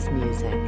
Beats Music.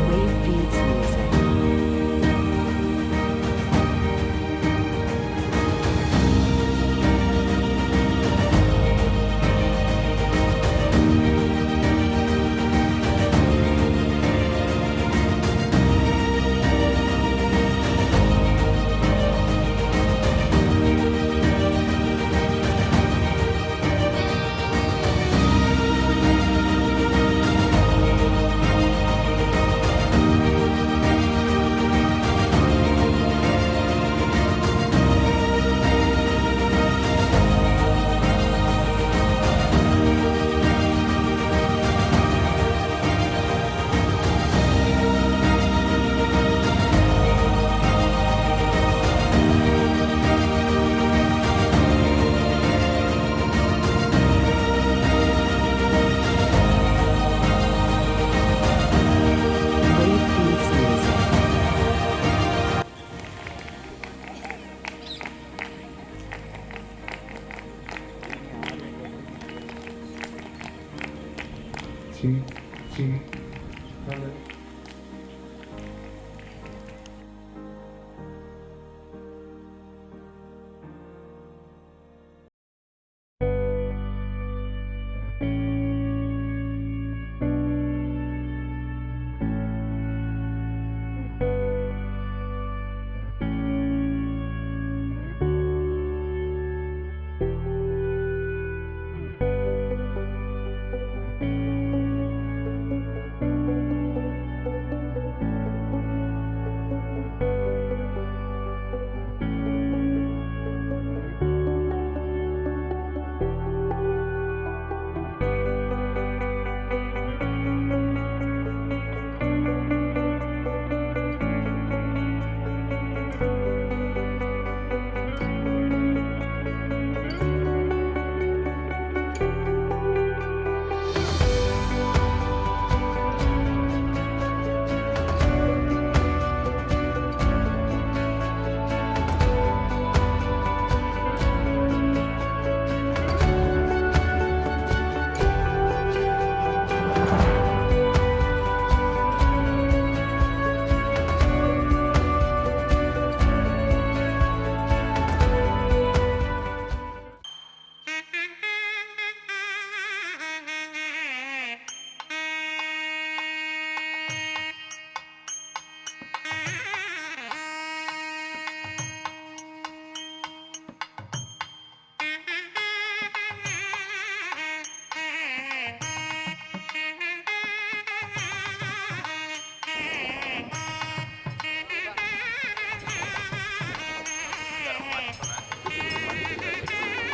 Wave Beats Music. Wave Beats Music. Sim, sim. Olha.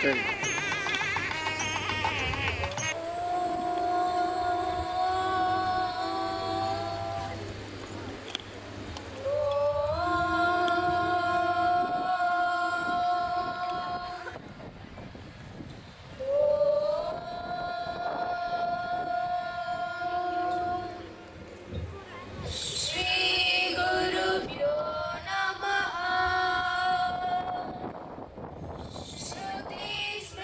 சரி. श्रीगुरुभ्यो नमः श्रुतिस्मृतिपुराणानामालयं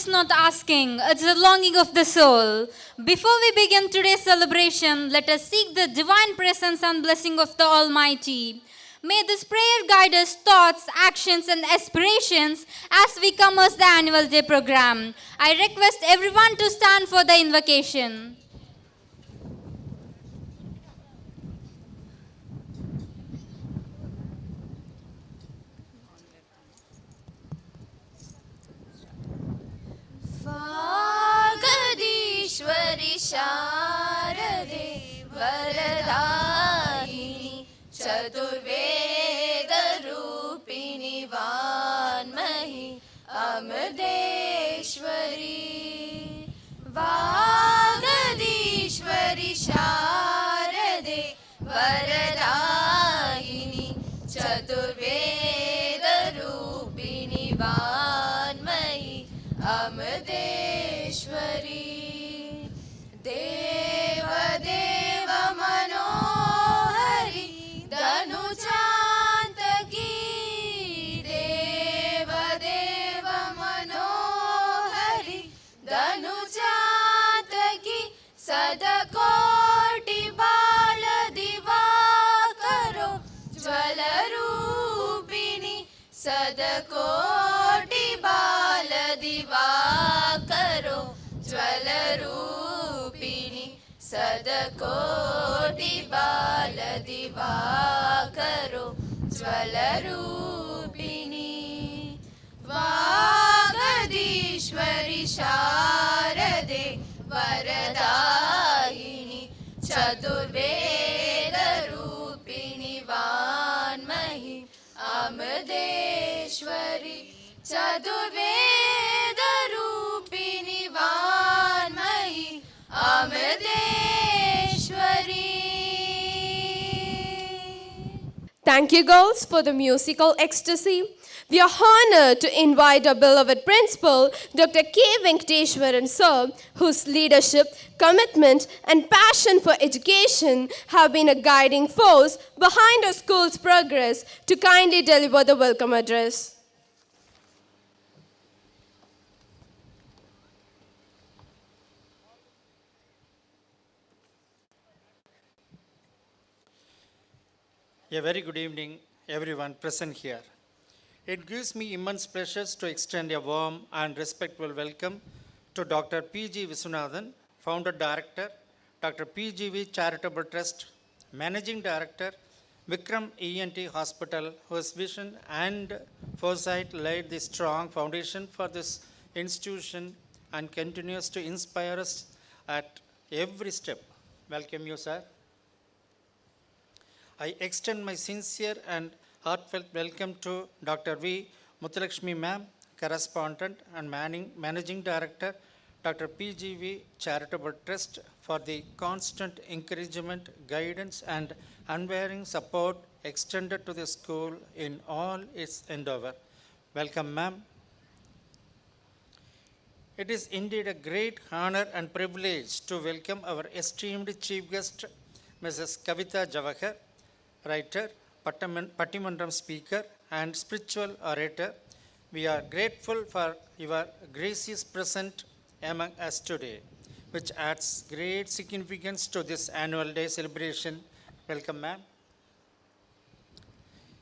is not asking, it's a longing of the soul. Before we begin today's celebration, let us seek the divine presence and blessing of the Almighty. May this prayer guide us thoughts, actions, and aspirations as we commence the annual day program. I request everyone to stand for the invocation. वागदीश्वरि शारदे वरदायिनि चतुर्वेदरूपिणि वान्महि अमृतेश्वरी वागदीश्वरि शारदे वरदायिनि चतुर्वेदरूपिणि वान्महि अमृतेश्वरी देवदेव मनोहरि धनुचान्तकी देवदेव मनोहरि धनुचान्तकी सदकोटि बाल दिवाकरो ज्वलरूपिणि सदकोटि बाल दिवाकरो ज्वलरूपिणि सदकोटि बाल दिवाकरो ज्वलरूपिणि वागदीश्वरि शारदे वरदायिनि चतुर्वेदरूपिणि वान्महि अमृतेश्वरि चतुर्वेदरूपिणि वान्महि Amriteshwari. Thank you, girls, for the musical ecstasy. We are honored to invite our beloved principal, Dr. K. Venkateshwaran sir, whose leadership, commitment, and passion for education have been a guiding force behind our school's progress, to kindly deliver the welcome address. A very good evening, everyone present here. It gives me immense pleasure to extend a warm and respectful welcome to Dr. P.G. Viswanathan, Founder Director, Dr. P.G.V. Charitable Trust, Managing Director, Vikram ENT Hospital, whose vision and foresight laid the strong foundation for this institution and continues to inspire us at every step. Welcome you, sir. I extend my sincere and heartfelt welcome to Dr. V. Muthulakshmi ma'am, correspondent and managing director, Dr. P.G.V. Charitable Trust, for the constant encouragement, guidance, and unwavering support extended to the school in all its endeavor. Welcome, ma'am. It is indeed a great honor and privilege to welcome our esteemed chief guest, Mrs. Kavita Javakar, writer, Pattimandram speaker, and spiritual orator. We are grateful for your gracious presence among us today, which adds great significance to this annual day celebration. Welcome, ma'am.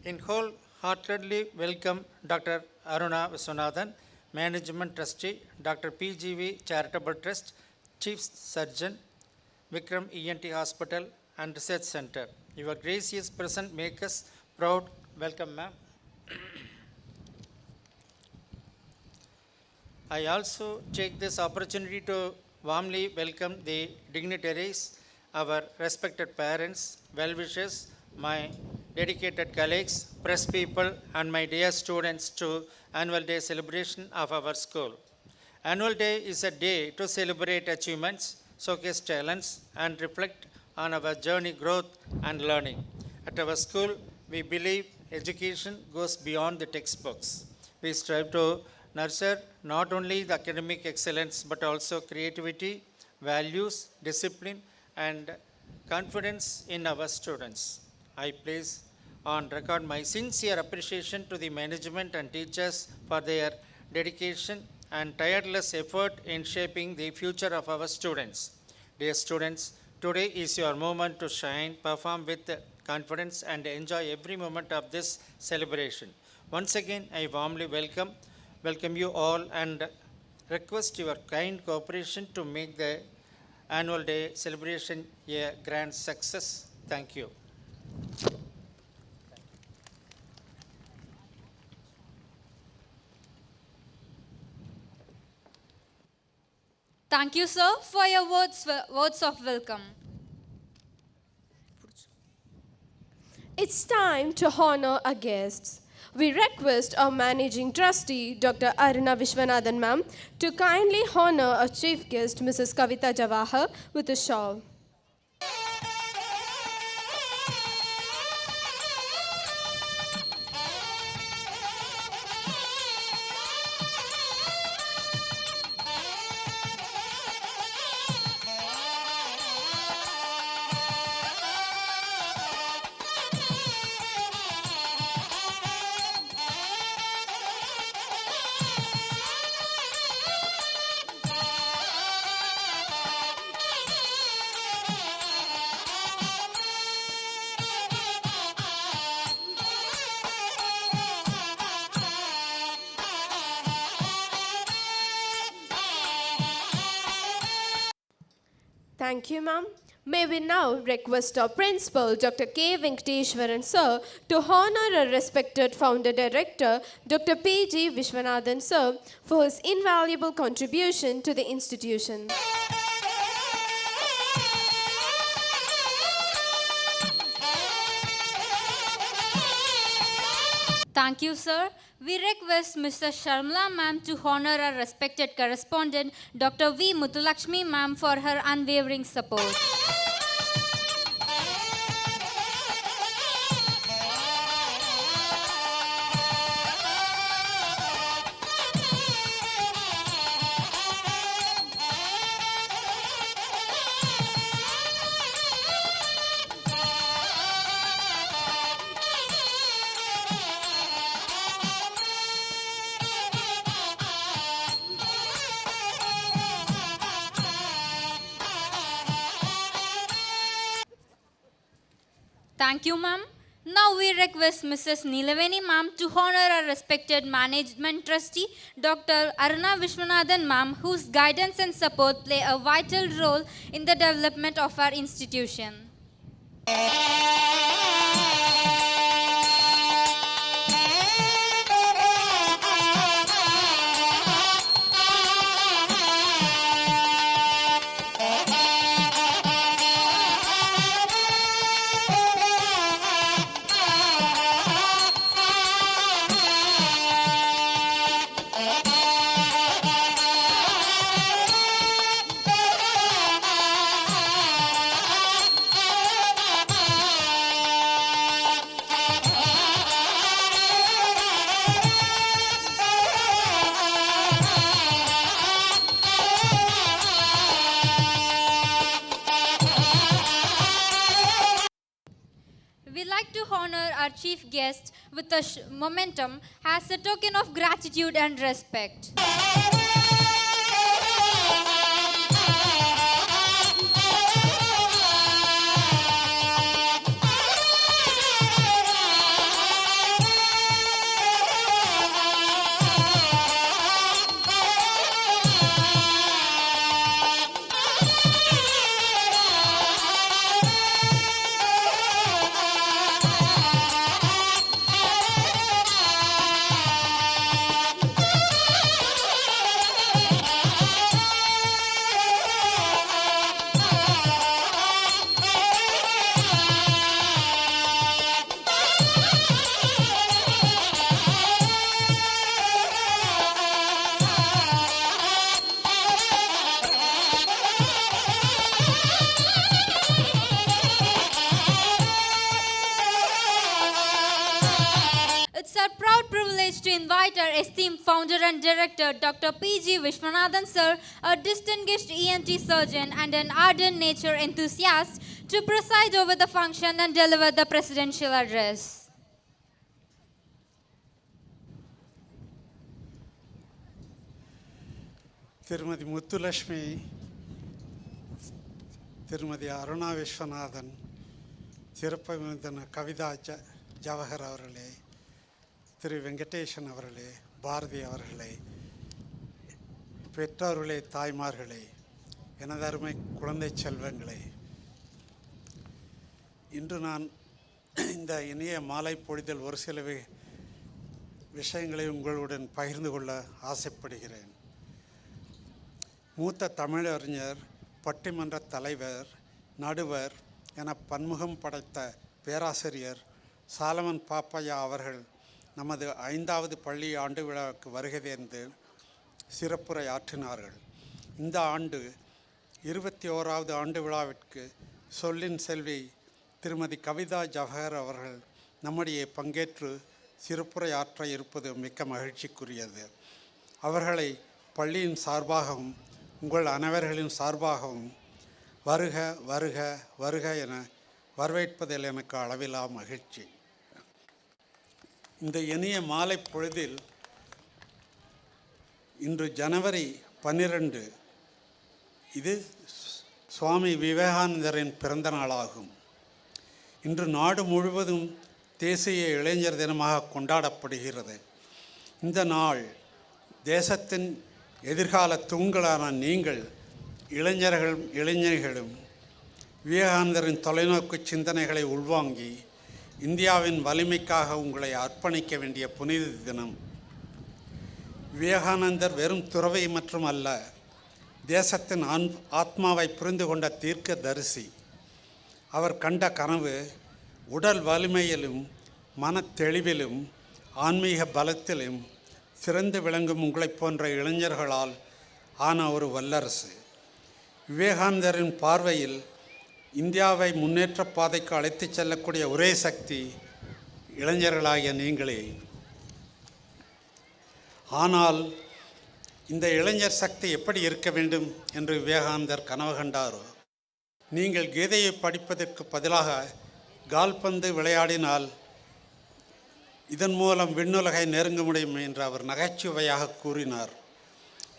In wholeheartedly welcome Dr. Aruna Viswanathan, Management Trustee, Dr. P.G.V. Charitable Trust, Chief Surgeon, Vikram ENT Hospital and Research Center. Your gracious presence make us proud. Welcome, ma'am. I also take this opportunity to warmly welcome the dignitaries, our respected parents, well-wishers, my dedicated colleagues, press people, and my dear students to annual day celebration of our school. Annual day is a day to celebrate achievements, showcase talents, and reflect on our journey, growth, and learning. At our school, we believe education goes beyond the textbooks. We strive to nurture not only the academic excellence, but also creativity, values, discipline, and confidence in our students. I place on record my sincere appreciation to the management and teachers for their dedication and tireless effort in shaping the future of our students. Dear students, today is your moment to shine, perform with confidence, and enjoy every moment of this celebration. Once again, I warmly welcome you all and request your kind cooperation to make the annual day celebration a grand success. Thank you. Thank you, sir, for your words of welcome. It's time to honor our guests. We request our Managing Trustee, Dr. Aruna Vishwanathan ma'am, to kindly honor our chief guest, Mrs. Kavita Jawahar, with a shawl. Thank you, ma'am. May we now request our principal, Dr. K. Venkateshwaran sir, to honor our respected founder director, Dr. P. G. Vishwanathan sir, for his invaluable contribution to the institution. Thank you, sir. We request Mr. Sharmila ma'am to honor our respected correspondent, Dr. V. Muthulakshmi ma'am, for her unwavering support. Thank you, ma'am. Now we request Mrs. Nilaveni ma'am to honor our respected management trustee, Dr. Aruna Vishwanathan ma'am, whose guidance and support play a vital role in the development of our institution. We like to honor our chief guest with a momentum as a token of gratitude and respect. It's our proud privilege to invite our esteemed founder and director, Dr. P. G. Vishwanathan sir, a distinguished ENT surgeon and an ardent nature enthusiast, to preside over the function and deliver the presidential address. திருமதி முத்துலட்சுமி, திருமதி அருணா விஸ்வநாதன், சிறப்பு விருந்தினர் கவிதா ஜவஹர் அவர்களே, திரு வெங்கடேசன் அவர்களே, பாரதி அவர்களே, பெற்றோர்களே, தாய்மார்களே, எனதருமை குழந்தை செல்வங்களே, இன்று நான் இந்த இனிய மாலை பொழுதில் ஒரு சில விஷயங்களை உங்களுடன் பகிர்ந்து கொள்ள ஆசைப்படுகிறேன். மூத்த தமிழறிஞர், பட்டிமன்ற தலைவர், நடுவர் என பன்முகம் படைத்த பேராசிரியர் சாலமன் பாப்பையா அவர்கள் நமது 5வது பள்ளி ஆண்டு விழாவுக்கு வருகை தந்து சிறப்புரை ஆற்றினார்கள். இந்த ஆண்டு 21வது ஆண்டு விழாவிற்கு சொல்லின் செல்வி திருமதி கவிதா ஜவஹர் அவர்கள் நம்முடைய பங்கேற்று சிறப்புரை ஆற்ற இருப்பது மிக்க மகிழ்ச்சிக்குரியது. அவர்களை பள்ளியின் சார்பாகவும் உங்கள் அனைவர்களின் சார்பாகவும் வருக வருக வருக என வரவேற்பதில் எனக்கு அளவிலா மகிழ்ச்சி. இந்த இனிய மாலை பொழுதில் இன்று ஜனவரி 12, இது சுவாமி விவேகானந்தரின் பிறந்த நாளாகும். இன்று நாடு முழுவதும் தேசிய இளைஞர் தினமாக கொண்டாடப்படுகிறது. இந்த நாள் தேசத்தின் எதிர்கால தூண்களான நீங்கள் இளைஞர்களும் விவேகானந்தரின் தொலைநோக்கு சிந்தனைகளை உள்வாங்கி இந்தியாவின் வலிமைக்காக உங்களை அர்ப்பணிக்க வேண்டிய புனித தினம். விவேகானந்தர் வெறும் துறவி மற்றும் அல்ல, தேசத்தின் ஆத்மாவை புரிந்து கொண்ட தீர்க்க தரிசி. அவர் கண்ட கனவு உடல் வலிமையிலும் மனத்தெளிவிலும் ஆன்மீக பலத்திலும் சிறந்து விளங்கும் உங்களைப் போன்ற இளைஞர்களால் ஆன ஒரு வல்லரசு. விவேகானந்தரின் பார்வையில் இந்தியாவை முன்னேற்ற பாதைக்கு அழைத்துச் செல்லக்கூடிய ஒரே சக்தி இளைஞர்களாகிய நீங்களே. ஆனால் இந்த இளைஞர் சக்தி எப்படி இருக்க வேண்டும் என்று விவேகானந்தர் கனவு கண்டாரோ, நீங்கள் கீதையை படிப்பதற்கு பதிலாக கால்பந்து விளையாடினால் இதன் மூலம் விண்ணுலகை நெருங்க முடியும் என்று அவர் நகைச்சுவையாக கூறினார்.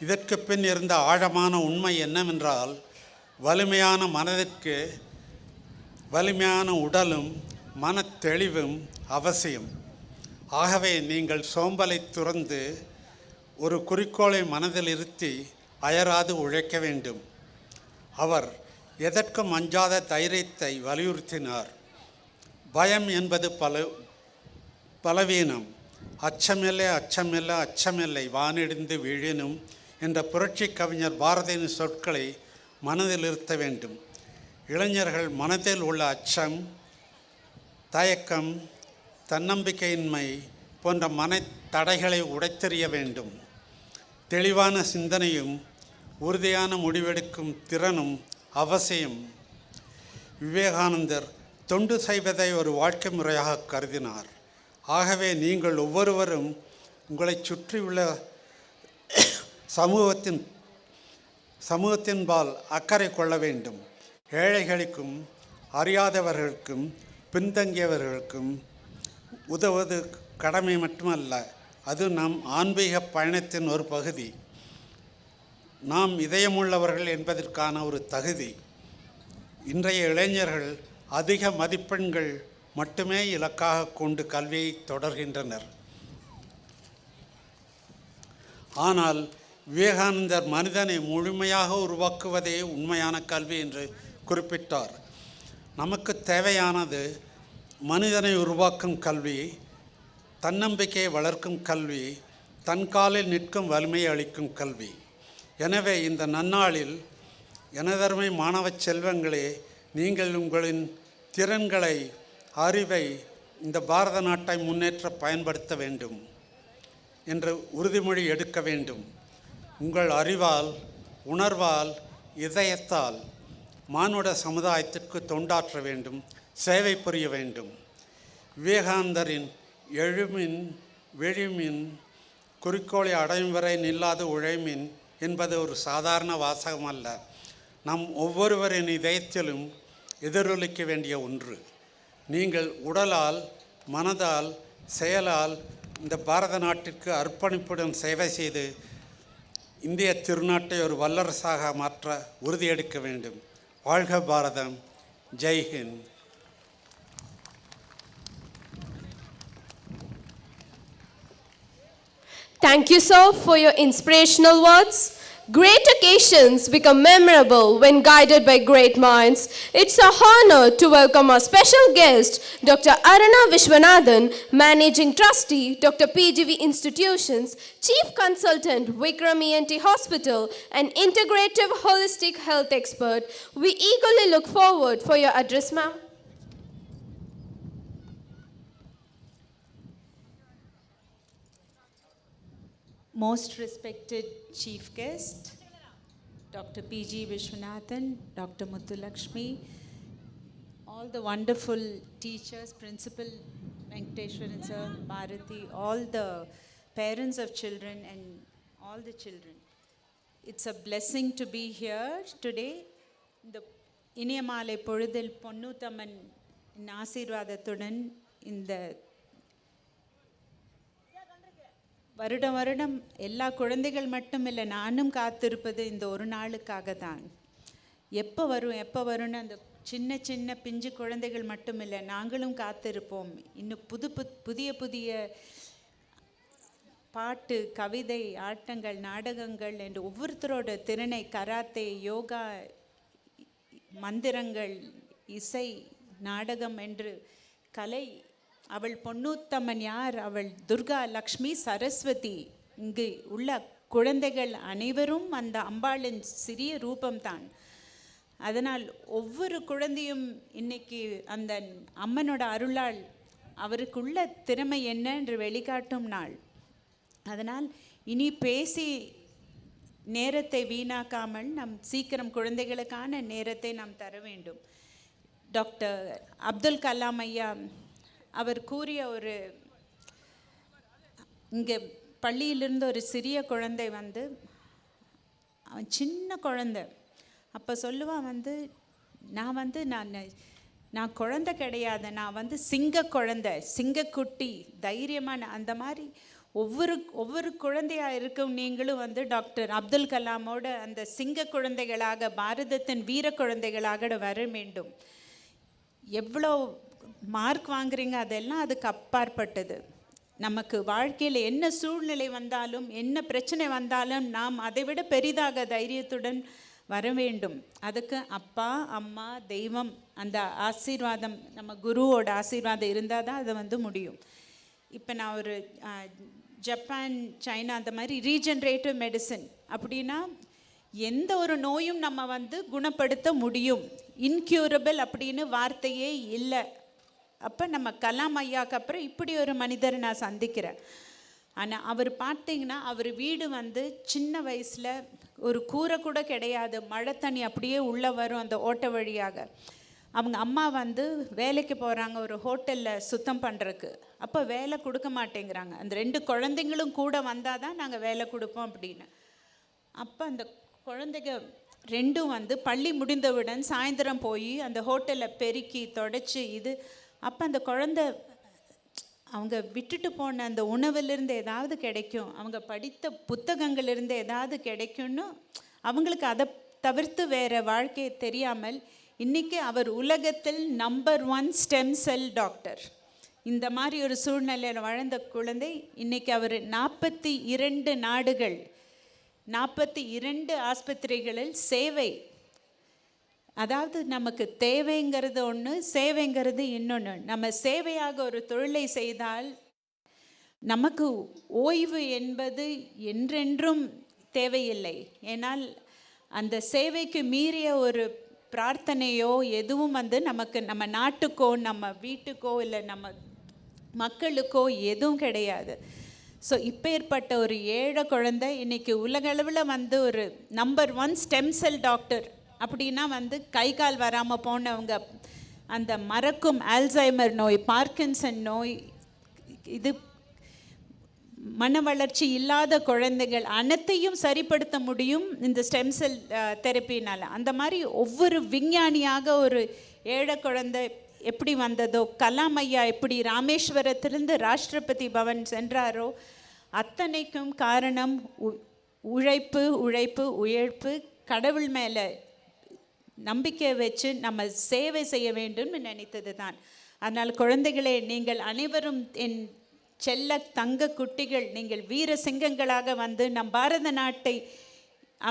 இதற்கு பின் இருந்த ஆழமான உண்மை என்னவென்றால், வலிமையான மனதிற்கு வலிமையான உடலும் மனத்தெளிவும் அவசியம். ஆகவே நீங்கள் சோம்பலை துறந்து ஒரு குறிக்கோளை மனதில் இருத்தி அயராது உழைக்க வேண்டும். அவர் எதற்கும் அஞ்சாத தைரியத்தை வலியுறுத்தினார். பயம் என்பது பலவீனம், அச்சமில்லை அச்சமில்லை அச்சமில்லை வானிடிந்து வீழினும் என்ற புரட்சி கவிஞர் பாரதியின் சொற்களை மனதில் இருத்த வேண்டும். இளைஞர்கள் மனதில் உள்ள அச்சம், தயக்கம், தன்னம்பிக்கையின்மை போன்ற தடைகளை உடைத்தெறிய வேண்டும். தெளிவான சிந்தனையும் உறுதியான முடிவெடுக்கும் திறனும் அவசியம். விவேகானந்தர் தொண்டு செய்வதை ஒரு வாழ்க்கை முறையாக கருதினார். ஆகவே நீங்கள் ஒவ்வொருவரும் உங்களை சுற்றியுள்ள சமூகத்தின்பால் அக்கறை கொள்ள வேண்டும். ஏழைகளுக்கும் அறியாதவர்களுக்கும் பின்தங்கியவர்களுக்கும் உதவுவது கடமை மட்டுமல்ல, அது நம் ஆன்மீக பயணத்தின் ஒரு பகுதி. நாம் இதயமுள்ளவர்கள் என்பதற்கான ஒரு தகுதி. இன்றைய இளைஞர்கள் அதிக மதிப்பெண்கள் மட்டுமே இலக்காக கொண்டு கல்வியை தொடர்கின்றனர். ஆனால் விவேகானந்தர் மனிதனை முழுமையாக உருவாக்குவதே உண்மையான கல்வி என்று குறிப்பிட்டார். நமக்கு தேவையானது மனிதனை உருவாக்கும் கல்வி, தன்னம்பிக்கையை வளர்க்கும் கல்வி, தன் காலில் நிற்கும் வலிமையை அளிக்கும் கல்வி. எனவே இந்த நன்னாளில் எனதருமை மாணவ செல்வங்களே, நீங்கள் உங்களின் திறன்களை, அறிவை இந்த பாரத நாட்டை முன்னேற்ற பயன்படுத்த வேண்டும் என்று உறுதிமொழி எடுக்க வேண்டும். உங்கள் அறிவால், உணர்வால், இதயத்தால் மானுட சமுதாயத்திற்கு தொண்டாற்ற வேண்டும், சேவை புரிய வேண்டும். விவேகானந்தரின் எழுமின் விழிமின் குறிக்கோளை அடையும் வரை நில்லாது உழைமின் என்பது ஒரு சாதாரண வாசகம் அல்ல, நம் ஒவ்வொருவரின் இதயத்திலும் எதிரொலிக்க வேண்டிய ஒன்று. நீங்கள் உடலால், மனதால், செயலால் இந்த பாரத நாட்டிற்கு அர்ப்பணிப்புடன் சேவை செய்து இந்திய திருநாட்டை ஒரு வல்லரசாக மாற்ற உறுதியெடுக்க வேண்டும். வாழ்க பாரதம். Jai Hind. Thank you, sir, for your inspirational words. Great occasions become memorable when guided by great minds. It's a honor to welcome our special guest, Dr. Aruna Vishwanathan, Managing Trustee, Dr. PGV Institutions, Chief Consultant, Vikram ENT Hospital, and Integrative Holistic Health Expert. We eagerly look forward for your address, ma'am. Most respected chief guest, Dr. P.G. Vishwanathan, Dr. Muthulakshmi, all the wonderful teachers, Principal Venkateshwaran sir, Bharati, all the parents of children and all the children. It's a blessing to be here today. இந்த இனிய மாலை பொழுதில் பொன்னூத்தம்மன் ஆசீர்வாதத்துடன் இந்த வருடம் வருடம் எல்லா குழந்தைகள் மட்டும் இல்லை, நானும் காத்திருப்பது இந்த ஒரு நாளுக்காக தான். எப்போ வரும்னு அந்த சின்ன சின்ன பிஞ்சு குழந்தைகள் மட்டும் இல்லை, நாங்களும் காத்திருப்போம். இன்னும் புதிய புதிய பாட்டு, கவிதை, ஆட்டங்கள், நாடகங்கள் என்று ஒவ்வொருத்தரோட திறனை, கராத்தே, யோகா, மந்திரங்கள், இசை, நாடகம் என்று கலை. அவள் பொன்னூத்தம்மன் யார்? அவள் துர்கா, லக்ஷ்மி, சரஸ்வதி. இங்கு உள்ள குழந்தைகள் அனைவரும் அந்த அம்பாளின் சிறிய ரூபம்தான். அதனால் ஒவ்வொரு குழந்தையும் இன்னைக்கு அந்த அம்மனோட அருளால் அவருக்குள்ள திறமை என்ன என்று வெளிக்காட்டும் நாள். அதனால் இனி பேசி நேரத்தை வீணாக்காமல் நம் சீக்கிரம் குழந்தைகளுக்கான நேரத்தை நாம் தர வேண்டும். டாக்டர் அப்துல் கலாம் ஐயா அவர் கூறிய ஒரு, இங்கே பள்ளியிலிருந்து ஒரு சிறிய குழந்தை வந்து, அவன் சின்ன குழந்தை, அப்போ சொல்லுவான் நான் குழந்தை கிடையாது, நான் சிங்க குழந்தை, சிங்கக்குட்டி, தைரியமான. அந்த மாதிரி ஒவ்வொரு குழந்தையாக இருக்கும் நீங்களும் டாக்டர் அப்துல் கலாமோட அந்த சிங்க குழந்தைகளாக, பாரதத்தின் வீர குழந்தைகளாக வர வேண்டும். எவ்வளோ மார்க் வாங்குறீங்க அதெல்லாம் அதுக்கு அப்பாற்பட்டது. நமக்கு வாழ்க்கையில் என்ன சூழ்நிலை வந்தாலும், என்ன பிரச்சனை வந்தாலும் நாம் அதை விட பெரிதாக தைரியத்துடன் வர வேண்டும். அதுக்கு அப்பா, அம்மா, தெய்வம், அந்த ஆசீர்வாதம், நம்ம குருவோட ஆசீர்வாதம் இருந்தால் தான் அதை முடியும். இப்போ நான் ஒரு ஜப்பான், சைனா அந்த மாதிரி ரீஜென்ரேட்டிவ் மெடிசன் அப்படின்னா எந்த ஒரு நோயும் நம்ம குணப்படுத்த முடியும். இன்க்யூரபிள் அப்படின்னு வார்த்தையே இல்லை. அப்போ நம்ம கலாம் ஐயாவுக்கு அப்புறம் இப்படி ஒரு மனிதரை நான் சந்திக்கிறேன். ஆனால் அவர் பார்த்தீங்கன்னா அவர் வீடு சின்ன வயசில் ஒரு கூரை கூட கிடையாது, மழை தண்ணி அப்படியே உள்ளே வரும் அந்த ஓட்டை வழியாக. அவங்க அம்மா வேலைக்கு போகிறாங்க ஒரு ஹோட்டலில் சுத்தம் பண்ணுறதுக்கு. அப்போ வேலை கொடுக்க மாட்டேங்கிறாங்க. அந்த 2 குழந்தைங்களும் கூட வந்தால் தான் நாங்கள் வேலை கொடுப்போம் அப்படின்னு. அப்போ அந்த குழந்தைங்க 2ம் பள்ளி முடிந்தவுடன் சாயந்தரம் போய் அந்த ஹோட்டலில் பெருக்கி தொடச்சி இது. அப்போ அந்த குழந்தை அவங்க விட்டுட்டு போன அந்த உணவிலிருந்து ஏதாவது கிடைக்கும், அவங்க படித்த புத்தகங்களிலிருந்து ஏதாவது கிடைக்கும்னு அவங்களுக்கு அதை தவிர்த்து வேறு வாழ்க்கையை தெரியாமல் இன்றைக்கி அவர் உலகத்தில் நம்பர் 1 ஸ்டெம் செல் டாக்டர். இந்த மாதிரி ஒரு சூழ்நிலையில் வாழ்ந்த குழந்தை இன்றைக்கி அவர் 42 நாடுகள், 42 ஆஸ்பத்திரிகளில் சேவை. அதாவது நமக்கு தேவைங்கிறது ஒன்று, சேவைங்கிறது இன்னொன்று. நம்ம சேவையாக ஒரு தொழிலை செய்தால் நமக்கு ஓய்வு என்பது என்றென்றும் தேவையில்லை. ஏனால் அந்த சேவைக்கு மீறிய ஒரு பிரார்த்தனையோ எதுவும் நமக்கு நம்ம நாட்டுக்கோ நம்ம வீட்டுக்கோ இல்லை நம்ம மக்களுக்கோ எதுவும் கிடையாது. ஸோ இப்போ ஏற்பட்ட ஒரு ஏழை குழந்தை இன்றைக்கி உலகளவில் ஒரு நம்பர் 1 ஸ்டெம் செல் டாக்டர். அப்படின்னா கை கால் வராமல் போனவங்க, அந்த மறக்கும் ஆல்சைமர் நோய், பார்க்கின்சன் நோய், இது மன வளர்ச்சி இல்லாத குழந்தைகள் அனைத்தையும் சரிப்படுத்த முடியும் இந்த ஸ்டெம் செல் தெரப்பினால். அந்த மாதிரி ஒவ்வொரு விஞ்ஞானியாக ஒரு ஏழை குழந்தை எப்படி வந்ததோ, கலாம் ஐயா எப்படி ராமேஸ்வரத்திலிருந்து ராஷ்டிரபதி பவன் சென்றாரோ, அத்தனைக்கும் காரணம் உழைப்பு உழைப்பு உழைப்பு, கடவுள் மேலே நம்பிக்கை வச்சு நம்ம சேவை செய்ய வேண்டும் நினைத்தது தான். அதனால் குழந்தைகளே, நீங்கள் அனைவரும் என் செல்ல தங்க குட்டிகள், நீங்கள் வீர சிங்கங்களாக வந்து நம் பாரத நாட்டை,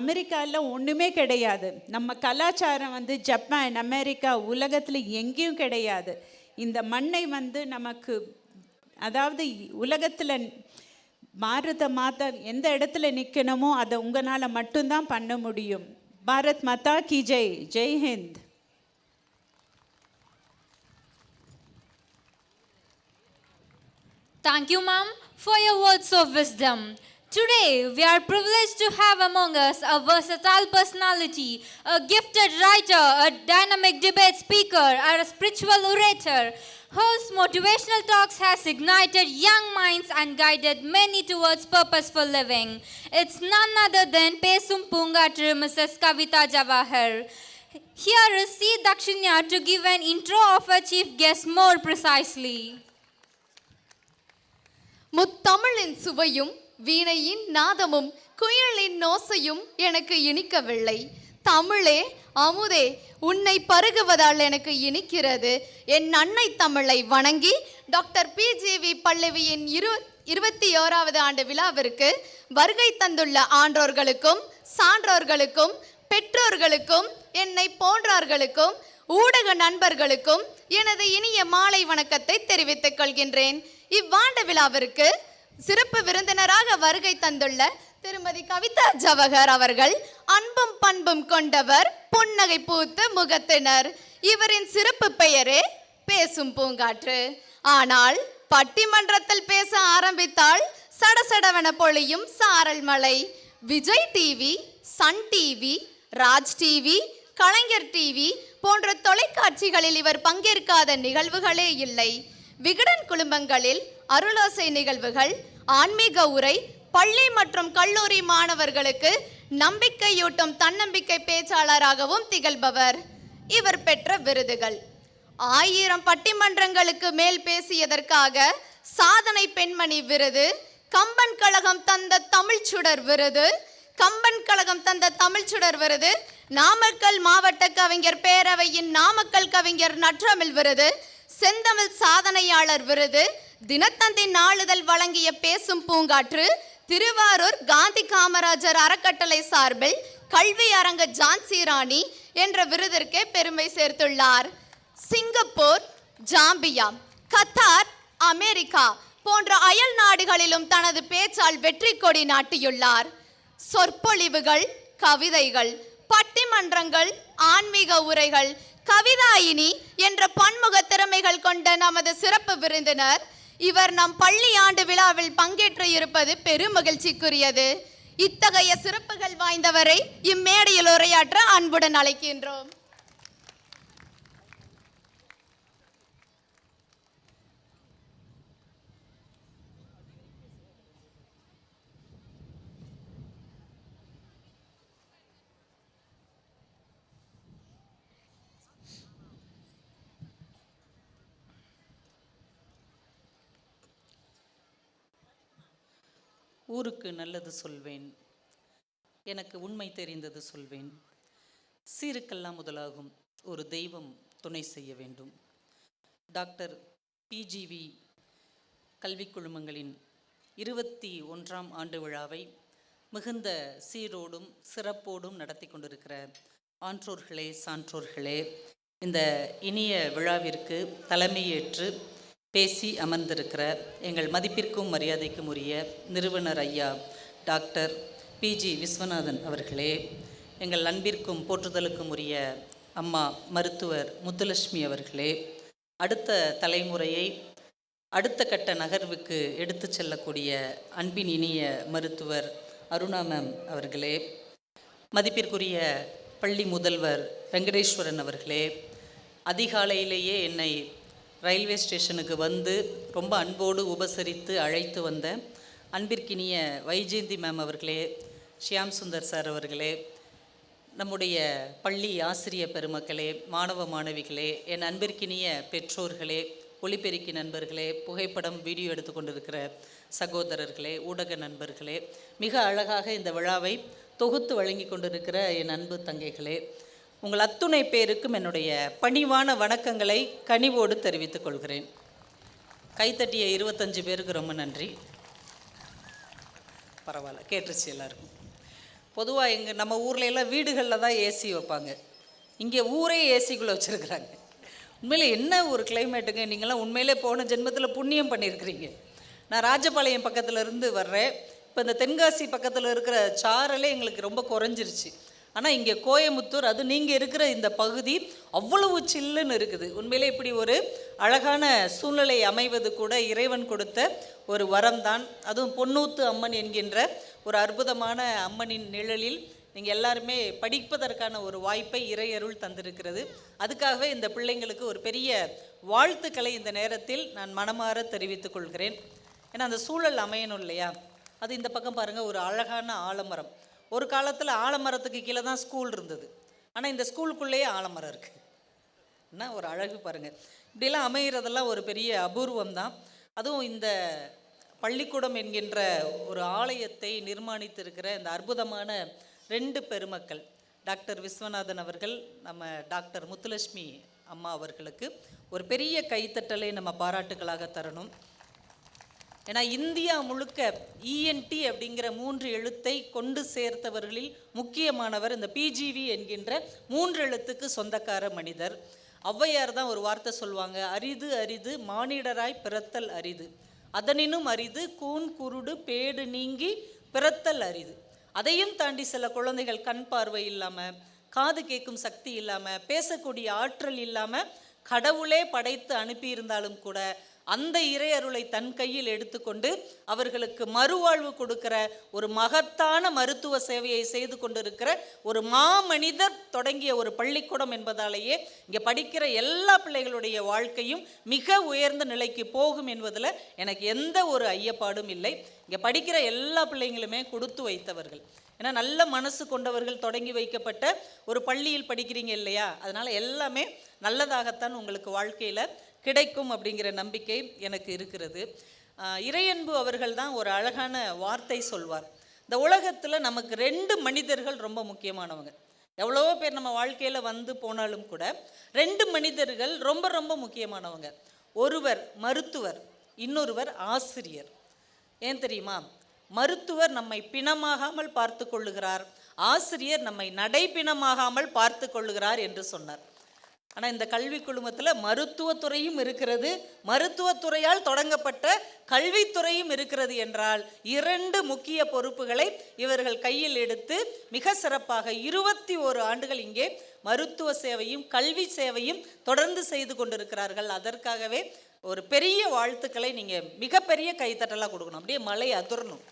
அமெரிக்காவில் ஒன்றுமே கிடையாது, நம்ம கலாச்சாரம் வந்து ஜப்பான், அமெரிக்கா, உலகத்தில் எங்கேயும் கிடையாது. இந்த மண்ணை வந்து நமக்கு, அதாவது உலகத்தில் பாரத மாதா எந்த இடத்துல நிற்கணுமோ அதை உங்களால் மட்டும்தான் பண்ண முடியும். பாரத் மாதா கி Jai. Jai Hind. Thank you, Ma'am, for your words of wisdom. Today, we are privileged to have among us a versatile personality, a gifted writer, a dynamic debate speaker, and a spiritual orator, whose motivational talks has ignited young minds and guided many towards purposeful living. It's none other than Pesum Pungatru, Mrs. Kavita Jawahar. Here is C. Dakshinya to give an intro of our chief guest more precisely. முத்தமிழின் சுவையும் வீணையின் நாதமும் குயிலின் நோசையும் எனக்கு இனிக்கவில்லை. தமிழே அமுதே, உன்னை பருகுவதால் எனக்கு இனிக்கிறது. என் அன்னை தமிழை வணங்கி டாக்டர் PGV பல்லவியின் 21வது ஆண்டு விழாவிற்கு வருகை தந்துள்ள ஆன்றோர்களுக்கும் சான்றோர்களுக்கும் பெற்றோர்களுக்கும் என்னை போன்றார்களுக்கும் ஊடக நண்பர்களுக்கும் எனது இனிய மாலை வணக்கத்தை தெரிவித்துக் கொள்கின்றேன். இவ்வாண்டு விழாவிற்கு சிறப்பு விருந்தினராக வருகை தந்துள்ள திருமதி கவிதா ஜவஹர் அவர்கள் அன்பும் பண்பும் கொண்டவர், புன்னகை பூத்த முகத்தினர். இவரின் சிறப்பு பெயரே பேசும் பூங்காற்று. ஆனால் பட்டிமன்றத்தில் பேச ஆரம்பித்தால் சடசடவென பொழியும் சாரல் மலை. Vijay TV, Sun TV, Raj TV, Kalaignar TV போன்ற தொலைக்காட்சிகளில் இவர் பங்கேற்காத நிகழ்வுகளே இல்லை. விகடன் குழுமங்களில் அருளோசை நிகழ்வுகள், ஆன்மீக உரை, பள்ளி மற்றும் கல்லூரி மாணவர்களுக்கு நம்பிக்கையூட்டும் தன்னம்பிக்கை பேச்சாளராகவும் திகழ்பவர். இவர் பெற்ற விருதுகள்: 1000 பட்டிமன்றங்களுக்கு மேல் பேசியதற்காக சாதனை பெண்மணி விருது, கம்பன் கழகம் தந்த தமிழ்ச்சுடர் விருது, நாமக்கல் மாவட்ட கவிஞர் பேரவையின் நாமக்கல் கவிஞர் நற்றமிழ் விருது, செந்தமிழ் சாதனையாளர் விருது, தினத்தந்தி நாளிதழ் வழங்கிய பேசும் பூங்காற்று, திருவாரூர் காந்தி காமராஜர் அறக்கட்டளை சார்பில் கல்வி அரங்க ஜான்சி ராணி என்ற விருதிற்கே பெருமை சேர்த்துள்ளார். சிங்கப்பூர், ஜாம்பியா, கத்தார், அமெரிக்கா போன்ற அயல் நாடுகளிலும் தனது பேச்சால் வெற்றி கொடி நாட்டியுள்ளார். சொற்பொழிவுகள், கவிதைகள், பட்டிமன்றங்கள், ஆன்மீக உரைகள், கவிதாயினி என்ற பன்முக திறமைகள் கொண்ட நமது சிறப்பு விருந்தினர் இவர் நம் பள்ளி ஆண்டு விழாவில் பங்கேற்று இருப்பது பெரும் மகிழ்ச்சிக்குரியது. இத்தகைய சிறப்புகள் வாய்ந்தவரை இம்மேடையில் உரையாற்ற அன்புடன் அழைக்கின்றோம். ஊருக்கு நல்லது சொல்வேன், எனக்கு உண்மை தெரிந்தது சொல்வேன். சீருக்கெல்லாம் முதலாகும் ஒரு தெய்வம் துணை செய்ய வேண்டும். டாக்டர் PGV கல்விக் குழுமங்களின் 21ஆம் ஆண்டு விழாவை மிகுந்த சீரோடும் சிறப்போடும் நடத்தி கொண்டிருக்கிற ஆன்றோர்களே, சான்றோர்களே, இந்த இனிய விழாவிற்கு தலைமையேற்று பேசி அமர்ந்திருக்கிற எங்கள் மதிப்பிற்கும் மரியாதைக்கும் உரிய நிறுவனர் ஐயா டாக்டர் PG விஸ்வநாதன் அவர்களே, எங்கள் அன்பிற்கும் போற்றுதலுக்கும் உரிய அம்மா மருத்துவர் முத்துலட்சுமி அவர்களே, அடுத்த தலைமுறையை அடுத்த கட்ட நகர்வுக்கு எடுத்து செல்லக்கூடிய அன்பின் இனிய மருத்துவர் அருணா மேம் அவர்களே, மதிப்பிற்குரிய பள்ளி முதல்வர் வெங்கடேஸ்வரன் அவர்களே, அதிகாலையிலேயே என்னை ரயில்வே ஸ்டேஷனுக்கு வந்து ரொம்ப அன்போடு உபசரித்து அழைத்து வந்த அன்பிற்கினிய வைஜெயந்தி மேம் அவர்களே, ஷியாம் சுந்தர் சார் அவர்களே, நம்முடைய பள்ளி ஆசிரிய பெருமக்களே, மாணவ மாணவிகளே, என் அன்பிற்கினிய பெற்றோர்களே, ஒளிபெருக்கி நண்பர்களே, புகைப்படம் வீடியோ எடுத்து கொண்டிருக்கிற சகோதரர்களே, ஊடக நண்பர்களே, மிக அழகாக இந்த விழாவை தொகுத்து வழங்கி கொண்டிருக்கிற என் அன்பு தங்கைகளே, உங்கள் அத்துணை பேருக்கும் என்னுடைய பணிவான வணக்கங்களை கனிவோடு தெரிவித்துக் கொள்கிறேன். கைத்தட்டிய 25 பேருக்கு ரொம்ப நன்றி. பரவாயில்ல, கேட்டுருச்சு எல்லாருக்கும். பொதுவாக நம்ம ஊரில் எல்லாம் வீடுகளில் தான் ஏசி வைப்பாங்க, இங்கே ஊரே ஏசிக்குள்ளே வச்சுருக்குறாங்க. உண்மையிலே என்ன ஒரு கிளைமேட்டுங்க. நீங்களாம் உண்மையிலே போன ஜென்மத்தில் புண்ணியம் பண்ணியிருக்கிறீங்க. நான் ராஜபாளையம் பக்கத்தில் இருந்து வர்றேன். இப்போ இந்த தென்காசி பக்கத்தில் இருக்கிற சாரலே எங்களுக்கு ரொம்ப குறைஞ்சிருச்சு. ஆனால் இங்கே கோயமுத்தூர், அது நீங்கள் இருக்கிற இந்த பகுதி அவ்வளவு சில்லுன்னு இருக்குது. உண்மையிலே இப்படி ஒரு அழகான சூழ்நிலை அமைவது கூட இறைவன் கொடுத்த ஒரு வரம் தான். அதுவும் பொன்னூத்து அம்மன் என்கின்ற ஒரு அற்புதமான அம்மனின் நிழலில் நீங்கள் எல்லாருமே படிப்பதற்கான ஒரு வாய்ப்பை இறையருள் தந்திருக்கிறது. அதுக்காகவே இந்த பிள்ளைங்களுக்கு ஒரு பெரிய வாழ்த்துக்களை இந்த நேரத்தில் நான் மனமாற தெரிவித்துக் கொள்கிறேன். ஏன்னா அந்த சூழல் அமையணும் இல்லையா? அது இந்த பக்கம் பாருங்கள், ஒரு அழகான ஆலமரம். ஒரு காலத்தில் ஆலமரத்துக்கு கீழே தான் ஸ்கூல் இருந்தது, ஆனால் இந்த ஸ்கூலுக்குள்ளேயே ஆலமரம் இருக்குது. என்ன ஒரு அழகு பாருங்கள். இப்படிலாம் அமைகிறதெல்லாம் ஒரு பெரிய அபூர்வம் தான். அதுவும் இந்த பள்ளிக்கூடம் என்கின்ற ஒரு ஆலயத்தை நிர்மாணித்திருக்கிற இந்த அற்புதமான 2 பெருமக்கள், டாக்டர் விஸ்வநாதன் அவர்கள், நம்ம டாக்டர் முத்துலட்சுமி அம்மா அவர்களுக்கு ஒரு பெரிய கைத்தட்டலை நம்ம பாராட்டுகளாக தரணும். ஏன்னா இந்தியா முழுக்க இஎன்டி அப்படிங்கிற 3 எழுத்தை கொண்டு சேர்த்தவர்களில் முக்கியமானவர் இந்த பிஜிவி என்கின்ற 3 எழுத்துக்கு சொந்தக்கார மனிதர். ஔவையார் தான் ஒரு வார்த்தை சொல்லுவாங்க, அரிது அரிது மானிடராய் பிறத்தல் அரிது, அதனினும் அரிது கூன் குருடு பேடு நீங்கி பிறத்தல் அரிது. அதையும் தாண்டி சில குழந்தைகள் கண் பார்வை இல்லாமல், காது கேட்கும் சக்தி இல்லாமல், பேசக்கூடிய ஆற்றல் இல்லாமல் கடவுளே படைத்து அனுப்பியிருந்தாலும் கூட அந்த இறை அருளை தன் கையில் எடுத்துக்கொண்டு அவர்களுக்கு மறுவாழ்வு கொடுக்கிற ஒரு மகத்தான மருத்துவ சேவையை செய்து கொண்டிருக்கிற ஒரு மாமனிதர் தொடங்கிய ஒரு பள்ளிக்கூடம் என்பதாலேயே இங்கே படிக்கிற எல்லா பிள்ளைகளுடைய வாழ்க்கையும் மிக உயர்ந்த நிலைக்கு போகும் என்பதில் எனக்கு எந்த ஒரு ஐயப்பாடும் இல்லை. இங்கே படிக்கிற எல்லா பிள்ளைங்களுமே கொடுத்து வைத்தவர்கள். ஏன்னா நல்ல மனசு கொண்டவர்கள் தொடங்கி வைக்கப்பட்ட ஒரு பள்ளியில் படிக்கிறீங்க இல்லையா? அதனால் எல்லாமே நல்லதாகத்தான் உங்களுக்கு வாழ்க்கையில் கிடைக்கும் அப்படிங்கிற நம்பிக்கை எனக்கு இருக்கிறது. இறையன்பு அவர்கள் தான் ஒரு அழகான வார்த்தை சொல்வார். இந்த உலகத்தில் நமக்கு 2 மனிதர்கள் ரொம்ப முக்கியமானவங்க. எவ்வளவோ பேர் நம்ம வாழ்க்கையில் வந்து போனாலும் கூட 2 மனிதர்கள் ரொம்ப ரொம்ப முக்கியமானவங்க. ஒருவர் மருத்துவர், இன்னொருவர் ஆசிரியர். ஏன் தெரியுமா? மருத்துவர் நம்மை பிணமாகாமல் பார்த்து கொள்ளுகிறார், ஆசிரியர் நம்மை நடைப்பிணமாகாமல் பார்த்து கொள்ளுகிறார் என்று சொன்னார். ஆனால் இந்த கல்வி குழுமத்தில் மருத்துவத்துறையும் இருக்கிறது, மருத்துவத்துறையால் தொடங்கப்பட்ட கல்வித்துறையும் இருக்கிறது என்றால் 2 முக்கிய பொறுப்புகளை இவர்கள் கையில் எடுத்து மிக சிறப்பாக 21 ஆண்டுகள் இங்கே மருத்துவ சேவையும் கல்வி சேவையும் தொடர்ந்து செய்து கொண்டிருக்கிறார்கள். அதற்காகவே ஒரு பெரிய வாழ்த்துக்களை நீங்கள் மிகப்பெரிய கைத்தட்டலாக கொடுக்கணும். அப்படியே மலை அதிரணும்.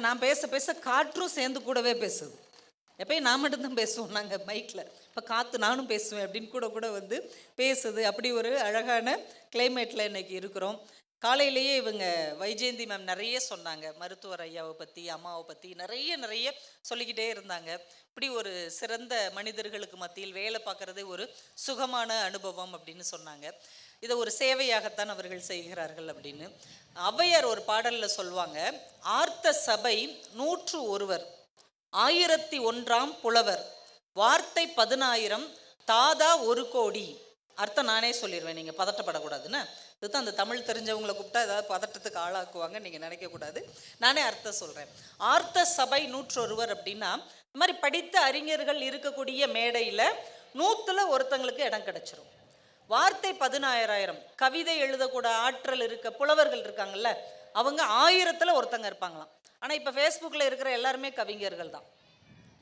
நான் பேச பேச காற்றும் சேர்ந்து கூடவே பேசுது. எப்பயும் நான் மட்டும்தான் பேசுவோம் நாங்கள் மைக்கில், இப்போ காற்று நானும் பேசுவேன் அப்படின்னு கூட வந்து பேசுது. அப்படி ஒரு அழகான கிளைமேட்டில் இன்றைக்கி இருக்கிறோம். காலையிலேயே இவங்க வைஜெயந்தி மேம் நிறைய சொன்னாங்க, மருத்துவர் ஐயாவை பற்றி, அம்மாவை பற்றி நிறைய சொல்லிக்கிட்டே இருந்தாங்க. இப்படி ஒரு சிறந்த மனிதர்களுக்கு மத்தியில் வேலை பார்க்குறதே ஒரு சுகமான அனுபவம் அப்படின்னு சொன்னாங்க. இதை ஒரு சேவையாகத்தான் அவர்கள் செய்கிறார்கள் அப்படின்னு. ஔவையார் ஒரு பாடலில் சொல்லுவாங்க, ஆர்த்த சபை 101, 1001 புலவர், வார்த்தை 10,000, தாதா 1 கோடி. அர்த்தம் நானே சொல்லிடுவேன், நீங்கள் பதட்டப்படக்கூடாதுன்னு. இதுதான் அந்த தமிழ் தெரிஞ்சவங்களை கூப்பிட்டா ஏதாவது பதட்டத்துக்கு ஆளாக்குவாங்க, நீங்கள் நினைக்கக்கூடாது. நானே அர்த்தம் சொல்கிறேன். ஆர்த்த சபை 101 அப்படின்னா இந்த மாதிரி படித்த அறிஞர்கள் இருக்கக்கூடிய மேடையில் 100ல் ஒருத்தங்களுக்கு இடம் கிடச்சிரும். வார்த்தை 10,000, கவிதை எழுதக்கூட ஆற்றல் இருக்க புலவர்கள் இருக்காங்கல்ல, அவங்க 1000ல் ஒருத்தங்க இருப்பாங்களாம். ஆனால் இப்போ ஃபேஸ்புக்கில் இருக்கிற எல்லாருமே கவிஞர்கள் தான்.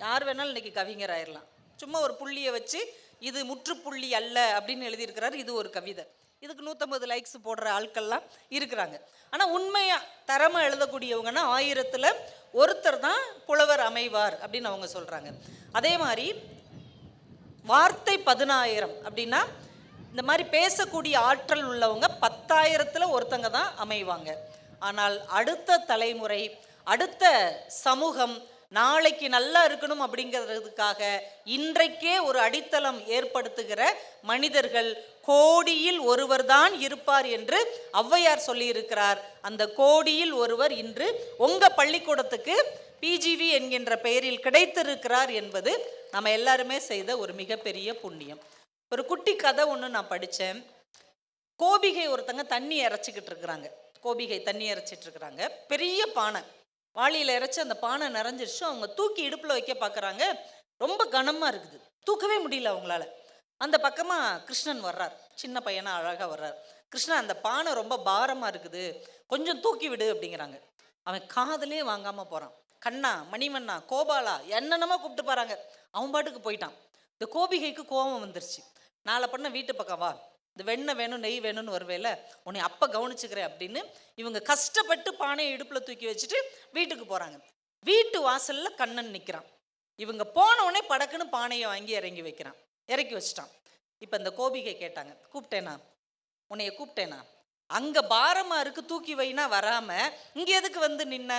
யார் வேணாலும் இன்றைக்கி கவிஞர் ஆயிடலாம். சும்மா ஒரு புள்ளியை வச்சு இது முற்றுப்புள்ளி அல்ல அப்படின்னு எழுதியிருக்கிறாரு, இது ஒரு கவிதை, இதுக்கு 150 லைக்ஸ் போடுற ஆட்கள்லாம் இருக்கிறாங்க. ஆனால் உண்மையாக தரமாக எழுதக்கூடியவங்கன்னா 1000ல் ஒருத்தர் தான் புலவர் அமைவார் அப்படின்னு அவங்க சொல்கிறாங்க. அதே மாதிரி வார்த்தை 10,000 அப்படின்னா இந்த மாதிரி பேசக்கூடிய ஆற்றல் உள்ளவங்க 10,000ல் ஒருத்தங்க தான் அமைவாங்க. ஆனால் அடுத்த தலைமுறை, அடுத்த சமூகம் நாளைக்கு நல்லா இருக்கணும் அப்படிங்கிறதுக்காக இன்றைக்கே ஒரு அடித்தளம் ஏற்படுத்துகிற மனிதர்கள் கோடியில் ஒருவர் தான் இருப்பார் என்று ஔவையார் சொல்லியிருக்கிறார். அந்த கோடியில் ஒருவர் இன்று உங்க பள்ளிக்கூடத்துக்கு பிஜிவி என்கின்ற பெயரில் கிடைத்திருக்கிறார் என்பது நம்ம எல்லாருமே செய்த ஒரு மிகப்பெரிய புண்ணியம். ஒரு குட்டி கதை ஒன்று நான் படித்தேன். கோபிகை ஒருத்தங்க தண்ணி இறைச்சிக்கிட்டு இருக்கிறாங்க. கோபிகை தண்ணி இறைச்சிட்டு இருக்கிறாங்க. பெரிய பானை வாளியில் இறைச்சி அந்த பானை நிறைஞ்சிருச்சு. அவங்க தூக்கி இடுப்பில் வைக்க பார்க்குறாங்க. ரொம்ப கனமாக இருக்குது, தூக்கவே முடியல அவங்களால. அந்த பக்கமாக கிருஷ்ணன் வர்றார், சின்ன பையனா அழகாக வர்றார். கிருஷ்ணன், அந்த பானை ரொம்ப பாரமாக இருக்குது, கொஞ்சம் தூக்கி விடு அப்படிங்கிறாங்க. அவன் காதலே வாங்காமல் போகிறான். கண்ணா, மணிவண்ணா, கோபாலா என்னென்னமோ கூப்பிட்டு போகிறாங்க. அவன் பாட்டுக்கு போயிட்டான். இந்த கோபிகைக்கு கோபம் வந்துருச்சு. நாளை பண்ண வீட்டு பக்கம் வா, இந்த வெண்ணெய் வேணும் நெய் வேணும்னு வருவேல, உன்னை அப்போ கவனிச்சுக்கிறேன் அப்படின்னு இவங்க கஷ்டப்பட்டு பானையை இடுப்பில் தூக்கி வச்சுட்டு வீட்டுக்கு போகிறாங்க. வீட்டு வாசலில் கண்ணன் நிற்கிறான். இவங்க போனவுடனே படக்குன்னு பானையை வாங்கி இறக்கி வச்சுட்டான். இப்போ இந்த கோபிகை கேட்டாங்க, கூப்பிட்டேனா, உன்னைய கூப்பிட்டேனா, அங்கே பாரமாக இருக்கு தூக்கி வைனா வராமல் இங்கே எதுக்கு வந்து நின்ன?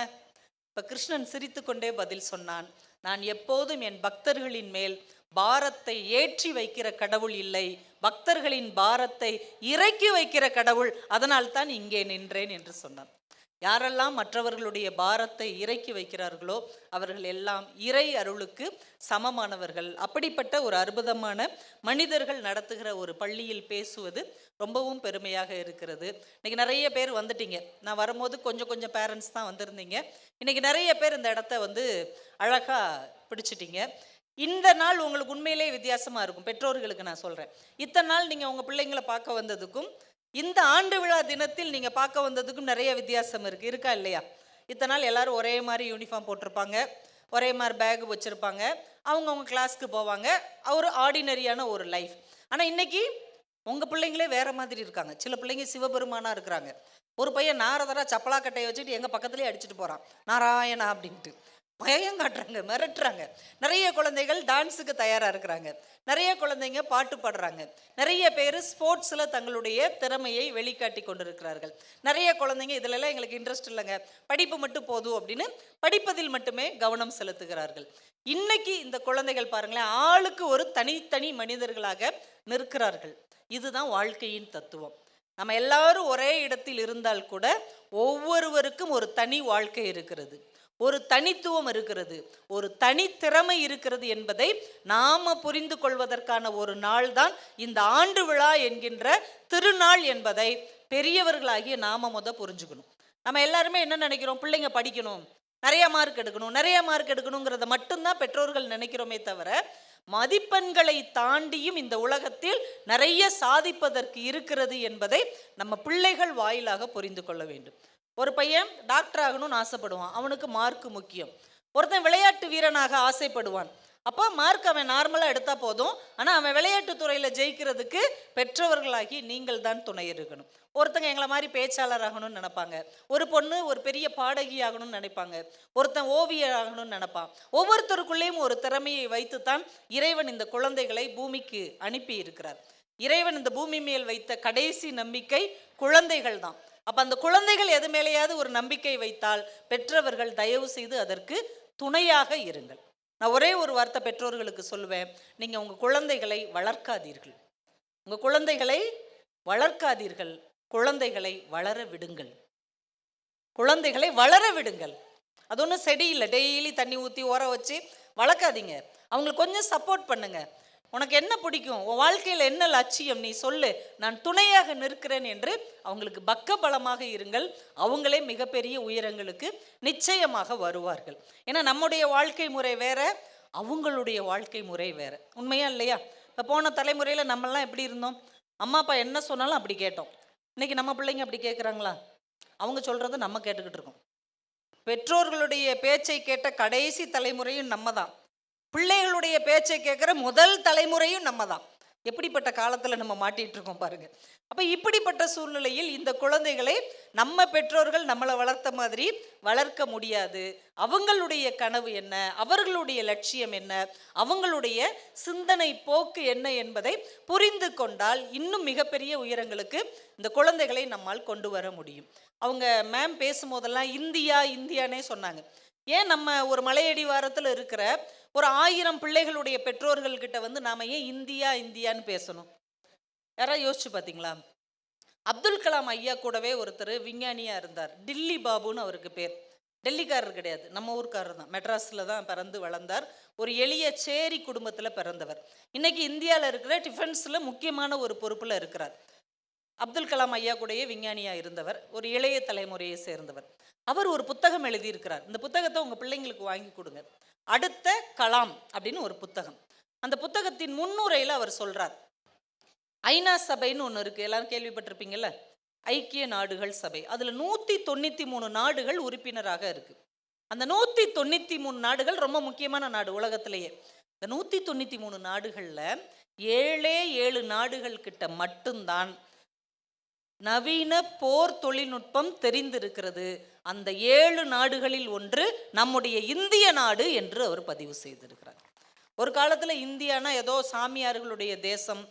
இப்போ கிருஷ்ணன் சிரித்து கொண்டே பதில் சொன்னான், நான் எப்போதும் என் பக்தர்களின் மேல் பாரத்தை ஏற்றி வைக்கிற கடவுள் இல்லை, பக்தர்களின் பாரத்தை இறக்கி வைக்கிற கடவுள், அதனால் தான் இங்கே நின்றேன் என்று சொன்னான். யாரெல்லாம் மற்றவர்களுடைய பாரத்தை இறக்கி வைக்கிறார்களோ அவர்கள் எல்லாம் இறை அருளுக்கு சமமானவர்கள். அப்படிப்பட்ட ஒரு அற்புதமான மனிதர்கள் நடத்துகிற ஒரு பள்ளியில் பேசுவது ரொம்பவும் பெருமையாக இருக்கிறது. இன்றைக்கி நிறைய பேர் வந்துட்டீங்க. நான் வரும்போது கொஞ்சம் பேரண்ட்ஸ் தான் வந்திருந்தீங்க. இன்றைக்கி நிறைய பேர் இந்த இடத்த வந்து அழகாக பிடிச்சிட்டிங்க. இந்த நாள் உங்களுக்கு உண்மையிலே வித்தியாசமாக இருக்கும். பெற்றோர்களுக்கு நான் சொல்கிறேன், இத்தனை நாள் நீங்கள் உங்கள் பிள்ளைங்களை பார்க்க வந்ததுக்கும் இந்த ஆண்டு விழா தினத்தில் நீங்கள் பார்க்க வந்ததுக்கும் நிறைய வித்தியாசம் இருக்கா இல்லையா? இத்தனை நாள் எல்லோரும் ஒரே மாதிரி யூனிஃபார்ம் போட்டிருப்பாங்க, ஒரே மாதிரி பேக் வச்சுருப்பாங்க, அவங்கவுங்க கிளாஸ்க்கு போவாங்க, ஒரு ஆர்டினரியான ஒரு லைஃப். ஆனால் இன்றைக்கி உங்கள் பிள்ளைங்களே வேறு மாதிரி இருக்காங்க. சில பிள்ளைங்க சிவபெருமானாக இருக்கிறாங்க. ஒரு பையன் நாரதராக சப்பலாக்கட்டையை வச்சுட்டு எங்கள் பக்கத்துலேயே அடிச்சுட்டு போகிறான், நாராயணா அப்படின்ட்டு பயம் காட்டுறாங்க, மிரட்டுறாங்க. நிறைய குழந்தைகள் டான்ஸுக்கு தயாராக இருக்கிறாங்க, நிறைய குழந்தைங்க பாட்டு பாடுறாங்க, நிறைய பேர் ஸ்போர்ட்ஸில் தங்களுடைய திறமையை வெளிக்காட்டி கொண்டிருக்கிறார்கள். நிறைய குழந்தைங்க இதிலெல்லாம் எங்களுக்கு இன்ட்ரெஸ்ட் இல்லைங்க, படிப்பு மட்டும் போதும் அப்படின்னு படிப்பதில் மட்டுமே கவனம் செலுத்துகிறார்கள். இன்னைக்கு இந்த குழந்தைகள் பாருங்களேன், ஆளுக்கு ஒரு தனித்தனி மனிதர்களாக நிற்கிறார்கள். இதுதான் வாழ்க்கையின் தத்துவம். நம்ம எல்லாரும் ஒரே இடத்தில் இருந்தால் கூட ஒவ்வொருவருக்கும் ஒரு தனி வாழ்க்கை இருக்கிறது, ஒரு தனித்துவம் இருக்கிறது, ஒரு தனித்திறமை இருக்கிறது என்பதை நாம் புரிந்து கொள்வதற்கான ஒரு நாள் தான் இந்த ஆண்டு விழா என்கின்ற திருநாள் என்பதை பெரியவர்களாகிய நாம புரிஞ்சுக்கணும். நம்ம எல்லாருமே என்ன நினைக்கிறோம், பிள்ளைங்க படிக்கணும், நிறைய மார்க் எடுக்கணுங்கிறத மட்டும்தான் பெற்றோர்கள் நினைக்கிறோமே தவிர, மதிப்பெண்களை தாண்டியும் இந்த உலகத்தில் நிறைய சாதிப்பதற்கு இருக்கிறது என்பதை நம்ம பிள்ளைகள் வாயிலாக புரிந்து கொள்ள வேண்டும். ஒரு பையன் டாக்டர் ஆகணும்னு ஆசைப்படுவான், அவனுக்கு மார்க் முக்கியம். ஒருத்தன் விளையாட்டு வீரனாக ஆசைப்படுவான், அப்போ மார்க் அவன் நார்மலாக எடுத்தால் போதும். ஆனால் அவன் விளையாட்டு துறையில் ஜெயிக்கிறதுக்கு பெற்றவர்களாகி நீங்கள் தான் துணை இருக்கணும். ஒருத்தங்க எங்களை மாதிரி பேச்சாளர் ஆகணும்னு நினைப்பாங்க, ஒரு பொண்ணு ஒரு பெரிய பாடகி ஆகணும்னு நினைப்பாங்க, ஒருத்தன் ஓவியர் ஆகணும்னு நினைப்பான். ஒவ்வொருத்தருக்குள்ளேயும் ஒரு திறமையை வைத்துத்தான் இறைவன் இந்த குழந்தைகளை பூமிக்கு அனுப்பி இருக்கிறார். இறைவன் இந்த பூமி மேல் வைத்த கடைசி நம்பிக்கை குழந்தைகள் தான். அப்போ அந்த குழந்தைகள் எது மேலேயாவது ஒரு நம்பிக்கை வைத்தால் பெற்றவர்கள் தயவு செய்து அதற்கு துணையாக இருங்கள். நான் ஒரே ஒரு வார்த்தை பெற்றோர்களுக்கு சொல்லுவேன், நீங்கள் உங்கள் குழந்தைகளை வளர்க்காதீர்கள், உங்கள் குழந்தைகளை வளர்க்காதீர்கள், குழந்தைகளை வளர விடுங்கள், குழந்தைகளை வளர விடுங்கள். அது ஒன்றும் செடி இல்லை, டெய்லி தண்ணி ஊற்றி ஊற வச்சு வளர்க்காதீங்க. அவங்களுக்கு கொஞ்சம் சப்போர்ட் பண்ணுங்க. உனக்கு என்ன பிடிக்கும், உன் வாழ்க்கையில் என்ன லட்சியம், நீ சொல்லு, நான் துணையாக நிற்கிறேன் என்று அவங்களுக்கு பக்கபலமாக இருங்கள். அவங்களே மிகப்பெரிய உயரங்களுக்கு நிச்சயமாக வருவார்கள். ஏன்னா நம்முடைய வாழ்க்கை முறை வேற, அவங்களுடைய வாழ்க்கை முறை வேற. உண்மையா இல்லையா? இப்போ போன தலைமுறையில் நம்மளாம் எப்படி இருந்தோம், அம்மா அப்பா என்ன சொன்னாலும் அப்படி கேட்டோம். இன்னைக்கு நம்ம பிள்ளைங்க அப்படி கேட்குறாங்களா? அவங்க சொல்கிறத நம்ம கேட்டுக்கிட்டு இருக்கோம். பெற்றோர்களுடைய பேச்சை கேட்ட கடைசி தலைமுறையும் நம்ம தான், பிள்ளைகளுடைய பேச்சை கேட்குற முதல் தலைமுறையும் நம்ம தான். எப்படிப்பட்ட காலத்தில் நம்ம மாட்டிகிட்டு இருக்கோம் பாருங்கள். அப்போ இப்படிப்பட்ட சூழ்நிலையில் இந்த குழந்தைகளை நம்ம பெற்றோர்கள் நம்மளை வளர்த்த மாதிரி வளர்க்க முடியாது. அவங்களுடைய கனவு என்ன, அவர்களுடைய லட்சியம் என்ன, அவங்களுடைய சிந்தனை போக்கு என்ன என்பதை புரிந்து கொண்டால் இன்னும் மிகப்பெரிய உயரங்களுக்கு இந்த குழந்தைகளை நம்மால் கொண்டு வர முடியும். அவங்க மேம் பேசும்போதெல்லாம் இந்தியானே சொன்னாங்க. ஏன் நம்ம ஒரு மலையடிவாரத்தில் இருக்கிற ஒரு 1000 பிள்ளைகளுடைய பெற்றோர்கள்கிட்ட வந்து நாம் ஏன் இந்தியா இந்தியான்னு பேசணும்? யாராவது யோசிச்சு பார்த்தீங்களா? அப்துல் கலாம் ஐயா கூடவே ஒருத்தர் விஞ்ஞானியாக இருந்தார். டில்லி பாபுன்னு அவருக்கு பேர். டெல்லிக்காரர் கிடையாது, நம்ம ஊர்க்காரர் தான். மெட்ராஸில் தான் பிறந்து வளர்ந்தார். ஒரு எளிய சேரி குடும்பத்தில் பிறந்தவர். இன்னைக்கு இந்தியாவில் இருக்கிற டிஃபென்ஸில் முக்கியமான ஒரு பொறுப்பில் இருக்கிறார். அப்துல் கலாம் ஐயா கூடயே விஞ்ஞானியாக இருந்தவர், ஒரு இளைய தலைமுறையை சேர்ந்தவர். அவர் ஒரு புத்தகம் எழுதியிருக்கிறார். இந்த புத்தகத்தை உங்கள் பிள்ளைங்களுக்கு வாங்கி கொடுங்க. அடுத்த கலாம் அப்படின்னு ஒரு புத்தகம். அந்த புத்தகத்தின் முன்னுரையில் அவர் சொல்கிறார், ஐநா சபைன்னு ஒன்று இருக்குது, எல்லாரும் கேள்விப்பட்டிருப்பீங்கள்ல, ஐக்கிய நாடுகள் சபை. அதில் 193 நாடுகள் உறுப்பினராக இருக்குது. அந்த 193 நாடுகள் ரொம்ப முக்கியமான நாடு உலகத்திலேயே. இந்த 193 நாடுகளில் 7 நாடுகள் கிட்ட மட்டும்தான் நவீன போர் தொழில்நுட்பம் தெரிந்திருக்கிறது. அந்த 7 நாடுகளில் ஒன்று நம்முடைய இந்திய நாடு என்று அவர் பதிவு செய்திருக்கிறார். ஒரு காலத்தில் இந்தியானா ஏதோ சாமியார்களுடைய தேசம்,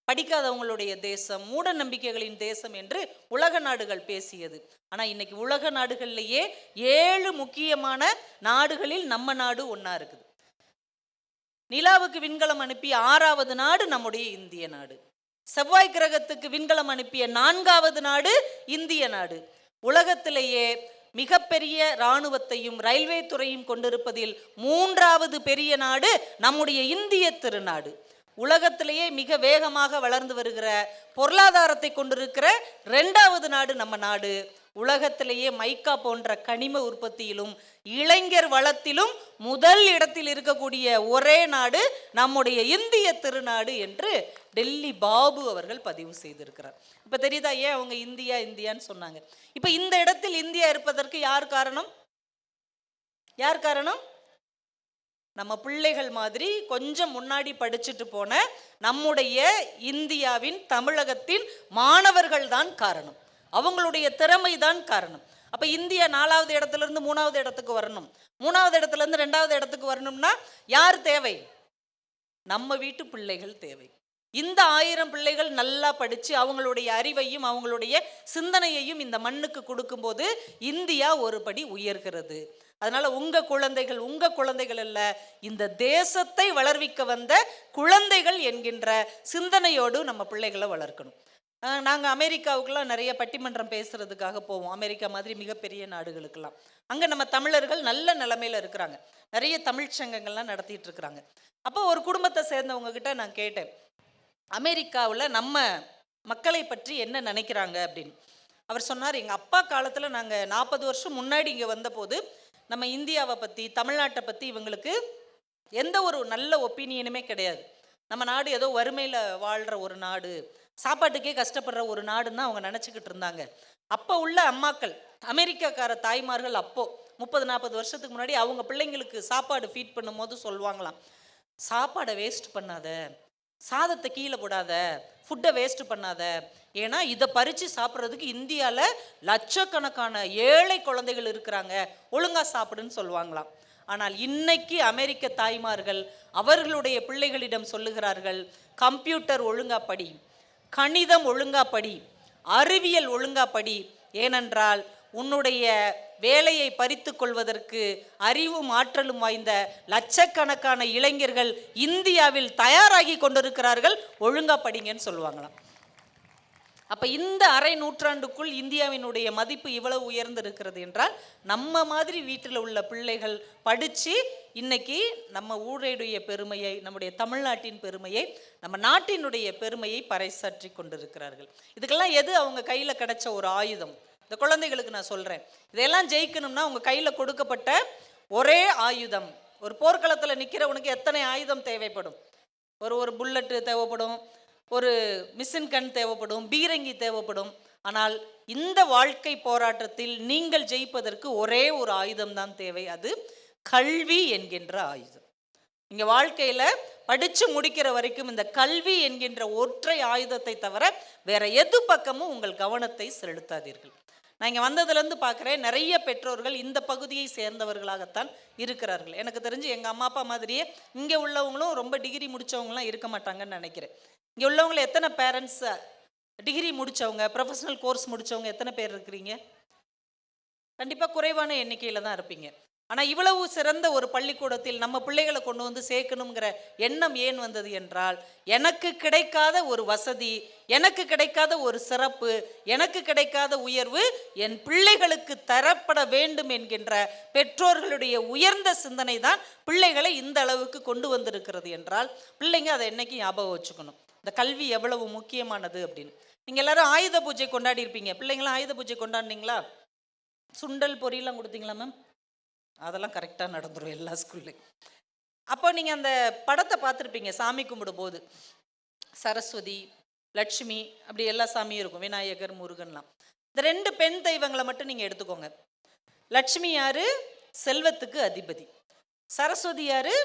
படிக்காதவங்களுடைய தேசம், மூட நம்பிக்கைகளின் தேசம் என்று உலக நாடுகள் பேசியது. ஆனால் இன்னைக்கு உலக நாடுகள்லேயே 7 முக்கியமான நாடுகளில் நம்ம நாடு ஒன்றா இருக்குது. நிலாவுக்கு விண்கலம் அனுப்பிய 6வது நாடு நம்முடைய இந்திய நாடு. செவ்வாய் கிரகத்துக்கு விண்கலம் அனுப்பிய 4வது நாடு இந்திய நாடு. உலகத்திலேயே மிகப்பெரிய இராணுவத்தையும் ரயில்வே துறையும் கொண்டிருப்பதில் 3வது பெரிய நாடு நம்முடைய இந்திய திருநாடு. உலகத்திலேயே மிக வேகமாக வளர்ந்து வருகிற பொருளாதாரத்தை கொண்டிருக்கிற 2வது நாடு நம்ம நாடு. உலகத்திலேயே மைக்கா போன்ற கனிம உற்பத்தியிலும் இளைஞர் வளத்திலும் முதல் இடத்தில் இருக்கக்கூடிய ஒரே நாடு நம்முடைய இந்திய திருநாடு என்று டெல்லி பாபு அவர்கள் பதிவு செய்திருக்கிறார். இப்போ தெரியுதா ஏன் அவங்க இந்தியா இந்தியான்னு சொன்னாங்க? இப்போ இந்த இடத்தில் இந்தியா இருப்பதற்கு யார் காரணம்? யார் காரணம்? நம்ம பிள்ளைகள் மாதிரி கொஞ்சம் முன்னாடி படிச்சுட்டு போன நம்முடைய இந்தியாவின் தமிழகத்தின் மாணவர்கள் தான் காரணம். அவங்களுடைய திறமை தான் காரணம். அப்போ இந்தியா 4வது இடத்துலேருந்து 3வது இடத்துக்கு வரணும், 3வது இடத்துலேருந்து 2வது இடத்துக்கு வரணும்னா யார் தேவை? நம்ம வீட்டு பிள்ளைகள் தேவை. இந்த 1000 பிள்ளைகள் நல்லா படித்து அவங்களுடைய அறிவையும் அவங்களுடைய சிந்தனையையும் இந்த மண்ணுக்கு கொடுக்கும்போது இந்தியா ஒரு படி உயர்கிறது. அதனால உங்கள் குழந்தைகள் அல்ல, இந்த தேசத்தை வளர்விக்க வந்த குழந்தைகள் என்கின்ற சிந்தனையோடு நம்ம பிள்ளைகளை வளர்க்கணும். நாங்கள் அமெரிக்காவுக்கெல்லாம் நிறைய பட்டிமன்றம் பேசுகிறதுக்காக போவோம். அமெரிக்கா மாதிரி மிகப்பெரிய நாடுகளுக்கெல்லாம். அங்கே நம்ம தமிழர்கள் நல்ல நிலைமையில் இருக்கிறாங்க. நிறைய தமிழ் சங்கங்கள்லாம் நடத்திட்டு இருக்கிறாங்க. அப்போ ஒரு குடும்பத்தை சேர்ந்தவங்க கிட்ட நான் கேட்டேன், அமெரிக்காவில் நம்ம மக்களை பற்றி என்ன நினைக்கிறாங்க அப்படின்னு. அவர் சொன்னார், எங்கள் அப்பா காலத்தில் நாங்கள் 40 வருஷம் முன்னாடி இங்கே வந்தபோது நம்ம இந்தியாவை பற்றி தமிழ்நாட்டை பற்றி இவங்களுக்கு எந்த ஒரு நல்ல ஒப்பீனியனுமே கிடையாது. நம்ம நாடு ஏதோ வறுமையில் வாழ்கிற ஒரு நாடு, சாப்பாட்டுக்கே கஷ்டப்படுற ஒரு நாடுன்னு அவங்க நினச்சிக்கிட்டு இருந்தாங்க. அப்போ உள்ள அம்மாக்கள், அமெரிக்காக்கார தாய்மார்கள் அப்போது 30-40 வருஷத்துக்கு முன்னாடி அவங்க பிள்ளைங்களுக்கு சாப்பாடு ஃபீட் பண்ணும்போது சொல்லுவாங்களாம், சாப்பாடை வேஸ்ட் பண்ணாத, சாதத்தை கீழே போடாத, ஃபுட்டை வேஸ்ட் பண்ணாத, ஏன்னா இதை பறித்து சாப்பிட்றதுக்கு இந்தியாவில் லட்சக்கணக்கான ஏழை குழந்தைகள் இருக்கிறாங்க, ஒழுங்காக சாப்பிடுன்னு சொல்லுவாங்களாம். ஆனால் இன்னைக்கு அமெரிக்க தாய்மார்கள் அவர்களுடைய பிள்ளைகளிடம் சொல்லுகிறார்கள், கம்ப்யூட்டர் ஒழுங்கா படி, கணிதம் ஒழுங்கா படி, அறிவியல் ஒழுங்கா படி, ஏனென்றால் உன்னுடைய வேலையை பறித்து கொள்வதற்கு அறிவும் ஆற்றலும் வாய்ந்த லட்சக்கணக்கான இளைஞர்கள் இந்தியாவில் தயாராகி கொண்டிருக்கிறார்கள், ஒழுங்கா படிங்கன்னு சொல்லுவாங்களாம். அப்போ இந்த அரை நூற்றாண்டுக்குள் இந்தியாவினுடைய மதிப்பு இவ்வளவு உயர்ந்திருக்கிறது என்றால் நம்ம மாதிரி வீட்டில் உள்ள பிள்ளைகள் படித்து இன்னைக்கு நம்ம ஊருடைய பெருமையை, நம்முடைய தமிழ்நாட்டின் பெருமையை, நம்ம நாட்டினுடைய பெருமையை பறைசாற்றி கொண்டிருக்கிறார்கள். இதுக்கெல்லாம் எது அவங்க கையில் கிடைச்ச ஒரு ஆயுதம்? இந்த குழந்தைகளுக்கு நான் சொல்கிறேன், இதையெல்லாம் ஜெயிக்கணும்னா உங்கள் கையில் கொடுக்கப்பட்ட ஒரே ஆயுதம். ஒரு போர்க்களத்தில் நிற்கிறவனுக்கு எத்தனை ஆயுதம் தேவைப்படும்? ஒரு புல்லட்டு தேவைப்படும், ஒரு மிஷின் கன் தேவைப்படும், பீரங்கி தேவைப்படும். ஆனால் இந்த வாழ்க்கை போராட்டத்தில் நீங்கள் ஜெயிப்பதற்கு ஒரே ஒரு ஆயுதம் தான் தேவை, அது கல்வி என்கின்ற ஆயுதம். இங்கே வாழ்க்கையில் படித்து முடிக்கிற வரைக்கும் இந்த கல்வி என்கின்ற ஒற்றை ஆயுதத்தை தவிர வேற எது பக்கமும் உங்கள் கவனத்தை செலுத்தாதீர்கள். நான் இங்கே வந்ததுலேருந்து பார்க்குறேன், நிறைய பெற்றோர்கள் இந்த பகுதியை சேர்ந்தவர்களாகத்தான் இருக்கிறார்கள். எனக்கு தெரிஞ்சு எங்கள் அம்மா அப்பா மாதிரியே இங்கே உள்ளவங்களும் ரொம்ப டிகிரி முடித்தவங்களாம் இருக்க மாட்டாங்கன்னு நினைக்கிறேன். இங்கே உள்ளவங்களை எத்தனை பேரண்ட்ஸ் டிகிரி முடித்தவங்க, ப்ரொஃபஷனல் கோர்ஸ் முடித்தவங்க எத்தனை பேர் இருக்கிறீங்க? கண்டிப்பாக குறைவான எண்ணிக்கையில் தான் இருப்பீங்க. ஆனால் இவ்வளவு சிறந்த ஒரு பள்ளிக்கூடத்தில் நம்ம பிள்ளைகளை கொண்டு வந்து சேர்க்கணுங்கிற எண்ணம் ஏன் வந்தது என்றால், எனக்கு கிடைக்காத ஒரு வசதி, எனக்கு கிடைக்காத ஒரு சிறப்பு, எனக்கு கிடைக்காத உயர்வு என் பிள்ளைகளுக்கு தரப்பட வேண்டும் என்கின்ற பெற்றோர்களுடைய உயர்ந்த சிந்தனை தான் பிள்ளைகளை இந்த அளவுக்கு கொண்டு வந்திருக்கிறது என்றால், பிள்ளைங்க அதை என்னைக்கு ஞாபகம் வச்சுக்கணும், இந்த கல்வி எவ்வளவு முக்கியமானது அப்படின்னு. நீங்கள் எல்லாரும் ஆயுத பூஜை கொண்டாடி இருப்பீங்க. பிள்ளைங்களாம் ஆயுத பூஜை கொண்டாடினீங்களா? சுண்டல் பொரியெல்லாம் கொடுத்தீங்களா மேம்? அதெல்லாம் கரெக்டாக நடந்துடும் எல்லா ஸ்கூல்லையும். அப்போ நீங்கள் அந்த படத்தை பார்த்துருப்பீங்க. சாமி கும்பிடும் போது சரஸ்வதி, லட்சுமி, அப்படி எல்லா சாமியும் இருக்கும், விநாயகர், முருகன்லாம். இந்த 2 பெண் தெய்வங்களை மட்டும் நீங்கள் எடுத்துக்கோங்க. லட்சுமி யாரு? செல்வத்துக்கு அதிபதி. சரஸ்வதி யாரு?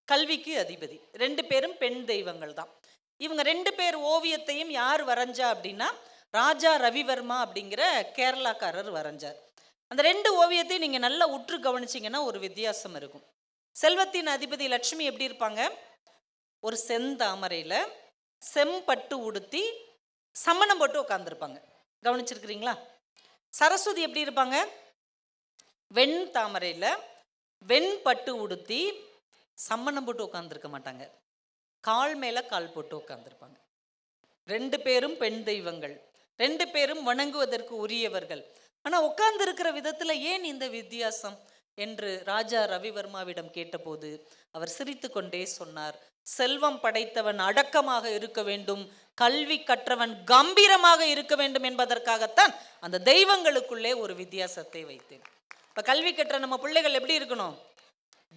கல்விக்கு அதிபதி. 2 பேரும் பெண் தெய்வங்கள் தான். இவங்க 2 பேர் ஓவியத்தையும் யார் வரைஞ்சா அப்படின்னா, ராஜா ரவிவர்மா அப்படிங்கிற கேரளாக்காரர் வரைஞ்சார். அந்த 2 ஓவியத்தையும் நீங்கள் நல்லா உற்று கவனிச்சிங்கன்னா ஒரு வித்தியாசம் இருக்கும். செல்வத்தின் அதிபதி லட்சுமி எப்படி இருப்பாங்க? ஒரு செந்தாமரையில் செம்பட்டு உடுத்தி சமணம் போட்டு உட்காந்துருப்பாங்க. கவனிச்சிருக்கிறீங்களா? சரஸ்வதி எப்படி இருப்பாங்க? வெண் தாமரையில் வெண்பட்டு உடுத்தி சமணம் போட்டு உட்காந்துருக்க மாட்டாங்க, கால் மேலே கால் போட்டு உட்காந்துருப்பாங்க. 2 பேரும் பெண் தெய்வங்கள், 2 பேரும் வணங்குவதற்கு உரியவர்கள். ஆனால் உட்கார்ந்து இருக்கிற விதத்தில் ஏன் இந்த வித்தியாசம் என்று ராஜா ரவிவர்மாவிடம் கேட்டபோது அவர் சிரித்து கொண்டே சொன்னார், செல்வம் படைத்தவன் அடக்கமாக இருக்க வேண்டும், கல்வி கற்றவன் கம்பீரமாக இருக்க வேண்டும் என்பதற்காகத்தான் அந்த தெய்வங்களுக்குள்ளே ஒரு வித்தியாசத்தை வைத்தேன். இப்போ கல்வி கற்ற நம்ம பிள்ளைகள் எப்படி இருக்கணும்?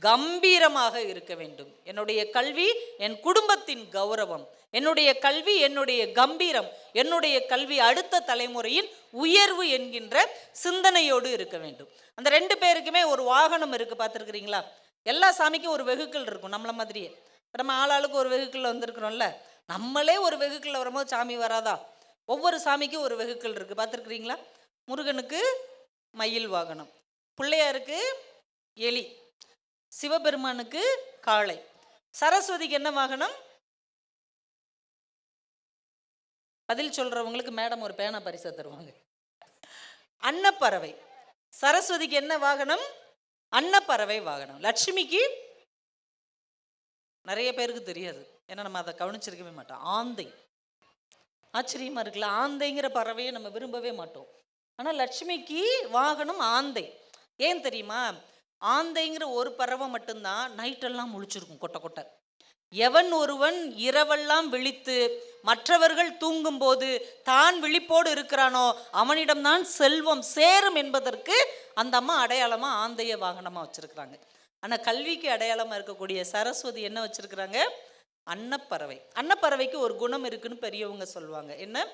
கம்பீரமாக இருக்க வேண்டும். என்னுடைய கல்வி என் குடும்பத்தின் கௌரவம், என்னுடைய கல்வி என்னுடைய கம்பீரம், என்னுடைய கல்வி அடுத்த தலைமுறையின் உயர்வு என்கின்ற சிந்தனையோடு இருக்க வேண்டும். அந்த 2 பேருக்குமே ஒரு வாகனம் இருக்குது, பார்த்துருக்குறீங்களா? எல்லா சாமிக்கும் ஒரு வெஹிக்கிள் இருக்கும் நம்மள மாதிரியே. நம்ம ஆளாளுக்கு ஒரு வெஹிக்கிளில் வந்திருக்கிறோம்ல, நம்மளே ஒரு வெஹிக்கிளில் வரும்போது சாமி வராதா? ஒவ்வொரு சாமிக்கும் ஒரு வெஹிக்கிள் இருக்குது, பார்த்துருக்குறீங்களா? முருகனுக்கு மயில் வாகனம், பிள்ளையாருக்கு எலி, சிவபெருமானுக்கு காளை, சரஸ்வதிக்கு என்ன வாகனம்? பதில் சொல்றவங்களுக்கு மேடம் ஒரு பேனா பரிசா தருவாங்க. அன்னப்பறவை. சரஸ்வதிக்கு என்ன வாகனம்? அன்னப்பறவை வாகனம். லட்சுமிக்கு நிறைய பேருக்கு தெரியாது, ஏன்னா நம்ம அதை கவனிச்சிருக்கவே மாட்டோம், ஆந்தை. ஆச்சரியமா இருக்குல்ல, ஆந்தைங்கிற பறவையை நம்ம விரும்பவே மாட்டோம். ஆனால் லட்சுமிக்கு வாகனம் ஆந்தை. ஏன் தெரியுமா? ஆந்தைங்கிற ஒரு பறவை மட்டும்தான் நைட்டெல்லாம் முழிச்சிருக்கும் கொட்டை கொட்டை. எவன் ஒருவன் இரவெல்லாம் விழித்து மற்றவர்கள் தூங்கும் போது தான் விழிப்போடு இருக்கிறானோ அவனிடம்தான் செல்வம் சேரும் என்பதற்கு அந்த அம்மா அடையாளமாக ஆந்தைய வாகனமாக வச்சிருக்கிறாங்க. ஆனால் கல்விக்கு அடையாளமாக இருக்கக்கூடிய சரஸ்வதி என்ன வச்சிருக்கிறாங்க? அன்னப்பறவை. அன்னப்பறவைக்கு ஒரு குணம் இருக்குன்னு பெரியவங்க சொல்லுவாங்க. என்ன?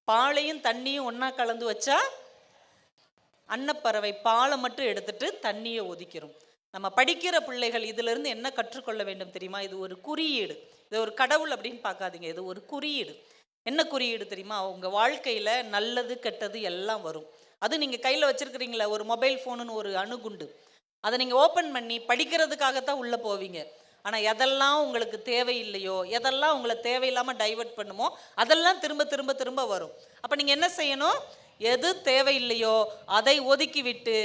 பாலையும் தண்ணியும் ஒன்றா கலந்து வச்சா அன்னப்பறவை பாலை மட்டும் எடுத்துட்டு தண்ணியை ஒதுக்கிறோம். நம்ம படிக்கிற பிள்ளைகள் இதிலிருந்து என்ன கற்றுக்கொள்ள வேண்டும் தெரியுமா? இது ஒரு குறியீடு, இது ஒரு கடவுள் அப்படின்னு பார்க்காதீங்க, இது ஒரு குறியீடு. என்ன குறியீடு தெரியுமா? உங்கள் வாழ்க்கையில் நல்லது கெட்டது எல்லாம் வரும். அது நீங்கள் கையில் வச்சுருக்கிறீங்களா ஒரு மொபைல் ஃபோனுன்னு ஒரு அணுகுண்டு, அதை நீங்கள் ஓப்பன் பண்ணி படிக்கிறதுக்காகத்தான் உள்ளே போவீங்க. ஆனால் எதெல்லாம் உங்களுக்கு தேவையில்லையோ, எதெல்லாம் உங்களை தேவையில்லாமல் டைவர்ட் பண்ணுமோ அதெல்லாம் திரும்ப திரும்ப திரும்ப வரும். அப்போ நீங்கள் என்ன செய்யணும்? எது தேவையில்லையோ அதை ஒதுக்கிவிட்டு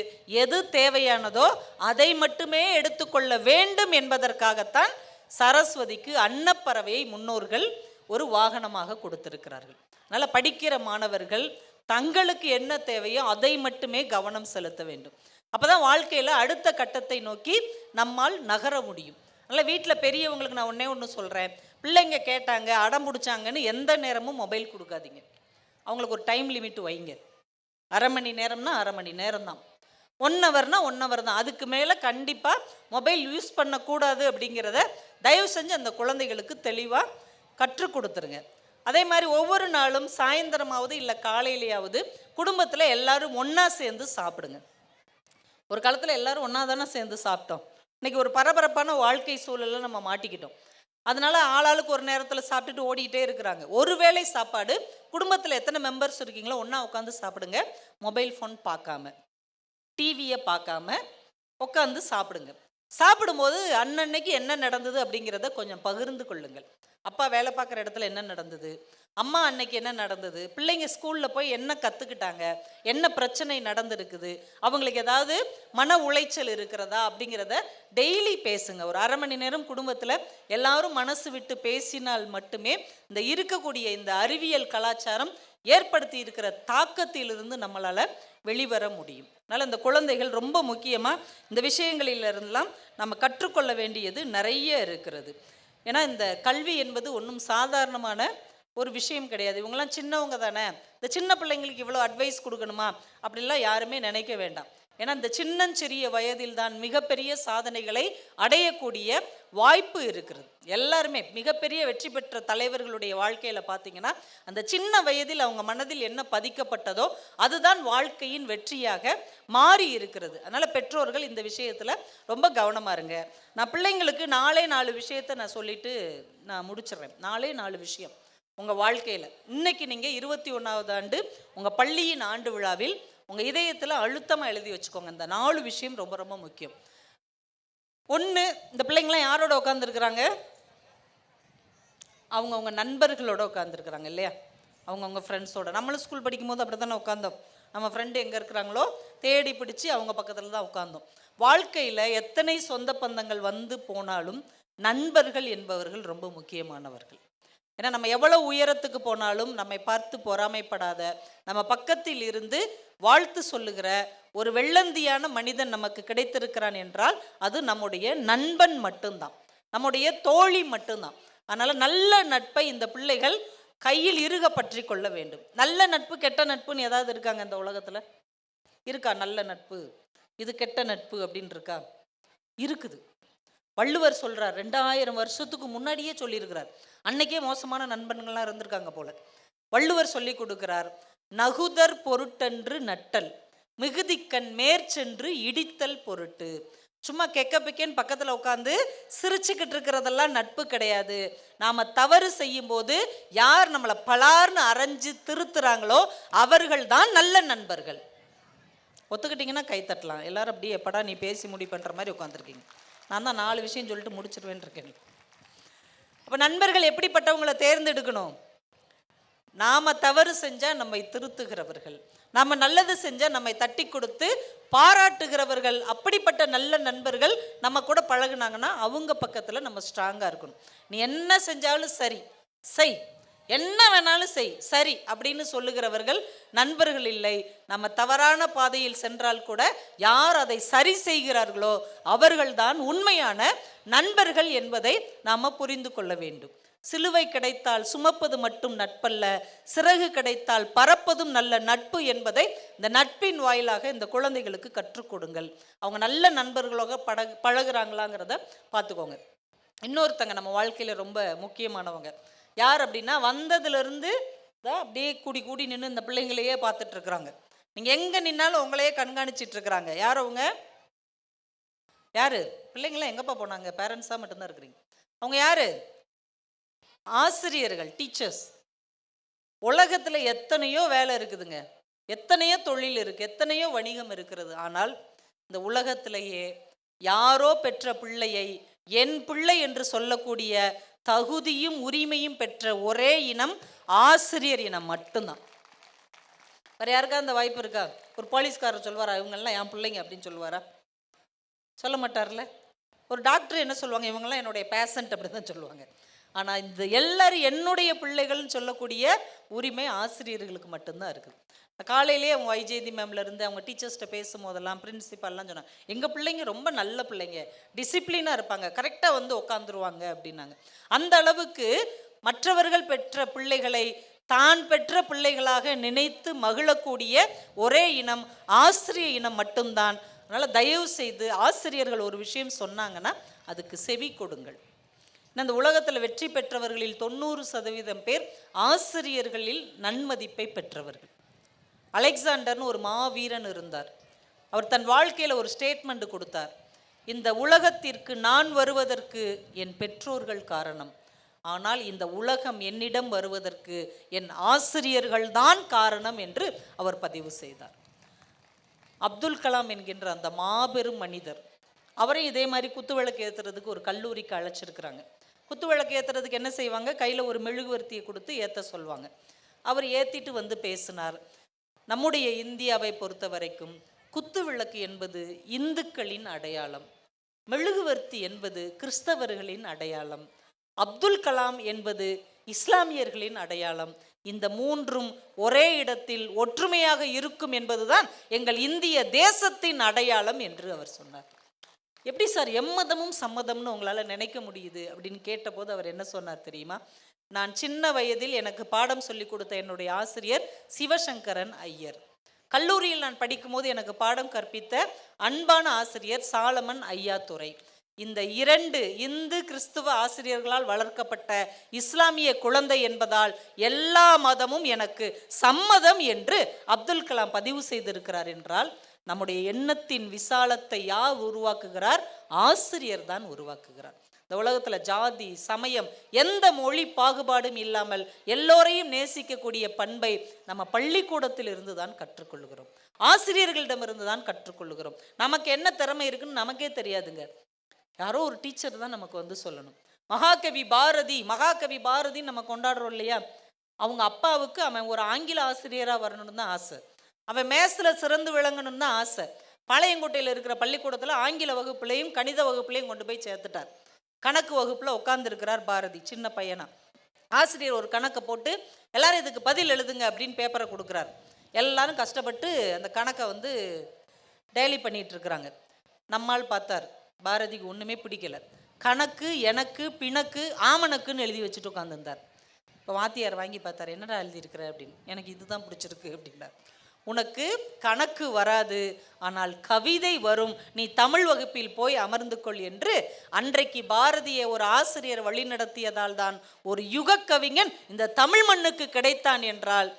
எது தேவையானதோ அதை மட்டுமே எடுத்துக்கொள்ள வேண்டும் என்பதற்காகத்தான் சரஸ்வதிக்கு அன்னப்பறவையை முன்னோர்கள் ஒரு வாகனமாக கொடுத்திருக்கிறார்கள். அதனால் படிக்கிற மாணவர்கள் தங்களுக்கு என்ன தேவையோ அதை மட்டுமே கவனம் செலுத்த வேண்டும். அப்போ தான் வாழ்க்கையில் அடுத்த கட்டத்தை நோக்கி நம்மால் நகர முடியும். அதனால் வீட்டில் பெரியவங்களுக்கு நான் ஒன்று சொல்கிறேன், பிள்ளைங்க கேட்டாங்க அடம் பிடிச்சாங்கன்னு எந்த நேரமும் மொபைல் கொடுக்காதீங்க. அவங்களுக்கு ஒரு டைம் லிமிட் வைங்க. 1/2 மணி நேரம்னா 1/2 மணி நேரம் தான், 1 ஹவர்னா 1 ஹவர் தான். அதுக்கு மேலே கண்டிப்பாக மொபைல் யூஸ் பண்ணக்கூடாது அப்படிங்கிறத தயவு செஞ்சு அந்த குழந்தைகளுக்கு தெளிவாக கற்றுக் கொடுத்துருங்க. அதே மாதிரி ஒவ்வொரு நாளும் சாயந்தரமாவது இல்லை காலையிலேயாவது குடும்பத்தில் எல்லாரும் ஒன்றா சேர்ந்து சாப்பிடுங்க. ஒரு காலத்தில் எல்லாரும் ஒன்றா தானே சேர்ந்து சாப்பிட்டோம். இன்றைக்கி ஒரு பரபரப்பான வாழ்க்கை சூழலில் நம்ம மாட்டிக்கிட்டோம். அதனால் ஆளாளுக்கு ஒரு நேரத்தில் சாப்பிட்டுட்டு ஓடிக்கிட்டே இருக்கிறாங்க. ஒரு வேளை சாப்பாடு குடும்பத்தில் எத்தனை மெம்பர்ஸ் இருக்கீங்களோ ஒன்றா உட்காந்து சாப்பிடுங்க. மொபைல் ஃபோன் பார்க்காம, டிவியை பார்க்காம உட்காந்து சாப்பிடுங்க. சாப்பிடும்போது அன்னன்னைக்கு என்ன நடந்தது அப்படிங்கிறத கொஞ்சம் பகிர்ந்து கொள்ளுங்கள். அப்பா வேலை பார்க்குற இடத்துல என்ன நடந்தது, அம்மா அன்னைக்கு என்ன நடந்தது, பிள்ளைங்க ஸ்கூலில் போய் என்ன கற்றுக்கிட்டாங்க, என்ன பிரச்சனை நடந்திருக்குது, அவங்களுக்கு ஏதாவது மன உளைச்சல் இருக்கிறதா அப்படிங்கிறத டெய்லி பேசுங்க. ஒரு அரை மணி நேரம் குடும்பத்தில் எல்லாரும் மனசு விட்டு பேசினால் மட்டுமே இந்த இருக்கக்கூடிய இந்த அறிவியல் கலாச்சாரம் ஏற்படுத்தி இருக்கிற தாக்கத்திலிருந்து நம்மளால் வெளிவர முடியும். அதனால் இந்த குழந்தைகள் ரொம்ப முக்கியமாக இந்த விஷயங்களிலிருந்தெல்லாம் நம்ம கற்றுக்கொள்ள வேண்டியது நிறைய இருக்கிறது. ஏன்னா இந்த கல்வி என்பது ஒன்றும் சாதாரணமான ஒரு விஷயம் கிடையாது. இவங்கெல்லாம் சின்னவங்க தானே, இந்த சின்ன பிள்ளைங்களுக்கு இவ்வளோ அட்வைஸ் கொடுக்கணுமா அப்படிலாம் யாருமே நினைக்க வேண்டாம். ஏன்னா இந்த சின்னஞ்சிறிய வயதில் தான் மிகப்பெரிய சாதனைகளை அடையக்கூடிய வாய்ப்பு இருக்கிறது. எல்லாருமே மிகப்பெரிய வெற்றி பெற்ற தலைவர்களுடைய வாழ்க்கையில் பார்த்தீங்கன்னா அந்த சின்ன வயதில் அவங்க மனதில் என்ன பதிக்கப்பட்டதோ அதுதான் வாழ்க்கையின் வெற்றியாக மாறி இருக்கிறது. அதனால் பெற்றோர்கள் இந்த விஷயத்தில் ரொம்ப கவனமாக இருங்க. நான் பிள்ளைங்களுக்கு 4 விஷயத்தை நான் சொல்லிட்டு நான் முடிச்சிடுறேன். 4 விஷயம் உங்கள் வாழ்க்கையில் இன்னைக்கு நீங்கள் 21வது ஆண்டு உங்கள் பள்ளியின் ஆண்டு விழாவில் உங்கள் இதயத்தில் அழுத்தமாக எழுதி வச்சுக்கோங்க. இந்த 4 விஷயம் ரொம்ப ரொம்ப முக்கியம். 1, இந்த பிள்ளைங்களாம் யாரோட உட்காந்துருக்குறாங்க? அவங்கவுங்க நண்பர்களோட உட்காந்துருக்குறாங்க இல்லையா, அவங்கவுங்க ஃப்ரெண்ட்ஸோட. நம்மளும் ஸ்கூல் படிக்கும் போது அப்படி தானே உட்காந்தோம். நம்ம ஃப்ரெண்டு எங்கே இருக்கிறாங்களோ தேடி பிடிச்சி அவங்க பக்கத்தில் தான் உட்காந்தோம். வாழ்க்கையில் எத்தனை சொந்த பந்தங்கள் வந்து போனாலும் நண்பர்கள் என்பவர்கள் ரொம்ப முக்கியமானவர்கள். ஏன்னா நம்ம எவ்வளோ உயரத்துக்கு போனாலும் நம்மை பார்த்து பொறாமைப்படாத, நம்ம பக்கத்தில் இருந்து வாழ்த்து சொல்லுகிற ஒரு வெள்ளந்தியான மனிதன் நமக்கு கிடைத்திருக்கிறான் என்றால் அது நம்முடைய நண்பன் மட்டும்தான், நம்முடைய தோழி மட்டும்தான். அதனால் நல்ல நட்பை இந்த பிள்ளைகள் கையில் இறுக பற்றி கொள்ள வேண்டும். நல்ல நட்பு கெட்ட நட்புன்னு ஏதாவது இருக்காங்க இந்த உலகத்தில்? இருக்கா? நல்ல நட்பு இது கெட்ட நட்பு அப்படின்னு இருக்கா? இருக்குது. வள்ளுவர் சொல்கிறார், 2000 வருஷத்துக்கு முன்னாடியே சொல்லியிருக்கிறார். அன்னைக்கே மோசமான நண்பன்கள்லாம் இருந்திருக்காங்க போல. வள்ளுவர் சொல்லி கொடுக்கிறார், நகுதர் பொருட்டன்று நட்டல், மிகுதிக்கண் மேற்சென்று இடித்தல் பொருட்டு. சும்மா கெக்க பிக்கேன்னு பக்கத்தில் உட்காந்து சிரிச்சுக்கிட்டு இருக்கிறதெல்லாம் நட்பு கிடையாது. நாம் தவறு செய்யும் போது யார் நம்மளை பலார்னு அரைஞ்சு திருத்துறாங்களோ அவர்கள் தான் நல்ல நண்பர்கள். ஒத்துக்கிட்டிங்கன்னா கை தட்டலாம். எல்லாரும் அப்படியே எப்படா நீ பேசி முடி பண்ணுற மாதிரி உட்காந்துருக்கீங்க. நான் தான் 4 விஷயம் சொல்லிட்டு முடிச்சிடுவேன் இருக்கேன். அப்போ நண்பர்கள் எப்படிப்பட்டவங்களை தேர்ந்தெடுக்கணும்? நாம் தவறு செஞ்சால் நம்மை திருத்துகிறவர்கள், நம்ம நல்லது செஞ்சால் நம்மை தட்டி கொடுத்து பாராட்டுகிறவர்கள். அப்படிப்பட்ட நல்ல நண்பர்கள் நம்ம கூட பழகுனாங்கன்னா அவங்க பக்கத்தில் நம்ம ஸ்ட்ராங்காக இருக்கணும். நீ என்ன செஞ்சாலும் சரி, செய், என்ன வேணாலும் செய், சரி அப்படின்னு சொல்லுகிறவர்கள் நண்பர்கள் இல்லை. நம்ம தவறான பாதையில் சென்றால் கூட யார் அதை சரி செய்கிறார்களோ அவர்கள்தான் உண்மையான நண்பர்கள் என்பதை நாம் புரிந்து கொள்ள வேண்டும். சிலுவை கிடைத்தால் சுமப்பது மட்டும் நட்பல்ல, சிறகு கிடைத்தால் பறப்பதும் நல்ல நட்பு என்பதை இந்த நட்பின் வாயிலாக இந்த குழந்தைகளுக்கு கற்றுக் கொடுங்கள். அவங்க நல்ல நண்பர்களாக பழகுறாங்களாங்கிறத பார்த்துக்கோங்க. இன்னொருத்தங்க நம்ம வாழ்க்கையில் ரொம்ப முக்கியமானவங்க யார் அப்படின்னா, வந்ததுலேருந்து தான் அப்படியே கூடி கூடி நின்று இந்த பிள்ளைங்களையே பார்த்துட்டு இருக்கிறாங்க. நீங்கள் எங்கே நின்னாலும் உங்களையே கண்காணிச்சிட்டு இருக்கிறாங்க. யார் அவங்க? யார்? பிள்ளைங்களாம் எங்கப்பா போனாங்க? பேரண்ட்ஸாக மட்டும்தான் இருக்கிறீங்க. அவங்க யார்? ஆசிரியர்கள், டீச்சர்ஸ். உலகத்தில் எத்தனையோ வேலை இருக்குதுங்க, எத்தனையோ தொழில் இருக்குது, எத்தனையோ வணிகம் இருக்கிறது. ஆனால் இந்த உலகத்திலேயே யாரோ பெற்ற பிள்ளையை என் பிள்ளை என்று சொல்லக்கூடிய தகுதியும் உரிமையும் பெற்ற ஒரே இனம் ஆசிரியர் இனம் மட்டும்தான். வேறு யாருக்கா அந்த வாய்ப்பு இருக்கா? ஒரு போலீஸ்காரர் சொல்வாரா இவங்கெல்லாம் என் பிள்ளைங்க அப்படின்னு சொல்லுவாரா? சொல்ல மாட்டார்ல. ஒரு டாக்டர் என்ன சொல்லுவாங்க? இவங்கெல்லாம் என்னுடைய பேஷண்ட் அப்படி தான் சொல்லுவாங்க. ஆனால் இந்த எல்லாரும் என்னுடைய பிள்ளைகள்னு சொல்லக்கூடிய உரிமை ஆசிரியர்களுக்கு மட்டும்தான் இருக்குது. காலையிலேயே அவங்க வைஜெயந்தி மேம்லேருந்து அவங்க டீச்சர்ஸ்கிட்ட பேசும்போதெல்லாம் பிரின்சிபால்லாம் சொன்னாங்க, எங்கள் பிள்ளைங்க ரொம்ப நல்ல பிள்ளைங்க, டிசிப்ளினாக இருப்பாங்க, கரெக்டாக வந்து உட்காந்துருவாங்க அப்படின்னாங்க. அந்த அளவுக்கு மற்றவர்கள் பெற்ற பிள்ளைகளை தான் பெற்ற பிள்ளைகளாக நினைத்து மகிழக்கூடிய ஒரே இனம் ஆசிரிய இனம் மட்டும்தான். அதனால் தயவு செய்து ஆசிரியர்கள் ஒரு விஷயம் சொன்னாங்கன்னா அதுக்கு செவி கொடுங்கள். இந்த உலகத்தில் வெற்றி பெற்றவர்களில் 90% பேர் ஆசிரியர்களில் நன்மதிப்பை பெற்றவர்கள். அலெக்சாண்டர்னு ஒரு மாவீரன் இருந்தார். அவர் தன் வாழ்க்கையில் ஒரு ஸ்டேட்மெண்ட் கொடுத்தார், இந்த உலகத்திற்கு நான் வருவதற்கு என் பெற்றோர்கள் காரணம், ஆனால் இந்த உலகம் என்னிடம் வருவதற்கு என் ஆசிரியர்கள் தான் காரணம் என்று அவர் பதிவு செய்தார். அப்துல் கலாம் என்கின்ற அந்த மாபெரும் மனிதர் அவரையும் இதே மாதிரி குத்து விளக்கு ஏற்றுறதுக்கு ஒரு கல்லூரிக்கு அழைச்சிருக்கிறாங்க. குத்து விளக்கு ஏற்றுறதுக்கு என்ன செய்வாங்க, கையில் ஒரு மெழுகுவர்த்தியை கொடுத்து ஏற்ற சொல்லுவாங்க. அவர் ஏற்றிட்டு வந்து பேசினார். நம்முடைய இந்தியாவை பொறுத்த வரைக்கும் குத்து விளக்கு என்பது இந்துக்களின் அடையாளம், மெழுகுவர்த்தி என்பது கிறிஸ்தவர்களின் அடையாளம், அப்துல் கலாம் என்பது இஸ்லாமியர்களின் அடையாளம். இந்த மூன்றும் ஒரே இடத்தில் ஒற்றுமையாக இருக்கும் என்பதுதான் எங்கள் இந்திய தேசத்தின் அடையாளம் என்று அவர் சொன்னார். எப்படி சார் எம்மதமும் சம்மதம்னு உங்களால் நினைக்க முடியுது அப்படின்னு கேட்டபோது அவர் என்ன சொன்னார் தெரியுமா? நான் சின்ன வயதில் எனக்கு பாடம் சொல்லி கொடுத்த என்னுடைய ஆசிரியர் சிவசங்கரன் ஐயர். கல்லூரியில் நான் படிக்கும்போது எனக்கு பாடம் கற்பித்த அன்பான ஆசிரியர் சாலமன் ஐயாத்துரை. இந்த 2 இந்து கிறிஸ்துவ ஆசிரியர்களால் வளர்க்கப்பட்ட இஸ்லாமிய குழந்தை என்பதால் எல்லா மதமும் எனக்கு சம்மதம் என்று அப்துல் கலாம் பதிவு செய்திருக்கிறார் என்றால், நம்முடைய எண்ணத்தின் விசாலத்தை யார் உருவாக்குகிறார்? ஆசிரியர் தான் உருவாக்குகிறார். இந்த உலகத்தில் ஜாதி சமயம் எந்த மொழி பாகுபாடும் இல்லாமல் எல்லோரையும் நேசிக்கக்கூடிய பண்பை நம்ம பள்ளிக்கூடத்தில் இருந்து தான் கற்றுக்கொள்கிறோம், ஆசிரியர்களிடமிருந்து தான் கற்றுக்கொள்கிறோம். நமக்கு என்ன திறமை இருக்குன்னு நமக்கே தெரியாதுங்க, யாரோ ஒரு டீச்சர் தான் நமக்கு வந்து சொல்லணும். மகாகவி பாரதி நம்ம கொண்டாடுறோம் இல்லையா? அவங்க அப்பாவுக்கு அவன் ஒரு ஆங்கில ஆசிரியராக வரணும்னு தான் ஆசை, அவன் மேத்ஸில் சிறந்து விளங்கணும்னு தான் ஆசை. பாளையங்கோட்டையில் இருக்கிற பள்ளிக்கூடத்தில் ஆங்கில வகுப்புலையும் கணித வகுப்புலையும் கொண்டு போய் சேர்த்துட்டார். கணக்கு வகுப்பில் உட்காந்துருக்கிறார் பாரதி, சின்ன பையனா. ஆசிரியர் ஒரு கணக்கை போட்டு எல்லாரும் இதுக்கு பதில் எழுதுங்க அப்படின்னு பேப்பரை கொடுக்குறார். எல்லாரும் கஷ்டப்பட்டு அந்த கணக்கை வந்து டேலி பண்ணிட்டு இருக்கிறாங்க. நம்மால் பார்த்தார், பாரதிக்கு ஒன்றுமே பிடிக்கல. கணக்கு எனக்கு பிணக்கு ஆமணக்குன்னு எழுதி வச்சுட்டு உட்காந்துருந்தார். இப்போ வாத்தியார் வாங்கி பார்த்தார், என்னடா எழுதியிருக்கிற அப்படின்னு. எனக்கு இதுதான் பிடிச்சிருக்கு அப்படின்னார். உனக்கு கணக்கு வராது, ஆனால் கவிதை வரும், நீ தமிழ் வகுப்பில் போய் அமர்ந்து கொள் என்று அன்றைக்கு பாரதியை ஒரு ஆசிரியர் வழிநடத்தியதால் தான் ஒரு யுக கவிஞன் இந்த தமிழ் மண்ணுக்கு கிடைத்தான் என்றால்,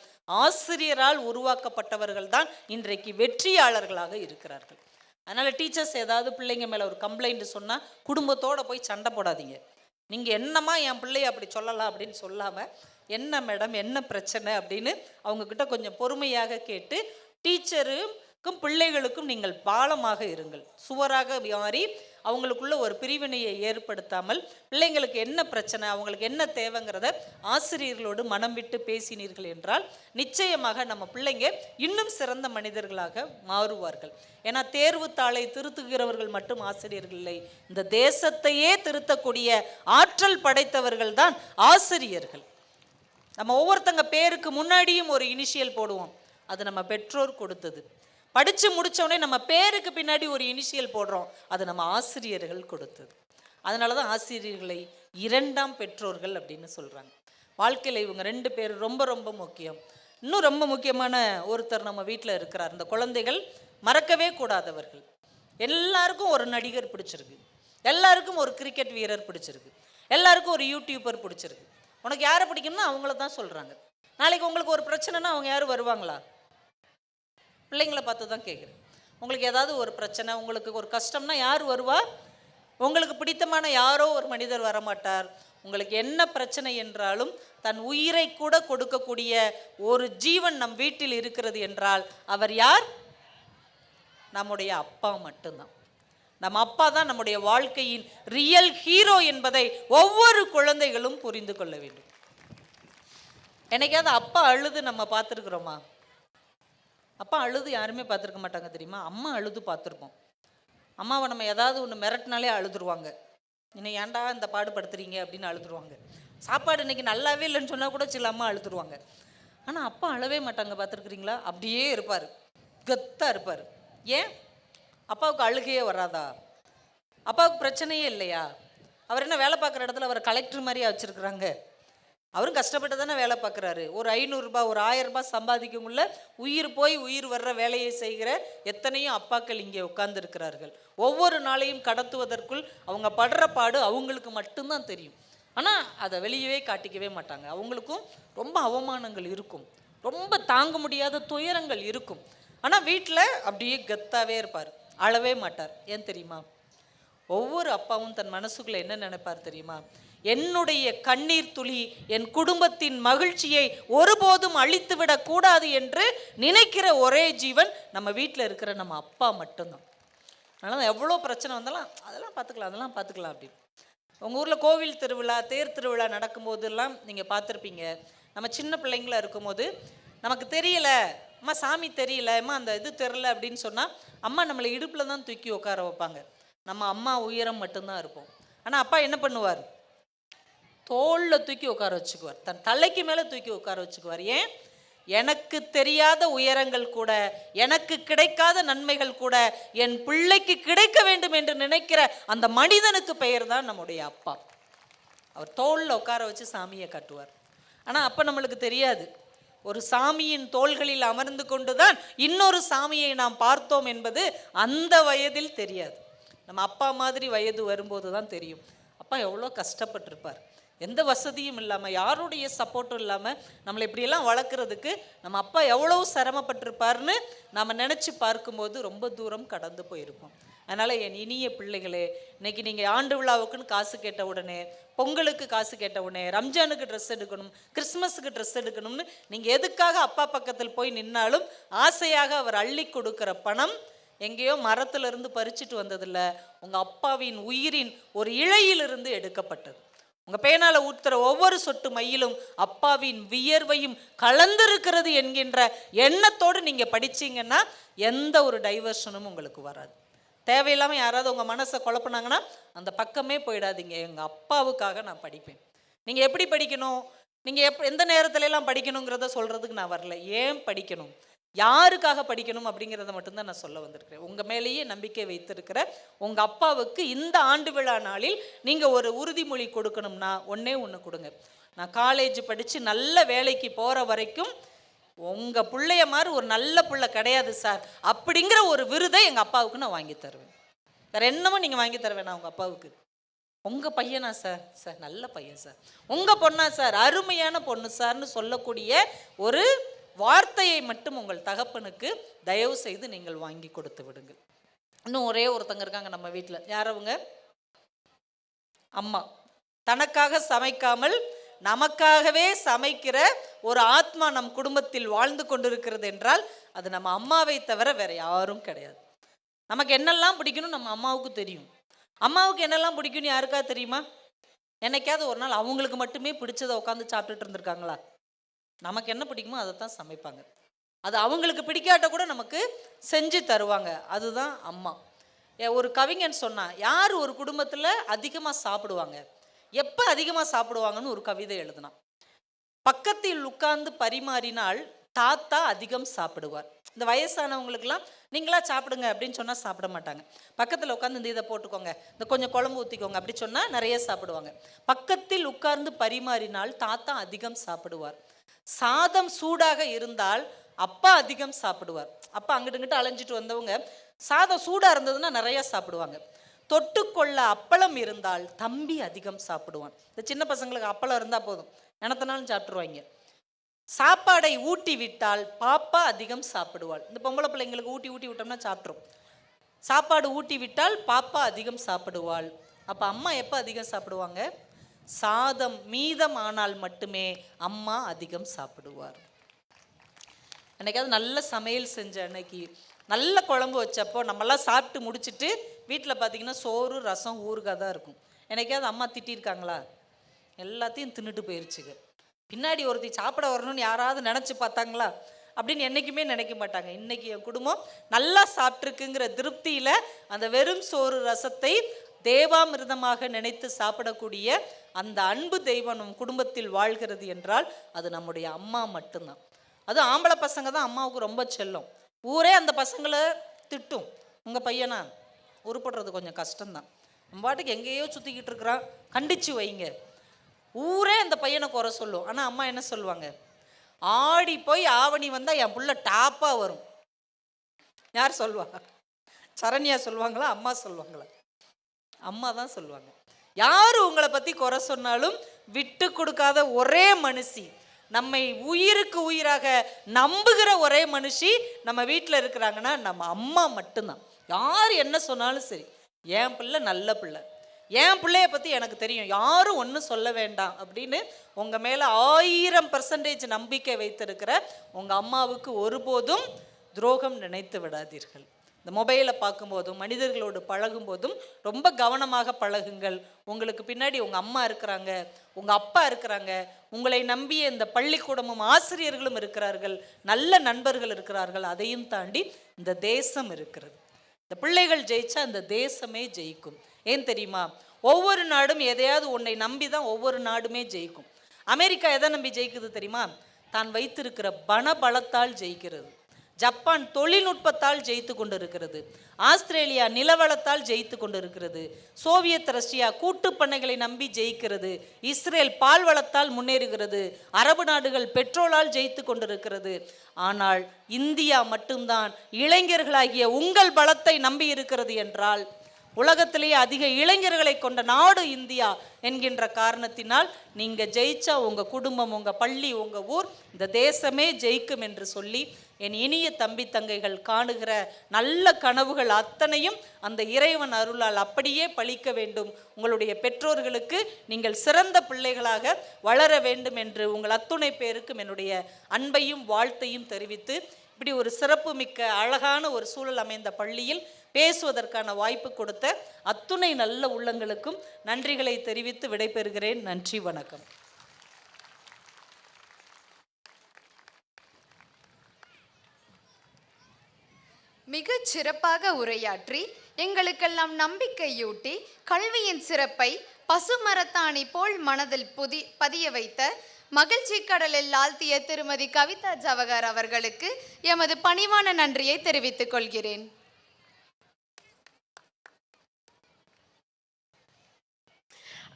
ஆசிரியரால் உருவாக்கப்பட்டவர்கள் தான் இன்றைக்கு வெற்றியாளர்களாக இருக்கிறார்கள். அதனால் டீச்சர்ஸ் ஏதாவது பிள்ளைங்க மேலே ஒரு கம்ப்ளைண்ட் சொன்னால் குடும்பத்தோடு போய் சண்டை போடாதீங்க. நீங்கள் என்னம்மா என் பிள்ளைய அப்படி சொல்லலாம் அப்படின்னு சொல்லாமல், என்ன மேடம் என்ன பிரச்சனை அப்படின்னு அவங்கக்கிட்ட கொஞ்சம் பொறுமையாக கேட்டு, டீச்சருக்கும் பிள்ளைகளுக்கும் நீங்கள் பாலமாக இருங்கள். சுவராக மாறி அவங்களுக்குள்ள ஒரு பிரிவினையை ஏற்படுத்தாமல், பிள்ளைங்களுக்கு என்ன பிரச்சனை அவங்களுக்கு என்ன தேவைங்கிறத ஆசிரியர்களோடு மனம் விட்டு பேசினீர்கள் என்றால் நிச்சயமாக நம்ம பிள்ளைங்க இன்னும் சிறந்த மனிதர்களாக மாறுவார்கள். ஏன்னா தேர்வு தாளை திருத்துகிறவர்கள் மட்டும் ஆசிரியர்கள் இல்லை, இந்த தேசத்தையே திருத்தக்கூடிய ஆற்றல் படைத்தவர்கள் தான் ஆசிரியர்கள். நம்ம ஒவ்வொருத்தங்க பேருக்கு முன்னாடியும் ஒரு இனிஷியல் போடுவோம், அது நம்ம பெற்றோர் கொடுத்தது. படித்து முடித்தோடனே நம்ம பேருக்கு பின்னாடி ஒரு இனிஷியல் போடுறோம், அது நம்ம ஆசிரியர்கள் கொடுத்தது. அதனால தான் ஆசிரியர்களை 2ஆம் பெற்றோர்கள் அப்படின்னு சொல்கிறாங்க. வாழ்க்கையில் இவங்க 2 பேர் ரொம்ப ரொம்ப முக்கியம். இன்னும் ரொம்ப முக்கியமான ஒருத்தர் நம்ம வீட்டில் இருக்கிறார். இந்த குழந்தைகள் மறக்கவே கூடாதவர்கள். எல்லாருக்கும் ஒரு நடிகர் பிடிச்சிருக்கு, எல்லாருக்கும் ஒரு கிரிக்கெட் வீரர் பிடிச்சிருக்கு, எல்லாருக்கும் ஒரு யூடியூபர் பிடிச்சிருக்கு. உனக்கு யாரை பிடிக்கும்னா அவங்கள தான் சொல்கிறாங்க. நாளைக்கு உங்களுக்கு ஒரு பிரச்சனைனா அவங்க யாரும் வருவாங்களா? பிள்ளைங்களை பார்த்து தான் கேட்குறேன். உங்களுக்கு ஏதாவது ஒரு பிரச்சனை, உங்களுக்கு ஒரு கஷ்டம்னா யார் வருவா? உங்களுக்கு பிடித்தமான யாரோ ஒரு மனிதர் வரமாட்டார். உங்களுக்கு என்ன பிரச்சனை என்றாலும் தன் உயிரை கூட கொடுக்கக்கூடிய ஒரு ஜீவன் நம் வீட்டில் இருக்கிறது என்றால் அவர் யார்? நம்முடைய அப்பா மட்டும்தான். நம்ம அப்பா தான் நம்முடைய வாழ்க்கையின் ரியல் ஹீரோ என்பதை ஒவ்வொரு குழந்தைகளும் புரிந்து கொள்ள வேண்டும். என்னைக்காவது அப்பா அழுது நம்ம பார்த்துருக்குறோமா? அப்பா அழுது யாருமே பார்த்துருக்க மாட்டாங்க தெரியுமா? அம்மா அழுது பார்த்துருப்போம். அம்மாவை நம்ம ஏதாவது ஒன்று மிரட்டினாலே அழுதுருவாங்க. இன்னும் ஏன்டா இந்த பாடுபடுத்துறீங்க அப்படின்னு அழுதுருவாங்க. சாப்பாடு இன்னைக்கு நல்லாவே இல்லைன்னு சொன்னால் கூட சில அம்மா அழுதுருவாங்க. ஆனால் அப்பா அழவே மாட்டாங்க, பார்த்துருக்குறீங்களா? அப்படியே இருப்பார், கத்தாக இருப்பார். ஏன்? அப்பாவுக்கு அழுகையே வராதா? அப்பாவுக்கு பிரச்சனையே இல்லையா? அவர் என்ன வேலை பார்க்குற இடத்துல அவர் கலெக்டர் மாதிரியா வச்சுருக்குறாங்க? அவரும் கஷ்டப்பட்டு தானே வேலை பார்க்குறாரு. ஒரு 500 ரூபாய் ஒரு 1000 ரூபாய் சம்பாதிக்கக்குள்ள உயிர் போய் உயிர் வர்ற வேலையை செய்கிற எத்தனையோ அப்பாக்கள் இங்கே உட்கார்ந்துருக்கிறார்கள். ஒவ்வொரு நாளையும் கடத்துவதற்குள் அவங்க படுற பாடு அவங்களுக்கு மட்டும்தான் தெரியும். ஆனால் அதை வெளியவே காட்டிக்கவே மாட்டாங்க. அவங்களுக்கும் ரொம்ப அவமானங்கள் இருக்கும், ரொம்ப தாங்க முடியாத துயரங்கள் இருக்கும். ஆனால் வீட்டில் அப்படியே கத்தாவே இருப்பார், அழவே மாட்டார். ஏன் தெரியுமா? ஒவ்வொரு அப்பாவும் தன் மனசுக்குள்ளே என்ன நினைப்பார் தெரியுமா? என்னுடைய கண்ணீர் துளி என் குடும்பத்தின் மகிழ்ச்சியை ஒருபோதும் அழித்து விடக்கூடாது என்று நினைக்கிற ஒரே ஜீவன் நம்ம வீட்டில் இருக்கிற நம்ம அப்பா மட்டும்தான். அதனால் எவ்வளோ பிரச்சனை வந்தாலும் அதெல்லாம் பார்த்துக்கலாம் அப்படின்னு. உங்கள் ஊரில் கோவில் திருவிழா, தேர் திருவிழா நடக்கும்போதெல்லாம் நீங்கள் பார்த்துருப்பீங்க. நம்ம சின்ன பிள்ளைங்களா இருக்கும்போது நமக்கு தெரியலை, அம்மா சாமி தெரியல, அம்மா அந்த இது தெரில அப்படின்னு சொன்னால் அம்மா நம்மளை இடுப்பில் தான் தூக்கி உட்கார வைப்பாங்க. நம்ம அம்மா உயரம் மட்டும்தான் இருப்போம். ஆனால் அப்பா என்ன பண்ணுவார்? தோளில் தூக்கி உட்கார வச்சுக்குவார், தன் தலைக்கு மேலே தூக்கி உட்கார வச்சுக்குவார். ஏன்? எனக்கு தெரியாத உயரங்கள் கூட, எனக்கு கிடைக்காத நன்மைகள் கூட என் பிள்ளைக்கு கிடைக்க வேண்டும் என்று நினைக்கிற அந்த மனிதனுக்கு பெயர் தான் நம்முடைய அப்பா. அவர் தோளில் உட்கார வச்சு சாமியை காட்டுவார். ஆனால் அப்போ நம்மளுக்கு தெரியாது, ஒரு சாமியின் தோள்களில் அமர்ந்து கொண்டுதான் இன்னொரு சாமியை நாம் பார்த்தோம் என்பது அந்த வயதில் தெரியாது. நம்ம அப்பா மாதிரி வயது வரும்போது தான் தெரியும். அப்பா எவ்வளோ கஷ்டப்பட்டிருப்பார், எந்த வசதியும் இல்லாமல், யாருடைய சப்போர்ட்டும் இல்லாமல் நம்மளை இப்படியெல்லாம் வளர்க்குறதுக்கு நம்ம அப்பா எவ்வளோ சிரமப்பட்டிருப்பார்னு நாம் நினச்சி பார்க்கும்போது ரொம்ப தூரம் கடந்து போயிருப்போம். அதனால் என் இனிய பிள்ளைகளே, இன்றைக்கி நீங்கள் ஆண்டு விழாவுக்குன்னு காசு கேட்ட உடனே, பொங்கலுக்கு காசு கேட்ட உடனே, ரம்ஜானுக்கு ட்ரெஸ் எடுக்கணும், கிறிஸ்மஸுக்கு ட்ரெஸ் எடுக்கணும்னு நீங்கள் எதுக்காக அப்பா பக்கத்தில் போய் நின்னாலும் ஆசையாக அவர் அள்ளி கொடுக்குற பணம் எங்கேயோ மரத்திலிருந்து பறிச்சுட்டு வந்ததில்லை, உங்கள் அப்பாவின் உயிரின் ஒரு இழையிலிருந்து எடுக்கப்பட்டது. உங்கள் பேனால ஊற்றுற ஒவ்வொரு சொட்டு மையிலும் அப்பாவின் வியர்வையும் கலந்திருக்கிறது என்கின்ற எண்ணத்தோடு நீங்கள் படிச்சீங்கன்னா எந்த ஒரு டைவர்ஷனும் உங்களுக்கு வராது. தேவையில்லாமல் யாராவது உங்கள் மனசை குழப்பினாங்கன்னா அந்த பக்கமே போயிடாதீங்க. எங்கள் அப்பாவுக்காக நான் படிப்பேன். நீங்கள் எப்படி படிக்கணும், நீங்கள் எந்த நேரத்துலலாம் படிக்கணுங்கிறத சொல்கிறதுக்கு நான் வரல. ஏன் படிக்கணும், யாருக்காக படிக்கணும் அப்படிங்கிறத மட்டும்தான் நான் சொல்ல வந்திருக்கிறேன். உங்கள் மேலேயே நம்பிக்கை வைத்திருக்கிற உங்கள் அப்பாவுக்கு இந்த ஆண்டு விழா நாளில் நீங்கள் ஒரு உறுதிமொழி கொடுக்கணும்னா ஒன்றே ஒன்று கொடுங்க. நான் காலேஜ் படித்து நல்ல வேலைக்கு போகிற வரைக்கும் உங்கள் பிள்ளைய மாதிரி ஒரு நல்ல பிள்ளை கிடையாது சார் அப்படிங்கிற ஒரு விருதை எங்கள் அப்பாவுக்கு நான் வாங்கி தருவேன். வேறு என்னமோ நீங்கள் வாங்கி தருவேன் நான் உங்கள் அப்பாவுக்கு. உங்கள் பையனா சார், சார் நல்ல பையன் சார், உங்கள் பொண்ணா சார், அருமையான பொண்ணு சார்னு சொல்லக்கூடிய ஒரு வார்த்தையை மட்டும் உங்கள் தகப்பனுக்கு தயவு செய்து நீங்கள் வாங்கி கொடுத்து விடுங்கள். இன்னும் ஒரே ஒருத்தங்க இருக்காங்க நம்ம வீட்டில். யார் அவங்க? அம்மா. தனக்காக சமைக்காமல் நமக்காகவே சமைக்கிற ஒரு ஆத்மா நம் குடும்பத்தில் வாழ்ந்து கொண்டிருக்கிறது என்றால் அது நம்ம அம்மாவை தவிர வேற யாரும் கிடையாது. நமக்கு என்னெல்லாம் பிடிக்கணும் நம்ம அம்மாவுக்கு தெரியும். அம்மாவுக்கு என்னெல்லாம் பிடிக்கும்னு யாருக்கா தெரியுமா? என்னைக்காவது ஒரு நாள் அவங்களுக்கு மட்டுமே பிடிச்சதை உட்காந்து சாப்பிட்டுட்டு இருந்திருக்காங்களா? நமக்கு என்ன பிடிக்குமோ அதை தான் சமைப்பாங்க. அது அவங்களுக்கு பிடிக்காட்ட கூட நமக்கு செஞ்சு தருவாங்க. அதுதான் அம்மா. ஒரு கவிஞன் சொன்னான், யார் ஒரு குடும்பத்தில் அதிகமாக சாப்பிடுவாங்க, எப்போ அதிகமாக சாப்பிடுவாங்கன்னு ஒரு கவிதை எழுதினான். பக்கத்தில் உட்கார்ந்து பரிமாறினால் தாத்தா அதிகம் சாப்பிடுவார். இந்த வயசானவங்களுக்கெல்லாம் நீங்களா சாப்பிடுங்க அப்படின்னு சொன்னால் சாப்பிட மாட்டாங்க. பக்கத்தில் உட்காந்து இந்த இதை போட்டுக்கோங்க, இந்த கொஞ்சம் குழம்பு ஊற்றிக்கோங்க அப்படி சொன்னால் நிறைய சாப்பிடுவாங்க. பக்கத்தில் உட்கார்ந்து பரிமாறினால் தாத்தா அதிகம் சாப்பிடுவார். சாதம் சூடாக இருந்தால் அப்பா அதிகம் சாப்பிடுவார். அப்பா அங்கிட்டு அலைஞ்சிட்டு வந்தவங்க சாதம் சூடாக இருந்ததுன்னா நிறைய சாப்பிடுவாங்க. தொட்டுக்கொள்ள அப்பளம் இருந்தால் தம்பி அதிகம் சாப்பிடுவான். இந்த சின்ன பசங்களுக்கு அப்பளம் இருந்தால் போதும், நினத்தினாலும் சாப்பிட்ருவாங்க. சாப்பாடை ஊட்டி விட்டால் பாப்பா அதிகம் சாப்பிடுவாள். இந்த பொம்பளை பிள்ளைங்களுக்கு ஊட்டி விட்டோம்னா சாப்பிட்ரும். சாப்பாடு ஊட்டி விட்டால் பாப்பா அதிகம் சாப்பிடுவாள். அப்போ அம்மா எப்போ அதிகம் சாப்பிடுவாங்க? சாதம் மீதம் ஆனால் மட்டுமே அம்மா அதிகம் சாப்பிடுவார். அன்னைக்காவது நல்ல சமையல் செஞ்ச அன்னைக்கு, நல்ல குழம்பு வச்சப்போ நம்மளாம் சாப்பிட்டு முடிச்சுட்டு வீட்டில் பார்த்தீங்கன்னா சோறு ரசம் ஊறுகாய் தான் இருக்கும். என்னைக்காவது அம்மா திட்டிருக்காங்களா? எல்லாத்தையும் தின்னுட்டு போயிருச்சுங்க. பின்னாடி ஒருத்தி சாப்பிட வரணும்னு யாராவது நினச்சி பார்த்தாங்களா? அப்படின்னு என்றைக்குமே நினைக்க மாட்டாங்க. இன்றைக்கி என் குடும்பம் நல்லா சாப்பிட்ருக்குங்கிற திருப்தியில் அந்த வெறும் சோறு ரசத்தை தேவாமிர்தமாக நினைத்து சாப்பிடக்கூடிய அந்த அன்பு தெய்வம் நம் குடும்பத்தில் வாழ்கிறது என்றால் அது நம்முடைய அம்மா மட்டும்தான். அதுவும் ஆம்பளை பசங்க தான் அம்மாவுக்கு ரொம்ப செல்லம். ஊரே அந்த பசங்களை திட்டும், உங்கள் பையனா உருப்படுறது கொஞ்சம் கஷ்டம்தான், நம்ம பாட்டுக்கு எங்கேயோ சுற்றிக்கிட்டு இருக்கிறான், கண்டிச்சு வைங்க. ஊரே அந்த பையனை குறை சொல்லும். ஆனால் அம்மா என்ன சொல்லுவாங்க? ஆடி போய் ஆவணி வந்தால் என் புள்ள டாப்பாக வரும். யார் சொல்லுவா? சரண்யா சொல்லுவாங்களா? அம்மா சொல்லுவாங்களா? அம்மா தான் சொல்லுவாங்க. யார் உங்களை பற்றி குறை சொன்னாலும் விட்டு கொடுக்காத ஒரே மனுஷி, நம்மை உயிருக்கு உயிராக நம்புகிற ஒரே மனுஷி நம்ம வீட்டில் இருக்கிறாங்கன்னா நம்ம அம்மா மட்டும்தான். யார் என்ன சொன்னாலும் சரி, என் பிள்ளை நல்ல பிள்ளை, என் பிள்ளைய பற்றி எனக்கு தெரியும், யாரும் ஒன்றும் சொல்ல வேண்டாம் அப்படின்னு உங்கள் மேலே 1000% நம்பிக்கை வைத்திருக்கிற உங்கள் அம்மாவுக்கு ஒருபோதும் துரோகம் நினைத்து விடாதீர்கள். இந்த மொபைலை பார்க்கும்போதும் மனிதர்களோடு பழகும்போதும் ரொம்ப கவனமாக பழகுங்கள். உங்களுக்கு பின்னாடி உங்கள் அம்மா இருக்கிறாங்க, உங்கள் அப்பா இருக்கிறாங்க, உங்களை நம்பிய இந்த பள்ளிக்கூடமும் ஆசிரியர்களும் இருக்கிறார்கள், நல்ல நண்பர்கள் இருக்கிறார்கள். அதையும் தாண்டி இந்த தேசம் இருக்கிறது. இந்த பிள்ளைகள் ஜெயிச்சா இந்த தேசமே ஜெயிக்கும். ஏன் தெரியுமா? ஒவ்வொரு நாடும் எதையாவது உன்னை நம்பி தான் ஒவ்வொரு நாடுமே ஜெயிக்கும். அமெரிக்கா எதை நம்பி ஜெயிக்குது தெரியுமா? தான் வைத்திருக்கிற பணபலத்தால் ஜெயிக்கிறது. ஜப்பான் தொழில்நுட்பத்தால் ஜெயித்து கொண்டு இருக்கிறது. ஆஸ்திரேலியா நிலவளத்தால் ஜெயித்து கொண்டு இருக்கிறது. சோவியத் ரஷ்யா கூட்டு பண்ணைகளை நம்பி ஜெயிக்கிறது. இஸ்ரேல் பால்வளத்தால் முன்னேறுகிறது. அரபு நாடுகள் பெட்ரோலால் ஜெயித்து கொண்டிருக்கிறது. ஆனால் இந்தியா மட்டும்தான் இளைஞர்களாகிய உங்கள் பலத்தை நம்பி இருக்கிறது என்றால், உலகத்திலேயே அதிக இளைஞர்களை கொண்ட நாடு இந்தியா என்கின்ற காரணத்தினால் நீங்கள் ஜெயிச்சா உங்கள் குடும்பம், உங்கள் பள்ளி, உங்கள் ஊர், இந்த தேசமே ஜெயிக்கும் என்று சொல்லி என் இனிய தம்பி தங்கைகள் காணுகிற நல்ல கனவுகள் அத்தனையும் அந்த இறைவன் அருளால் அப்படியே பலிக்க வேண்டும். உங்களுடைய பெற்றோர்களுக்கு நீங்கள் சிறந்த பிள்ளைகளாக வளர வேண்டும் என்று உங்கள் அத்துணை பேருக்கும் என்னுடைய அன்பையும் வாழ்த்தையும் தெரிவித்து, இப்படி ஒரு சிறப்பு மிக்க அழகான ஒரு சூழல் அமைந்த பள்ளியில் பேசுவதற்கான வாய்ப்பு கொடுத்த அத்துணை நல்ல உள்ளங்களுக்கும் நன்றிகளை தெரிவித்து விடைபெறுகிறேன். நன்றி, வணக்கம். மிகச் சிறப்பாக உரையாற்றி எங்களுக்கெல்லாம் நம்பிக்கையூட்டி கல்வியின் சிறப்பை பசுமரத்தாணி போல் மனதில் பதிய வைத்த மகிழ்ச்சி கடலில் ஆழ்த்திய திருமதி கவிதா ஜவஹர் அவர்களுக்கு எமது பணிவான நன்றியை தெரிவித்துக் கொள்கிறேன்.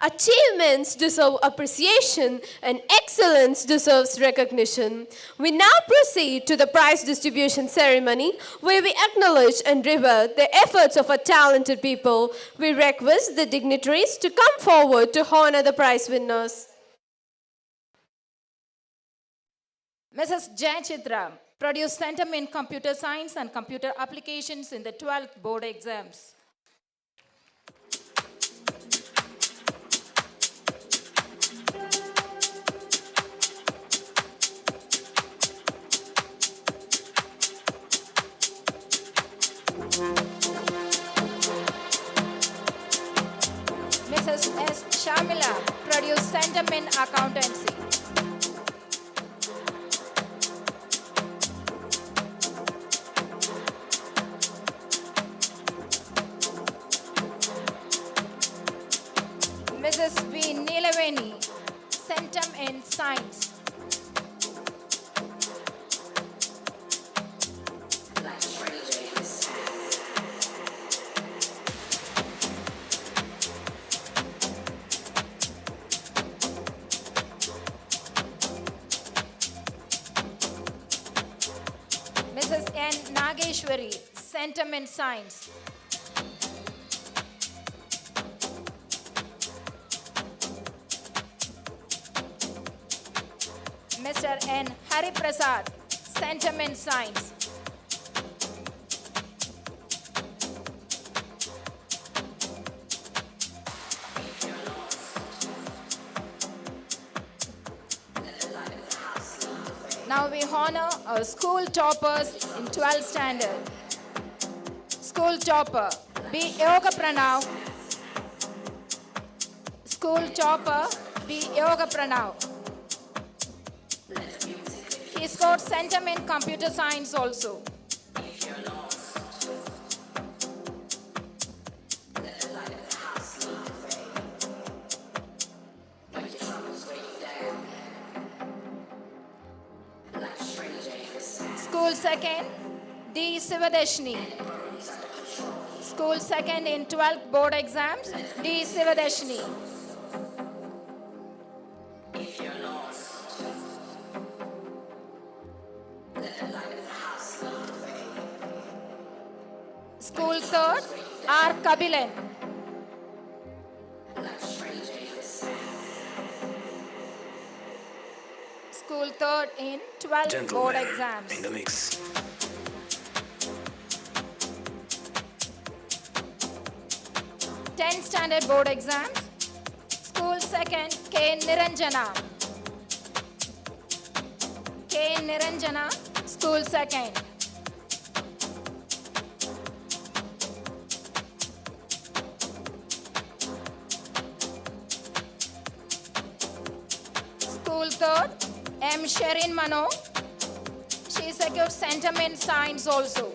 Achievements deserve appreciation and excellence deserves recognition. We now proceed to the prize distribution ceremony where we acknowledge and revere the efforts of our talented people. We request the dignitaries to come forward to honor the prize winners. Mrs. Jayachitra produced Centum in Computer Science and Computer Applications in the 12th board exams. Mrs. S. Shamila produced Centum in Accountancy. Mrs. V. Neelaveni, Centum in Science. Mrs. N. Nageshwari, Centum in Science. Mr. N. Hari Prasad, Centum in Science. Now we honor our school toppers in 12th standard. School topper B. Yoga Pranav. School topper B. Yoga Pranav. He scored Centum in Computer Science also. School second D. Sivadeshni. School second in 12th board exams D. Sivadeshni. School third R. Kabilan. School third in 12th board exams. In the mix. 10th standard board exams. School second K. Niranjana. K. Niranjana, school second. School third, M. Sherin Mano. She secured sentiment science also.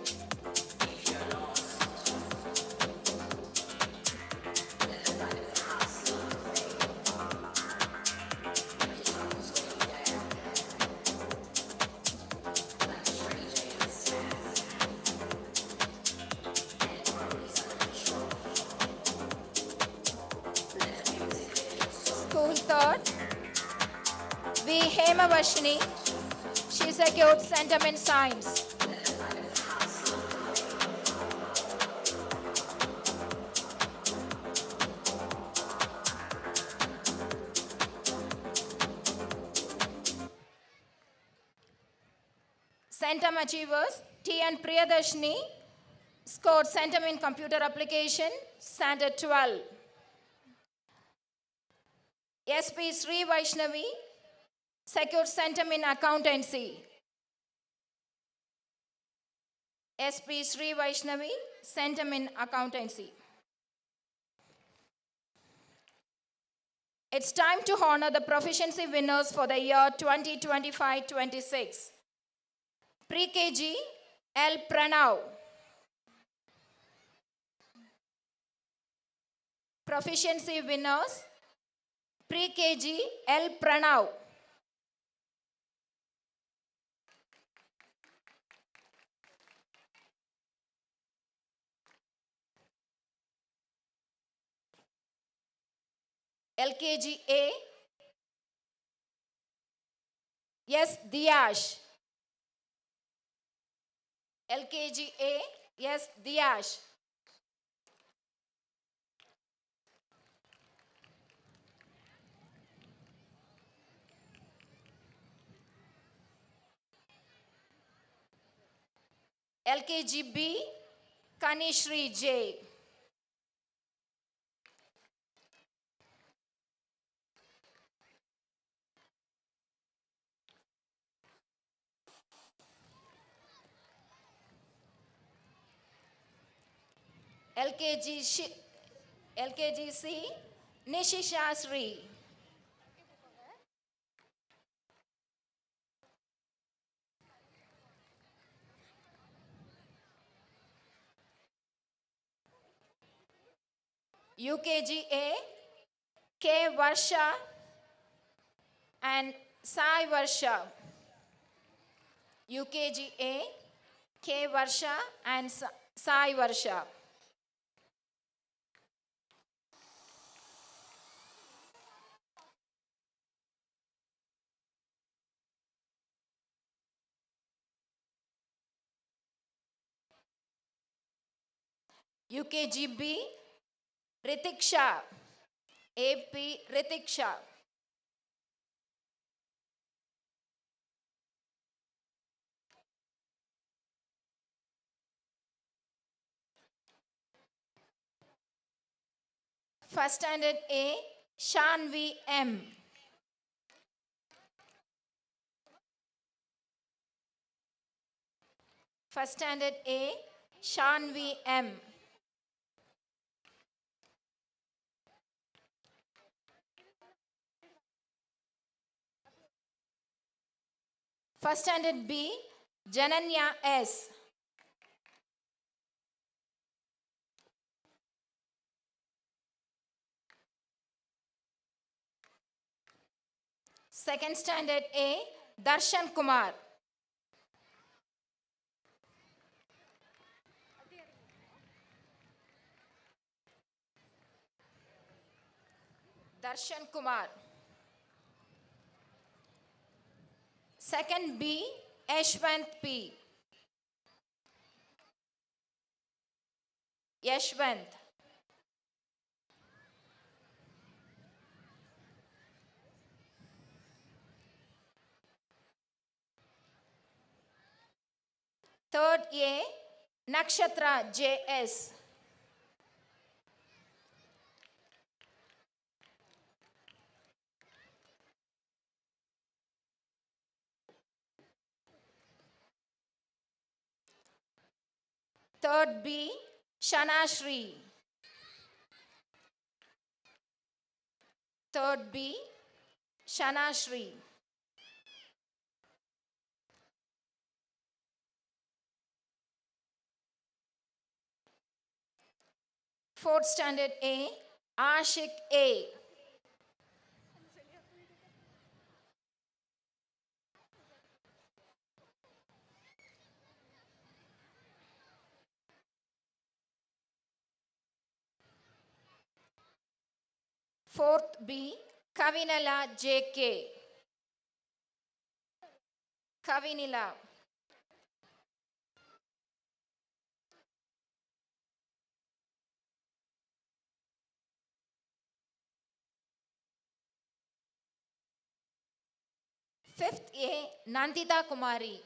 School third, V. Hemavashini. She secured sentiment science. Centum achievers, T. N. Priyadarshini scored centum in computer application, standard 12. SP Sri Vaishnavi secured centum in accountancy. SP Sri Vaishnavi, centum in accountancy. It's time to honor the proficiency winners for the year 2025-26. Pre-KG, L. Pranav. Proficiency winners, Pre-KG, L. Pranav. LKG A, yes, Diyash. LKG A, yes, Diyash. LKG B, Kanishri J. LKG C, Nishisha Sri. UKG A, K. Varsha and Sai Varsha. UKG A, K. Varsha and Sai Varsha. UKG B, Ritiksha. AP Ritiksha. First standard A, Shanvi M. First standard A, Shanvi M. First standard B, Jananya S. Second standard A, Darshan Kumar. Darshan Kumar. Second B, Yashwant P. Yashwant. Third A, Nakshatra JS. Third B, Shanashri. Third B, Shana Shri. Fourth standard A, Ashik A. Fourth B, Kavinala JK. Kavinila. Fifth A, Nandita Kumari.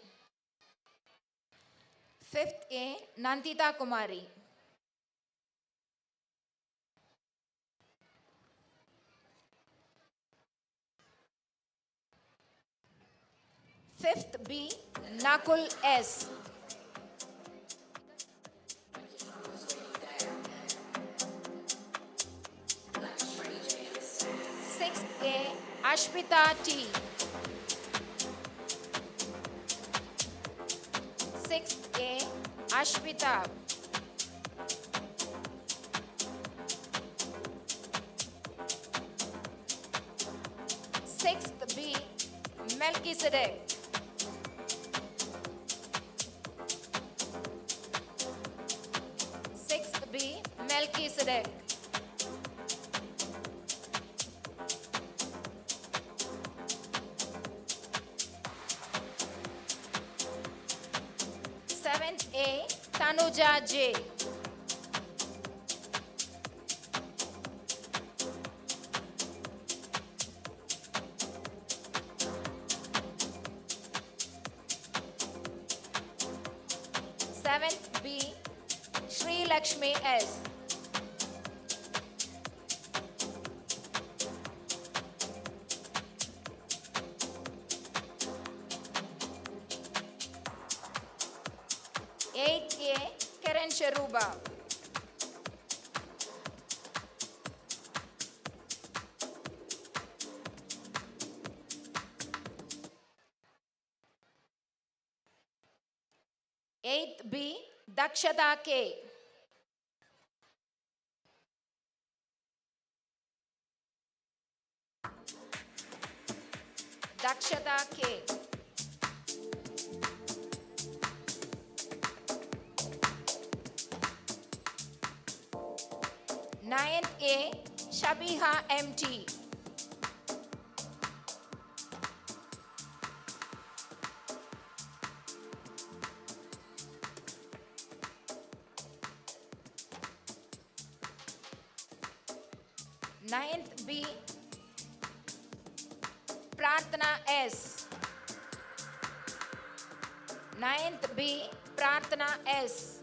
Fifth A, Nandita Kumari. Fifth B, Nakul S. Sixth A, Ashmita T. Sixth A, Ashmita. Sixth B, Melchizedek. Sixth B, Melchizedek. Seventh A, Tanuja J. Seventh B, Sri Lakshmi S. Eighth A, Karen Sharuba. Eighth B, Dakshata K. Dakshata K. Ninth A, Shabiha MT. Ninth B, Prarthana S. Ninth B, Prarthana S.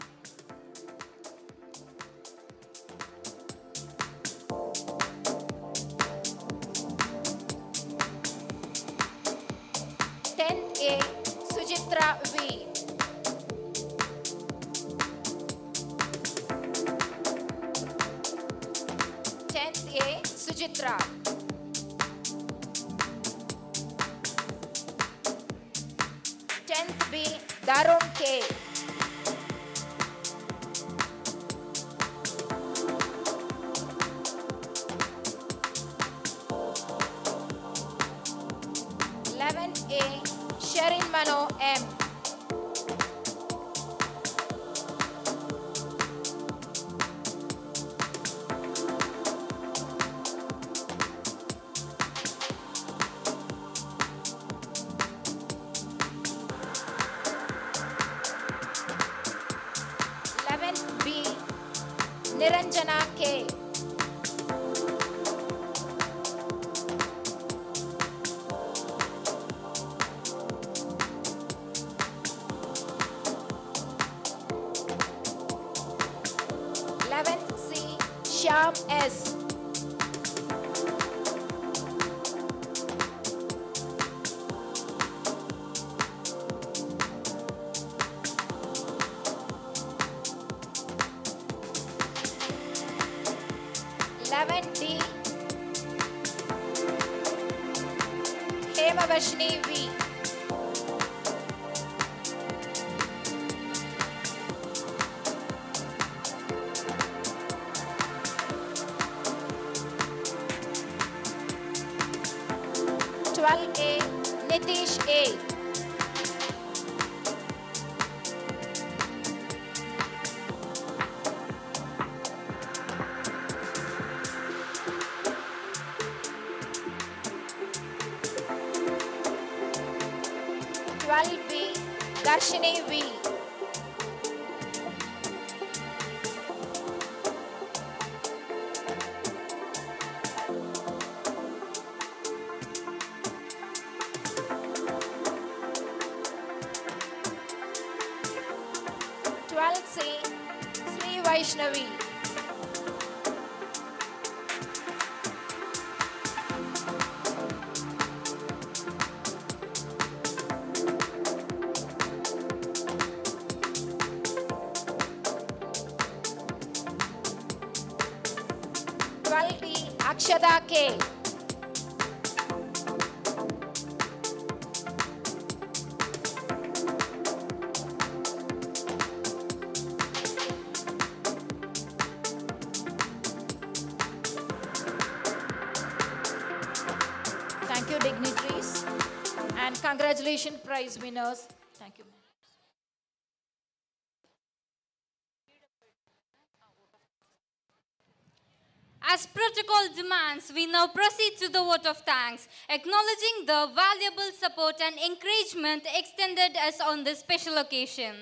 Tenth A, Sujitra V. Tenth A, Sujitra. Tenth B, Darun K. 11th A, Sherin Mano M. B, Niranjana K. C, Shyam S. D, Premavarshini V. A. Nitish A. B. Darshini V. C. Sri Vaishnavi. D. Akshada K. Thank you, dignitaries, and congratulations, prize winners. Thank you. As protocol demands, we now proceed to the vote of thanks, acknowledging the valuable support and encouragement extended us on this special occasion.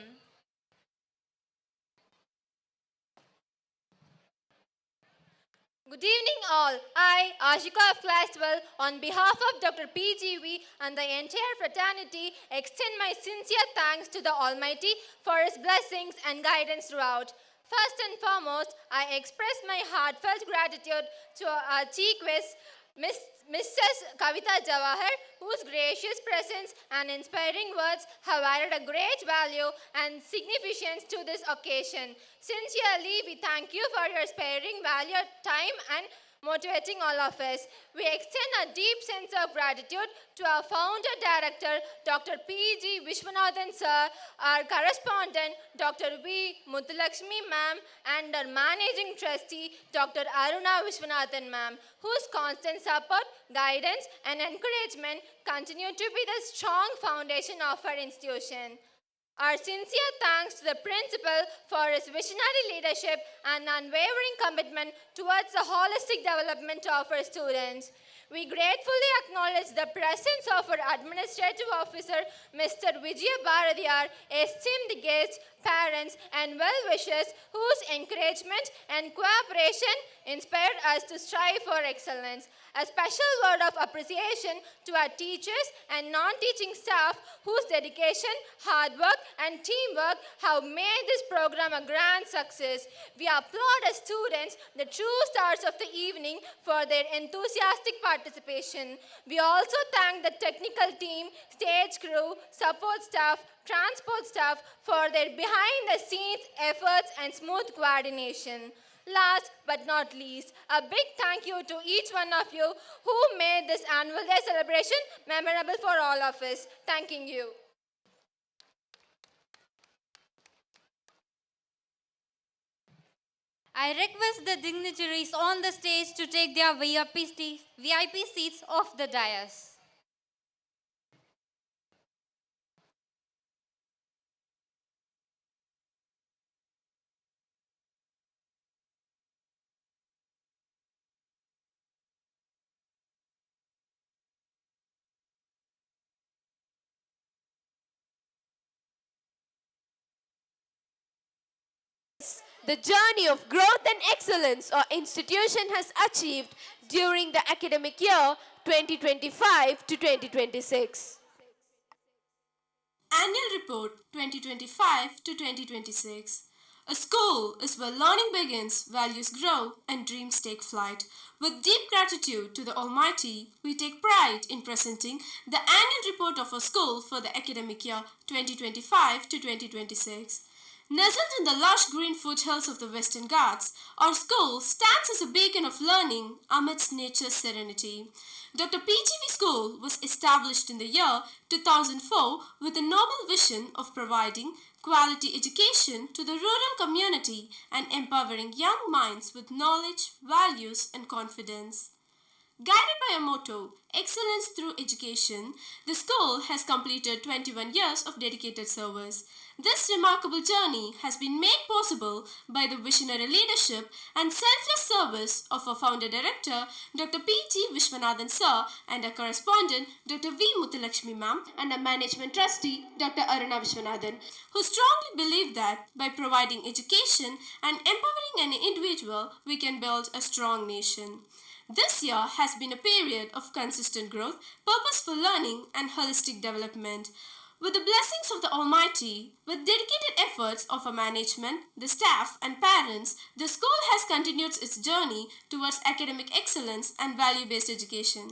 Good evening all. I, Ashika of Class 12, on behalf of Dr. PGV and the entire fraternity, extend my sincere thanks to the Almighty for His blessings and guidance throughout. First and foremost, I express my heartfelt gratitude to our chief guest, Mrs. Kavita Jawahar, whose gracious presence and inspiring words have added a great value and significance to this occasion. Sincerely, we thank you for your sparing valued time and motivating all of us. We extend a deep sense of gratitude to our founder director, Dr. P.G. Vishwanathan sir, our correspondent, Dr. V. Muthulakshmi ma'am, and our managing trustee, Dr. Aruna Vishwanathan ma'am, whose constant support, guidance, and encouragement continue to be the strong foundation of our institution. Our sincere thanks to the principal for his visionary leadership and unwavering commitment towards the holistic development of our students. We gratefully acknowledge the presence of our administrative officer, Mr. Vijaya Bharadiyar, esteemed guests, parents, and well-wishers whose encouragement and cooperation inspired us to strive for excellence. A special word of appreciation to our teachers and non-teaching staff whose dedication, hard work, and teamwork have made this program a grand success. We applaud as students, the true stars of the evening, for their enthusiastic participation. We also thank the technical team, stage crew, support staff, transport staff for their behind-the-scenes efforts and smooth coordination. Last but not least, a big thank you to each one of you who made this annual day celebration memorable for all of us. Thanking you. I request the dignitaries on the stage to take their VIP seats off the dais. The journey of growth and excellence our institution has achieved during the academic year 2025 to 2026. Annual Report 2025 to 2026. A school is where learning begins, values grow, and dreams take flight. With deep gratitude to the Almighty, we take pride in presenting the annual report of our school for the academic year 2025 to 2026. Nestled in the lush green foothills of the Western Ghats, our school stands as a beacon of learning amidst nature's serenity. Dr. PGV School was established in the year 2004 with a noble vision of providing quality education to the rural community and empowering young minds with knowledge, values, and confidence. Guided by a motto, Excellence Through Education, the school has completed 21 years of dedicated service. This remarkable journey has been made possible by the visionary leadership and selfless service of our founder director, Dr. P.T. Vishwanathan Sir, and our correspondent, Dr. V. Muthulakshmi Ma'am, and our management trustee, Dr. Aruna Vishwanathan, who strongly believe that by providing education and empowering an individual, we can build a strong nation. This year has been a period of consistent growth, purposeful learning, and holistic development. With the blessings of the Almighty, with dedicated efforts of our management, the staff, and parents, the school has continued its journey towards academic excellence and value-based education.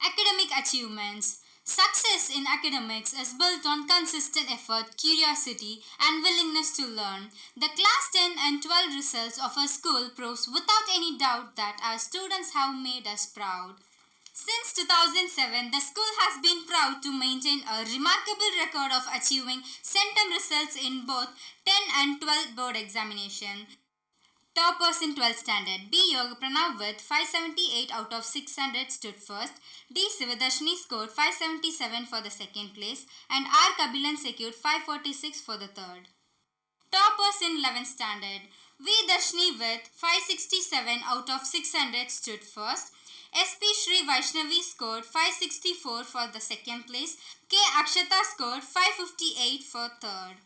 Academic achievements. Success in academics is built on consistent effort, curiosity, and willingness to learn. The class 10 and 12 results of our school proves without any doubt that our students have made us proud. Since 2007, the school has been proud to maintain a remarkable record of achieving centum results in both 10 and 12 board examination. Toppers in 12th standard. B. Yoga Pranav with 578 out of 600 stood first. D. Sivadarshini scored 577 for the second place and R. Kabilan secured 546 for the third. Toppers in 11th standard. V. Darshini with 567 out of 600 stood first. SP Shri Vaishnavi scored 564 for the second place. K. Akshata scored 558 for third.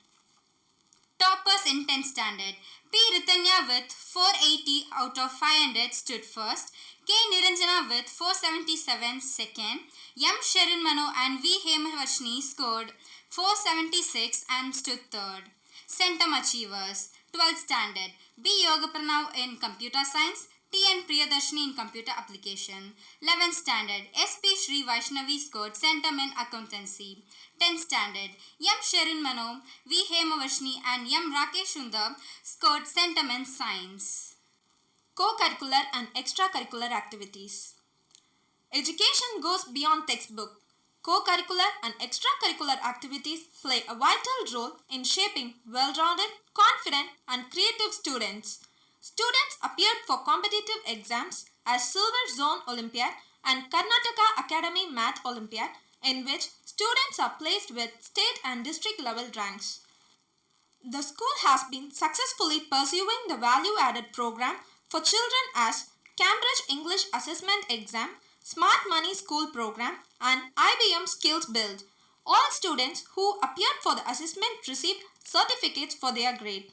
Toppers in 10th standard. P. Ritanya with 480 out of 500 stood first. K. Niranjana with 477 second. M. Sharon Mano and V. Hemavarshini scored 476 and stood third. Centum Achievers. 12th standard. B. Yoga Pranav in Computer Science. T. N. Priyadarshini in Computer Application. 11th standard. SP Shri Vaishnavi scored centum in Accountancy. 10th standard. M. Sharon Mano, V. Hemavarshini and M. Rakesh Sundar scored centum in Science. Co-curricular and extracurricular activities. Education goes beyond textbook. Co-curricular and extracurricular activities play a vital role in shaping well-rounded, confident, and creative students. Students appeared for competitive exams as Silver Zone Olympiad and Karnataka Academy Math Olympiad, in which students are placed with state and district level ranks. The school has been successfully pursuing the value-added program for children as Cambridge English Assessment Exam, Smart Money School Program, and IBM Skills Build. All students who appeared for the assessment received certificates for their grade.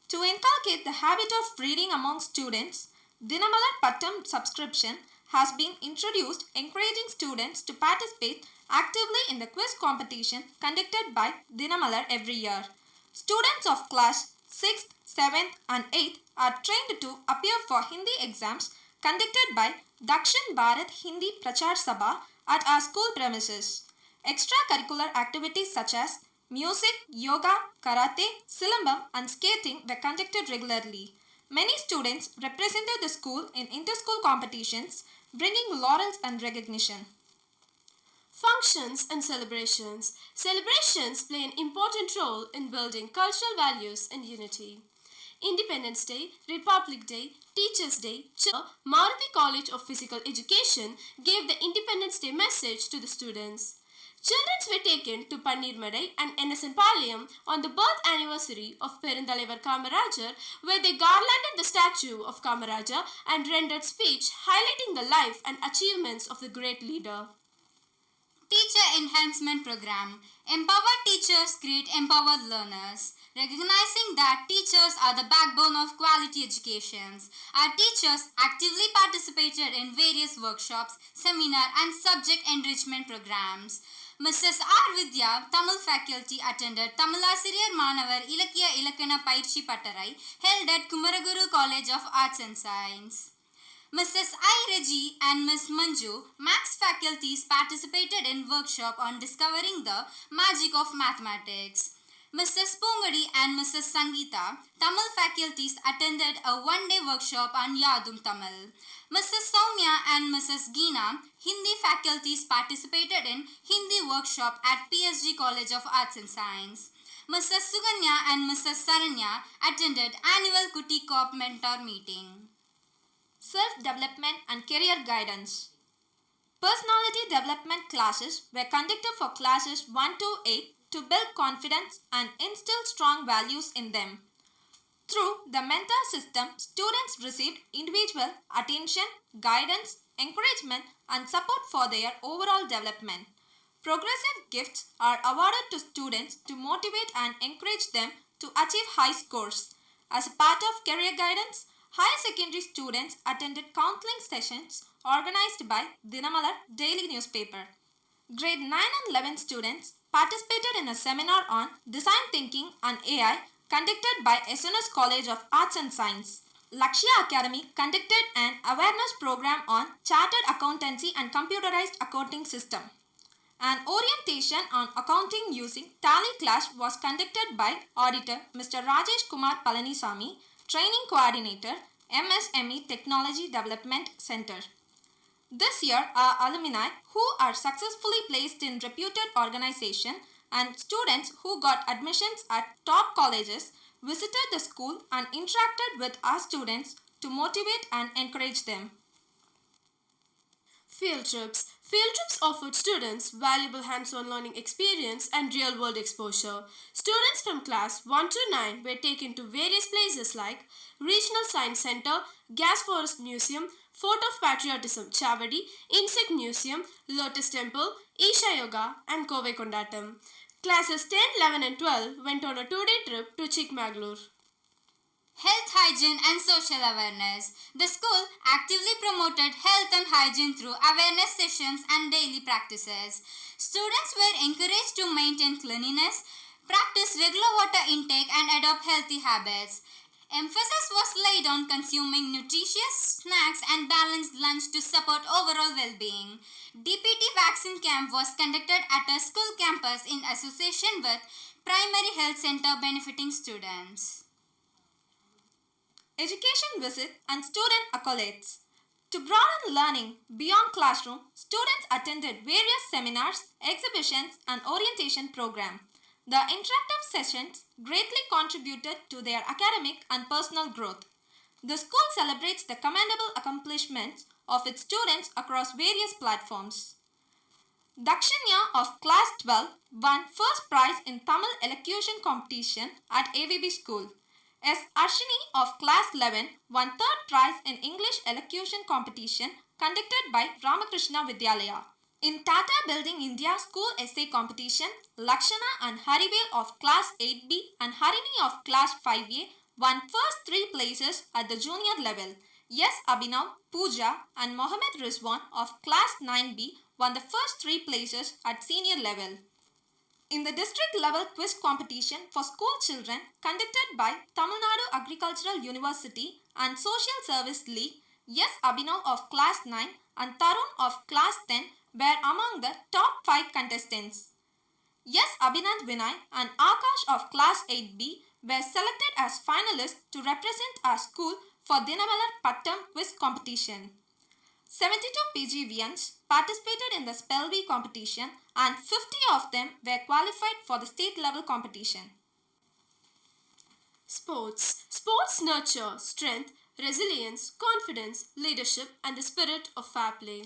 To inculcate the habit of reading among students, Dinamalar Pattam subscription has been introduced, encouraging students to participate actively in the quiz competition conducted by Dinamalar every year. Students of class 6th, 7th and 8th are trained to appear for Hindi exams conducted by Dakshin Bharat Hindi Prachar Sabha at our school premises. Extracurricular activities such as music, yoga, karate, silambam and skating were conducted regularly. Many students represented the school in inter-school competitions, bringing laurels and recognition. Functions and celebrations. Celebrations play an important role in building cultural values and unity. Independence Day, Republic Day, Teachers' Day, Maruti College of Physical Education gave the Independence Day message to the students. Children were taken to Pannirmadai and NSN Palayam on the birth anniversary of Perundalaivar Kamarajar, where they garlanded the statue of Kamarajar and rendered speech highlighting the life and achievements of the great leader. Teacher Enhancement Program. Empowered teachers create empowered learners. Recognizing that teachers are the backbone of quality educations, our teachers actively participated in various workshops, seminar and subject enrichment programs. Mrs. R. Vidya, Tamil faculty attended Tamilasiriyar Manavar Ilakkiya Ilakkana Payirchi Pattarai held at Kumaraguru College of Arts and Science. Mrs. I. Reggie and Ms. Manju, Maths faculties participated in workshop on discovering the magic of mathematics. Mrs. Pongadi and Mrs. Sangeeta, Tamil faculties attended a one-day workshop on Yadum Tamil. Mrs. Soumya and Mrs. Geena, Hindi faculties participated in Hindi workshop at PSG College of Arts and Science. Mrs. Suganya and Mrs. Saranya attended annual Kuti Corp mentor meeting. Self-development and career guidance. Personality development classes were conducted for classes 1 to 8 to build confidence and instill strong values in them. Through the mentor system, students received individual attention, guidance, encouragement, and support for their overall development. Progressive gifts are awarded to students to motivate and encourage them to achieve high scores. As a part of career guidance, higher secondary students attended counseling sessions organized by Dinamalar daily newspaper. Grade 9 and 11 students participated in a seminar on design thinking and AI conducted by SNS College of Arts and Science. Lakshya Academy conducted an awareness program on chartered accountancy and computerized accounting system. An orientation on accounting using Tally class was conducted by Auditor Mr. Rajesh Kumar Palanisamy, Training Coordinator, MSME Technology Development Center. This year, our alumni who are successfully placed in reputed organization and students who got admissions at top colleges visited the school and interacted with our students to motivate and encourage them. Field trips. Field trips offered students valuable hands-on learning experience and real-world exposure. Students from class 1 to 9 were taken to various places like Regional Science Center, Gas Forest Museum, Fort of Patriotism Chavadi, Insect Museum, Lotus Temple, Isha Yoga, and Kovai Kondatam. Classes 10, 11 and 12 went on a 2-day trip to Chikmagalur. Health, hygiene and social awareness. The school actively promoted health and hygiene through awareness sessions and daily practices. Students were encouraged to maintain cleanliness, practice regular water intake and adopt healthy habits. Emphasis was laid on consuming nutritious snacks and balanced lunch to support overall well-being. DPT vaccine camp was conducted at a school campus in association with Primary Health Center benefiting students. Education visit and student accolades. To broaden learning beyond classroom, students attended various seminars, exhibitions, and orientation programs. The interactive sessions greatly contributed to their academic and personal growth. The school celebrates the commendable accomplishments of its students across various platforms. Dakshanya of class 12 won first prize in Tamil elocution competition at AVB school. S. Arshini of class 11 won third prize in English elocution competition conducted by Ramakrishna Vidyalaya. In Tata Building India School Essay Competition, Lakshana and Harivel of class 8B and Harini of class 5A won first 3 places at the junior level. Yes, Abhinav, Pooja and Mohammed Rizwan of class 9B won the first 3 places at senior level. In the district level quiz competition for school children conducted by Tamil Nadu Agricultural University and Social Service League, Yes, Abhinav of class 9 and Tarun of class 10 were among the top 5 contestants. Yes, Abhinand Vinay and Akash of class 8B were selected as finalists to represent our school for Dinamalar Pattam quiz competition. 72 PGVNs participated in the Spell Bee competition and 50 of them were qualified for the state level competition. Sports. Sports nurture strength, resilience, confidence, leadership, and the spirit of fair play.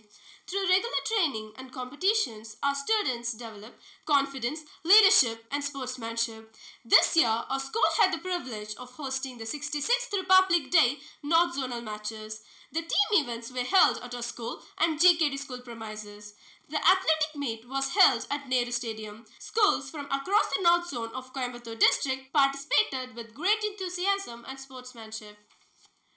Through regular training and competitions, our students develop confidence, leadership, and sportsmanship. This year, our school had the privilege of hosting the 66th Republic Day North Zonal matches. The team events were held at our school and GKD school premises. The athletic meet was held at Nehru Stadium. Schools from across the North Zone of Coimbatore district participated with great enthusiasm and sportsmanship.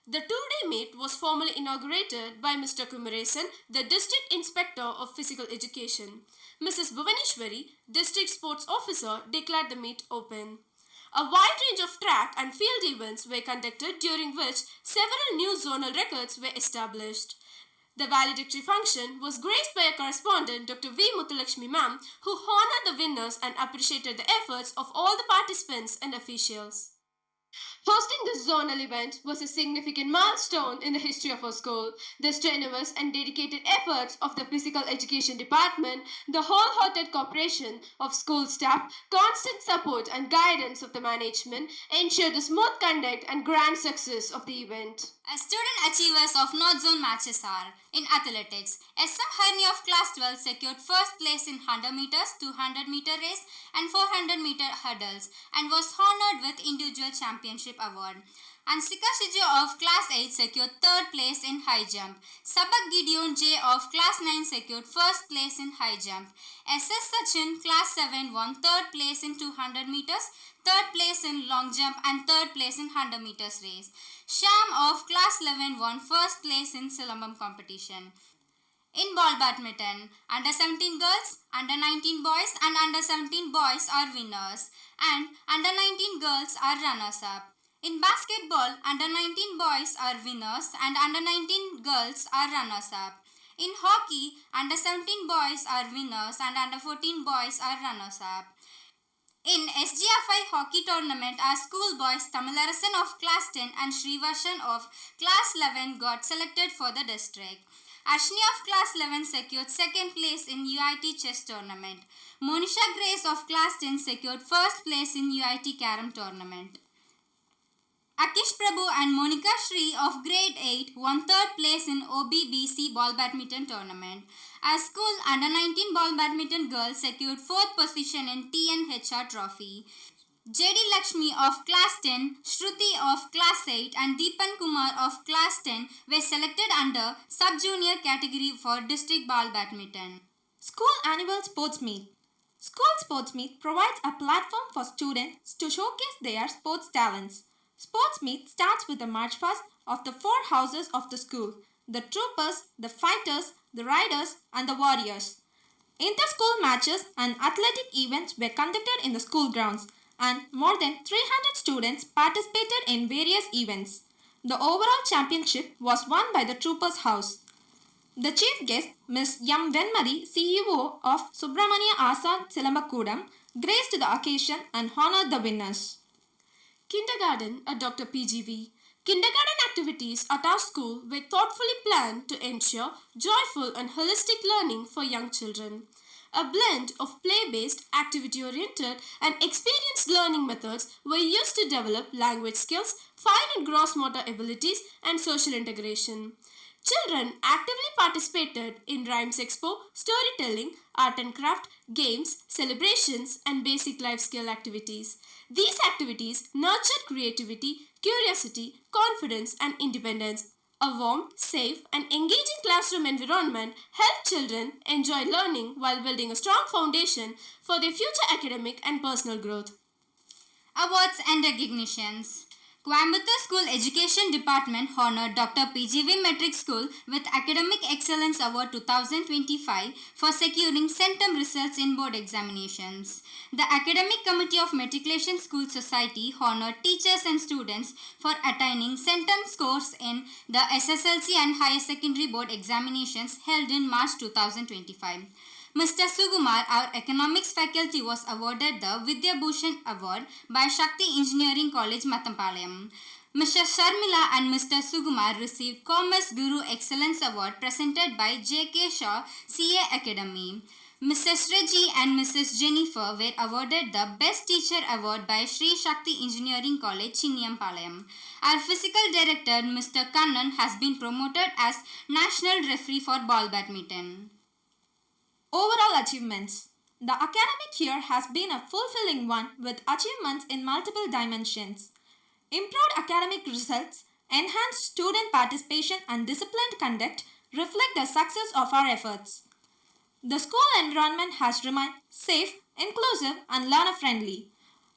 The 2-day meet was formally inaugurated by Mr. Kumaresan, the District Inspector of Physical Education. Mrs. Bhuvaneshwari, District Sports Officer, declared the meet open. A wide range of track and field events were conducted during which several new zonal records were established. The valedictory function was graced by a correspondent, Dr. V. Muthulakshmi ma'am, who honored the winners and appreciated the efforts of all the participants and officials. Hosting this zonal event was a significant milestone in the history of our school. The strenuous and dedicated efforts of the Physical Education Department, the wholehearted cooperation of school staff, constant support and guidance of the management ensured the smooth conduct and grand success of the event. As student achievers of North Zone matches are, in athletics, SM Harni of class 12 secured first place in 100 meters, 200 meter race and 400 meter hurdles and was honored with individual championship award. And Sika Shijo of class 8 secured third place in high jump. Sabak Gideon J of class 9 secured first place in high jump. SS Sachin class 7 won third place in 200 meters, third place in long jump and third place in 100 meters race. Sham of class 11 won first place in Silambam competition. In ball badminton, under 17 girls, under 19 boys and under 17 boys are winners and under 19 girls are runners-up. In basketball, under 19 boys are winners and under 19 girls are runners-up. In hockey, under 17 boys are winners and under 14 boys are runners-up. In SGFI hockey tournament, our school boys Tamilarasan of class 10 and Srivarshan of class 11 got selected for the district. Ashni of class 11 secured second place in UIT chess tournament. Monisha Grace of class 10 secured first place in UIT carom tournament. Akish Prabhu and Monica Shri of grade 8 won third place in OBBC ball badminton tournament. Our school under 19 ball badminton girls secured fourth position in TNHR trophy. JD Lakshmi of class 10, Shruti of class 8 and Deepan Kumar of class 10 were selected under sub-junior category for district ball badminton. School Annual Sports Meet. School Sports Meet provides a platform for students to showcase their sports talents. Sports Meet starts with a march past of the four houses of the school: the troopers, the fighters, the riders and the warriors. Inter-school matches and athletic events were conducted in the school grounds and more than 300 students participated in various events. The overall championship was won by the troopers house. The chief guest, Ms. M. Venmari, CEO of Subramania Asan Silambakudam, graced the occasion and honored the winners. Kindergarten at Dr. PGV. Kindergarten activities at our school were thoughtfully planned to ensure joyful and holistic learning for young children. A blend of play-based, activity-oriented and experienced learning methods were used to develop language skills, fine and gross motor abilities and social integration. Children actively participated in Rhymes Expo, storytelling, art and craft, games, celebrations and basic life skill activities. These activities nurtured creativity, curiosity, confidence and independence. A warm, safe and engaging classroom environment helped children enjoy learning while building a strong foundation for their future academic and personal growth. Awards and recognitions. Coimbatore School Education Department honored Dr. PGV Metric School with Academic Excellence Award 2025 for securing centum results in board examinations. The Academic Committee of Matriculation School Society honored teachers and students for attaining centum scores in the SSLC and Higher Secondary Board examinations held in March 2025. Mr. Sugumar, our economics faculty, was awarded the Vidya Bhushan Award by Shakti Engineering College, Mathampalayam. Mr. Sharmila and Mr. Sugumar received Commerce Guru Excellence Award presented by J.K. Shaw CA Academy. Mrs. Reggie and Mrs. Jennifer were awarded the Best Teacher Award by Sri Shakti Engineering College, Chinniyampalayam. Our Physical Director, Mr. Kannan, has been promoted as National Referee for Ball Badminton. Overall achievements. The academic year has been a fulfilling one with achievements in multiple dimensions. Improved academic results, enhanced student participation and disciplined conduct reflect the success of our efforts. The school environment has remained safe, inclusive and learner-friendly.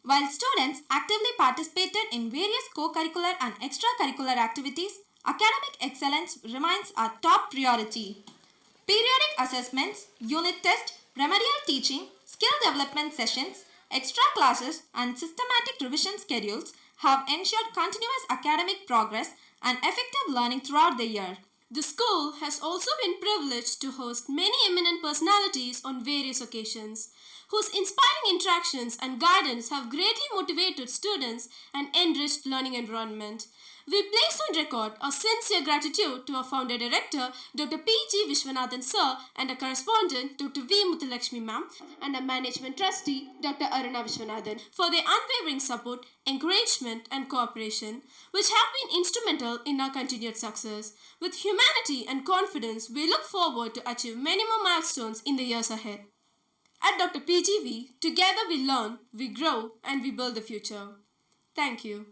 While students actively participated in various co-curricular and extracurricular activities, academic excellence remains our top priority. Periodic assessments, unit tests, remedial teaching, skill development sessions, extra classes and systematic revision schedules have ensured continuous academic progress and effective learning throughout the year. The school has also been privileged to host many eminent personalities on various occasions, whose inspiring interactions and guidance have greatly motivated students and enriched learning environment. We place on record our sincere gratitude to our founder director, Dr. P.G. Vishwanathan Sir, and our correspondent, Dr. V. Muthulakshmi Ma'am, and our management trustee, Dr. Aruna Vishwanathan, for their unwavering support, encouragement, and cooperation, which have been instrumental in our continued success. With humanity and confidence, we look forward to achieve many more milestones in the years ahead. At Dr. PGV, together we learn, we grow, and we build the future. Thank you.